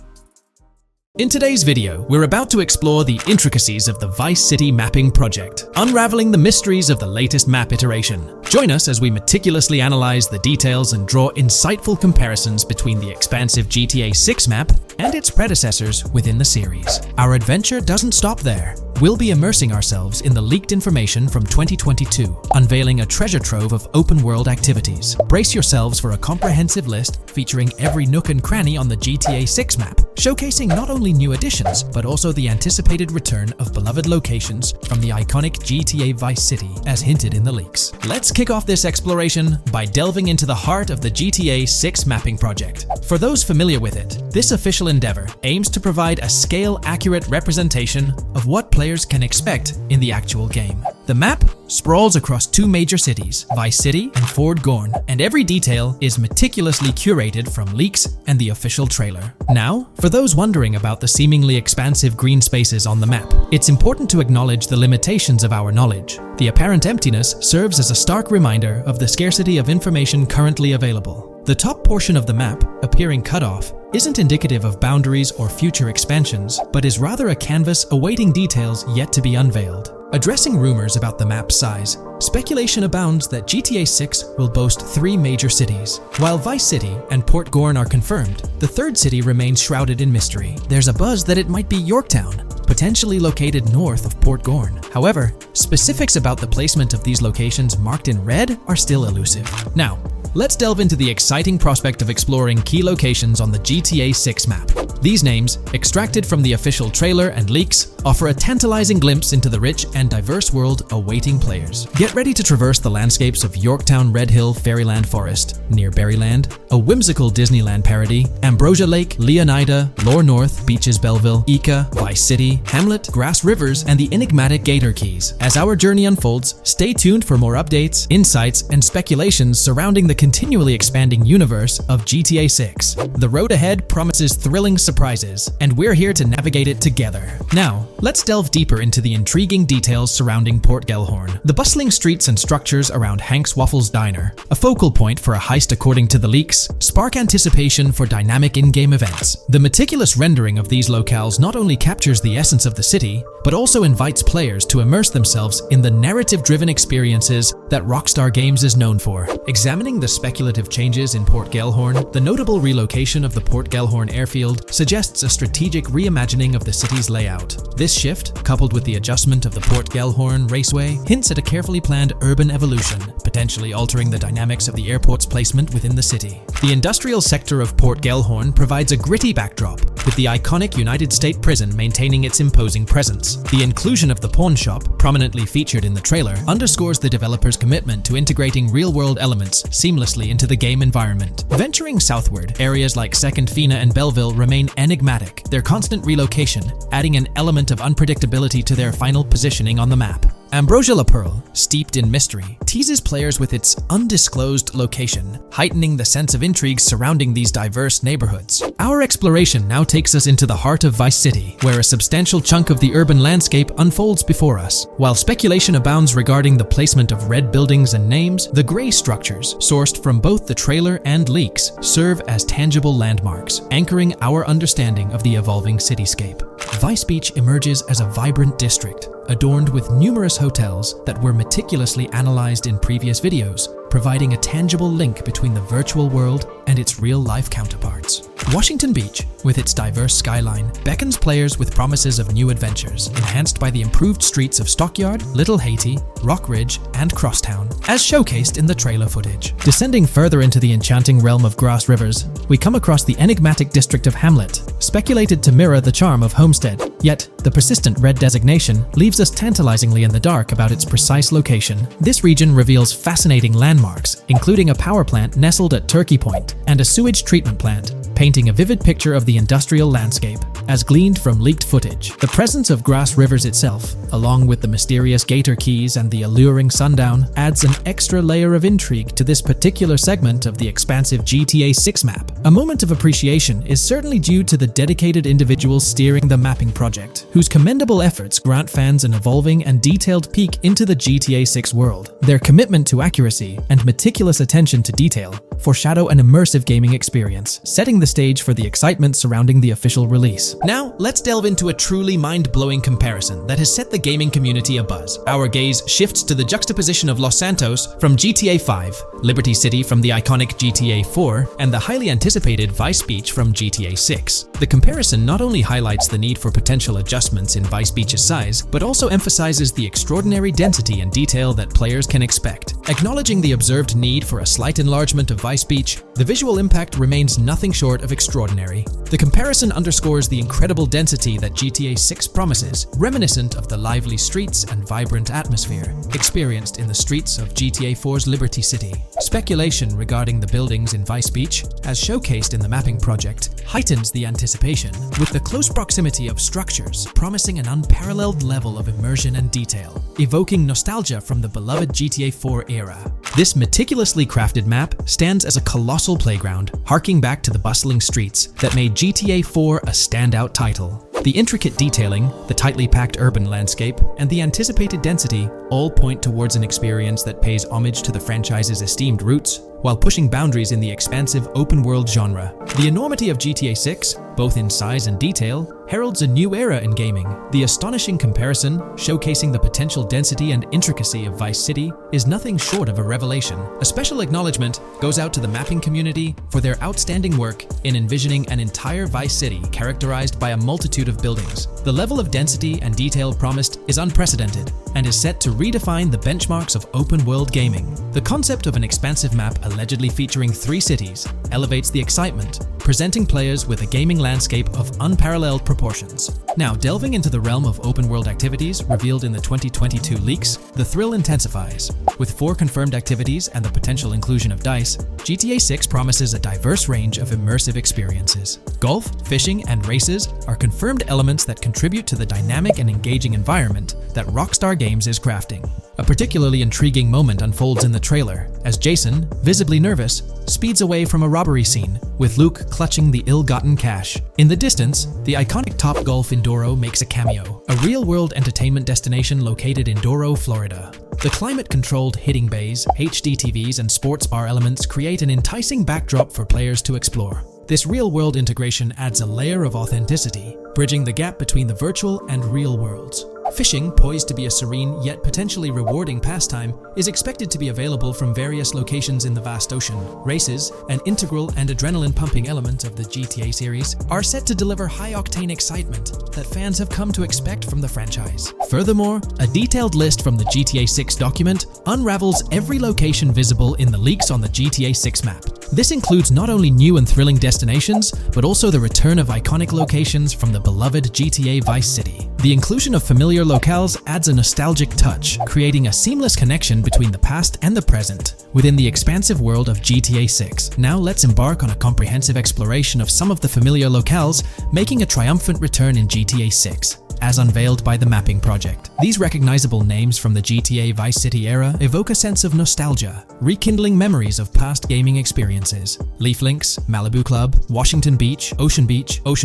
In today's video, we're about to explore the intricacies of the Vice City mapping project, unraveling the mysteries of the latest map iteration. Join us as we meticulously analyze the details and draw insightful comparisons between the expansive GTA 6 map and its predecessors within the series. Our adventure doesn't stop there. We'll be immersing ourselves in the leaked information from 2022, unveiling a treasure trove of open-world activities. Brace yourselves for a comprehensive list featuring every nook and cranny on the GTA 6 map, showcasing not only new additions, but also the anticipated return of beloved locations from the iconic GTA Vice City, as hinted in the leaks. Let's kick off this exploration by delving into the heart of the GTA 6 mapping project. For those familiar with it, this official endeavor aims to provide a scale-accurate representation of what players can expect in the actual game. The map sprawls across two major cities, Vice City and Fort Gorn, and every detail is meticulously curated from leaks and the official trailer. Now, for those wondering about the seemingly expansive green spaces on the map, it's important to acknowledge the limitations of our knowledge. The apparent emptiness serves as a stark reminder of the scarcity of information currently available. The top portion of the map, appearing cut off, isn't indicative of boundaries or future expansions, but is rather a canvas awaiting details yet to be unveiled. Addressing rumors about the map's size, speculation abounds that GTA 6 will boast 3 major cities. While Vice City and Port Gorn are confirmed, the third city remains shrouded in mystery. There's a buzz that it might be Yorktown, potentially located north of Port Gorn. However, specifics about the placement of these locations marked in red are still elusive. Now, let's delve into the exciting prospect of exploring key locations on the GTA 6 map. These names, extracted from the official trailer and leaks, offer a tantalizing glimpse into the rich and diverse world awaiting players. Get ready to traverse the landscapes of Yorktown Red Hill Fairyland Forest, near Berryland, a whimsical Disneyland parody, Ambrosia Lake, Leonida, Lore North, Beaches Belleville, Ica, Vice City, Hamlet, Grass Rivers, and the enigmatic Gator Keys. As our journey unfolds, stay tuned for more updates, insights, and speculations surrounding the continually expanding universe of GTA 6. The road ahead promises thrilling surprises, and we're here to navigate it together. Now, let's delve deeper into the intriguing details surrounding Port Gellhorn. The bustling streets and structures around Hank's Waffles Diner, a focal point for a heist according to the leaks, spark anticipation for dynamic in-game events. The meticulous rendering of these locales not only captures the essence of the city, but also invites players to immerse themselves in the narrative-driven experiences that Rockstar Games is known for. Examining the speculative changes in Port Gellhorn, the notable relocation of the Port Gellhorn airfield suggests a strategic reimagining of the city's layout. This shift, coupled with the adjustment of the Port Gellhorn Raceway, hints at a carefully planned urban evolution, potentially altering the dynamics of the airport's placement within the city. The industrial sector of Port Gellhorn provides a gritty backdrop, with the iconic United States prison maintaining its imposing presence. The inclusion of the pawn shop, prominently featured in the trailer, underscores the developer's commitment to integrating real-world elements seamlessly into the game environment. Venturing southward, areas like Second Fina and Belleville remain enigmatic, their constant relocation adding an element of unpredictability to their final positioning on the map. Ambrosia La Pearl, steeped in mystery, teases players with its undisclosed location, heightening the sense of intrigue surrounding these diverse neighborhoods. Our exploration now takes us into the heart of Vice City, where a substantial chunk of the urban landscape unfolds before us. While speculation abounds regarding the placement of red buildings and names, the gray structures, sourced from both the trailer and leaks, serve as tangible landmarks, anchoring our understanding of the evolving cityscape. Vice Beach emerges as a vibrant district, adorned with numerous hotels that were meticulously analyzed in previous videos, providing a tangible link between the virtual world and its real-life counterparts. Washington Beach, with its diverse skyline, beckons players with promises of new adventures, enhanced by the improved streets of Stockyard, Little Haiti, Rock Ridge, and Crosstown, as showcased in the trailer footage. Descending further into the enchanting realm of Grass Rivers, we come across the enigmatic district of Hamlet, speculated to mirror the charm of Homestead. Yet, the persistent red designation leaves us tantalizingly in the dark about its precise location. This region reveals fascinating landmarks, including a power plant nestled at Turkey Point and a sewage treatment plant, painting a vivid picture of the industrial landscape, as gleaned from leaked footage. The presence of Grass Rivers itself, along with the mysterious Gator Keys and the alluring sundown, adds an extra layer of intrigue to this particular segment of the expansive GTA 6 map. A moment of appreciation is certainly due to the dedicated individuals steering the mapping project, whose commendable efforts grant fans an evolving and detailed peek into the GTA 6 world. Their commitment to accuracy and meticulous attention to detail foreshadow an immersive gaming experience, setting the stage for the excitement surrounding the official release. Now, let's delve into a truly mind-blowing comparison that has set the gaming community abuzz. Our gaze shifts to the juxtaposition of Los Santos from GTA 5, Liberty City from the iconic GTA 4, and the highly anticipated Vice Beach from GTA 6. The comparison not only highlights the need for potential adjustments in Vice Beach's size, but also emphasizes the extraordinary density and detail that players can expect. Acknowledging the observed need for a slight enlargement of Vice Beach, the visual impact remains nothing short of extraordinary. The comparison underscores the incredible density that GTA 6 promises, reminiscent of the lively streets and vibrant atmosphere experienced in the streets of GTA 4's Liberty City. Speculation regarding the buildings in Vice Beach, as showcased in the mapping project, heightens the anticipation, with the close proximity of structures promising an unparalleled level of immersion and detail, evoking nostalgia from the beloved GTA 4 era. This meticulously crafted map stands as a colossal playground, harking back to the bustling streets that made GTA 4 a standout title. The intricate detailing, the tightly packed urban landscape, and the anticipated density all point towards an experience that pays homage to the franchise's esteemed roots, while pushing boundaries in the expansive open-world genre. The enormity of GTA 6, both in size and detail, heralds a new era in gaming. The astonishing comparison, showcasing the potential density and intricacy of Vice City, is nothing short of a revelation. A special acknowledgement goes out to the mapping community for their outstanding work in envisioning an entire Vice City characterized by a multitude of buildings. The level of density and detail promised is unprecedented and is set to redefine the benchmarks of open-world gaming. The concept of an expansive map allegedly featuring 3 cities elevates the excitement, presenting players with a gaming landscape of unparalleled proportions. Now, delving into the realm of open-world activities revealed in the 2022 leaks, the thrill intensifies. With 4 confirmed activities and the potential inclusion of dice, GTA 6 promises a diverse range of immersive experiences. Golf, fishing, and races are confirmed elements that contribute to the dynamic and engaging environment that Rockstar Games is crafting. A particularly intriguing moment unfolds in the trailer, as Jason, visibly nervous, speeds away from a robbery scene, with Luke clutching the ill-gotten cash. In the distance, the iconic Topgolf in Douro makes a cameo, a real-world entertainment destination located in Douro, Florida. The climate-controlled hitting bays, HD TVs, and sports bar elements create an enticing backdrop for players to explore. This real-world integration adds a layer of authenticity, bridging the gap between the virtual and real worlds. Fishing, poised to be a serene yet potentially rewarding pastime, is expected to be available from various locations in the vast ocean. Races, an integral and adrenaline-pumping element of the GTA series, are set to deliver high-octane excitement that fans have come to expect from the franchise. Furthermore, a detailed list from the GTA 6 document unravels every location visible in the leaks on the GTA 6 map. This includes not only new and thrilling destinations, but also the return of iconic locations from the beloved GTA Vice City. The inclusion of familiar locales adds a nostalgic touch, creating a seamless connection between the past and the present within the expansive world of GTA 6. Now let's embark on a comprehensive exploration of some of the familiar locales making a triumphant return in GTA 6. As unveiled by the Mapping Project. These recognizable names from the GTA Vice City era evoke a sense of nostalgia, rekindling memories of past gaming experiences. Leaf Links, Malibu Club, Washington Beach, Ocean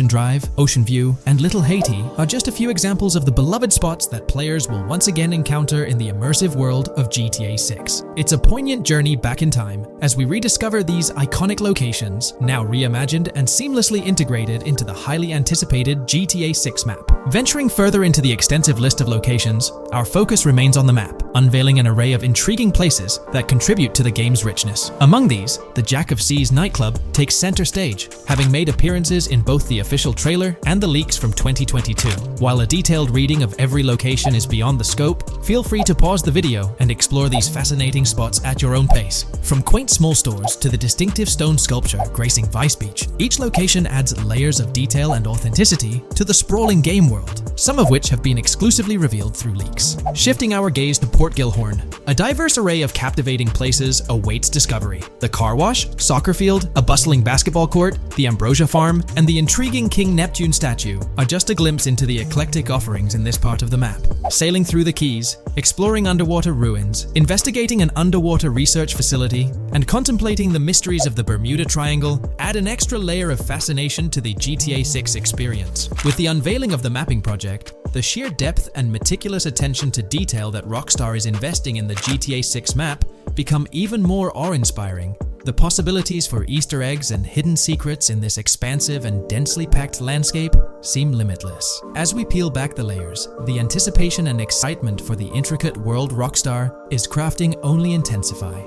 Drive, Ocean View, and Little Haiti are just a few examples of the beloved spots that players will once again encounter in the immersive world of GTA 6. It's a poignant journey back in time as we rediscover these iconic locations, now reimagined and seamlessly integrated into the highly anticipated GTA 6 map. Venturing further into the extensive list of locations, our focus remains on the map, unveiling an array of intriguing places that contribute to the game's richness. Among these, the Jack of Seas nightclub takes center stage, having made appearances in both the official trailer and the leaks from 2022. While a detailed reading of every location is beyond the scope, feel free to pause the video and explore these fascinating spots at your own pace. From quaint small stores to the distinctive stone sculpture gracing Vice Beach, each location adds layers of detail and authenticity to the sprawling game world, some of which have been exclusively revealed through leaks. Shifting our gaze to Port Gilhorn, a diverse array of captivating places awaits discovery. The car wash, soccer field, a bustling basketball court, the Ambrosia Farm, and the intriguing King Neptune statue are just a glimpse into the eclectic offerings in this part of the map. Sailing through the Keys, exploring underwater ruins, investigating an underwater research facility, and contemplating the mysteries of the Bermuda Triangle add an extra layer of fascination to the GTA 6 experience. With the unveiling of the Mapping Project, the sheer depth and meticulous attention to detail that Rockstar is investing in the GTA 6 map become even more awe-inspiring. The possibilities for Easter eggs and hidden secrets in this expansive and densely packed landscape seem limitless. As we peel back the layers, the anticipation and excitement for the intricate world Rockstar is crafting only intensify.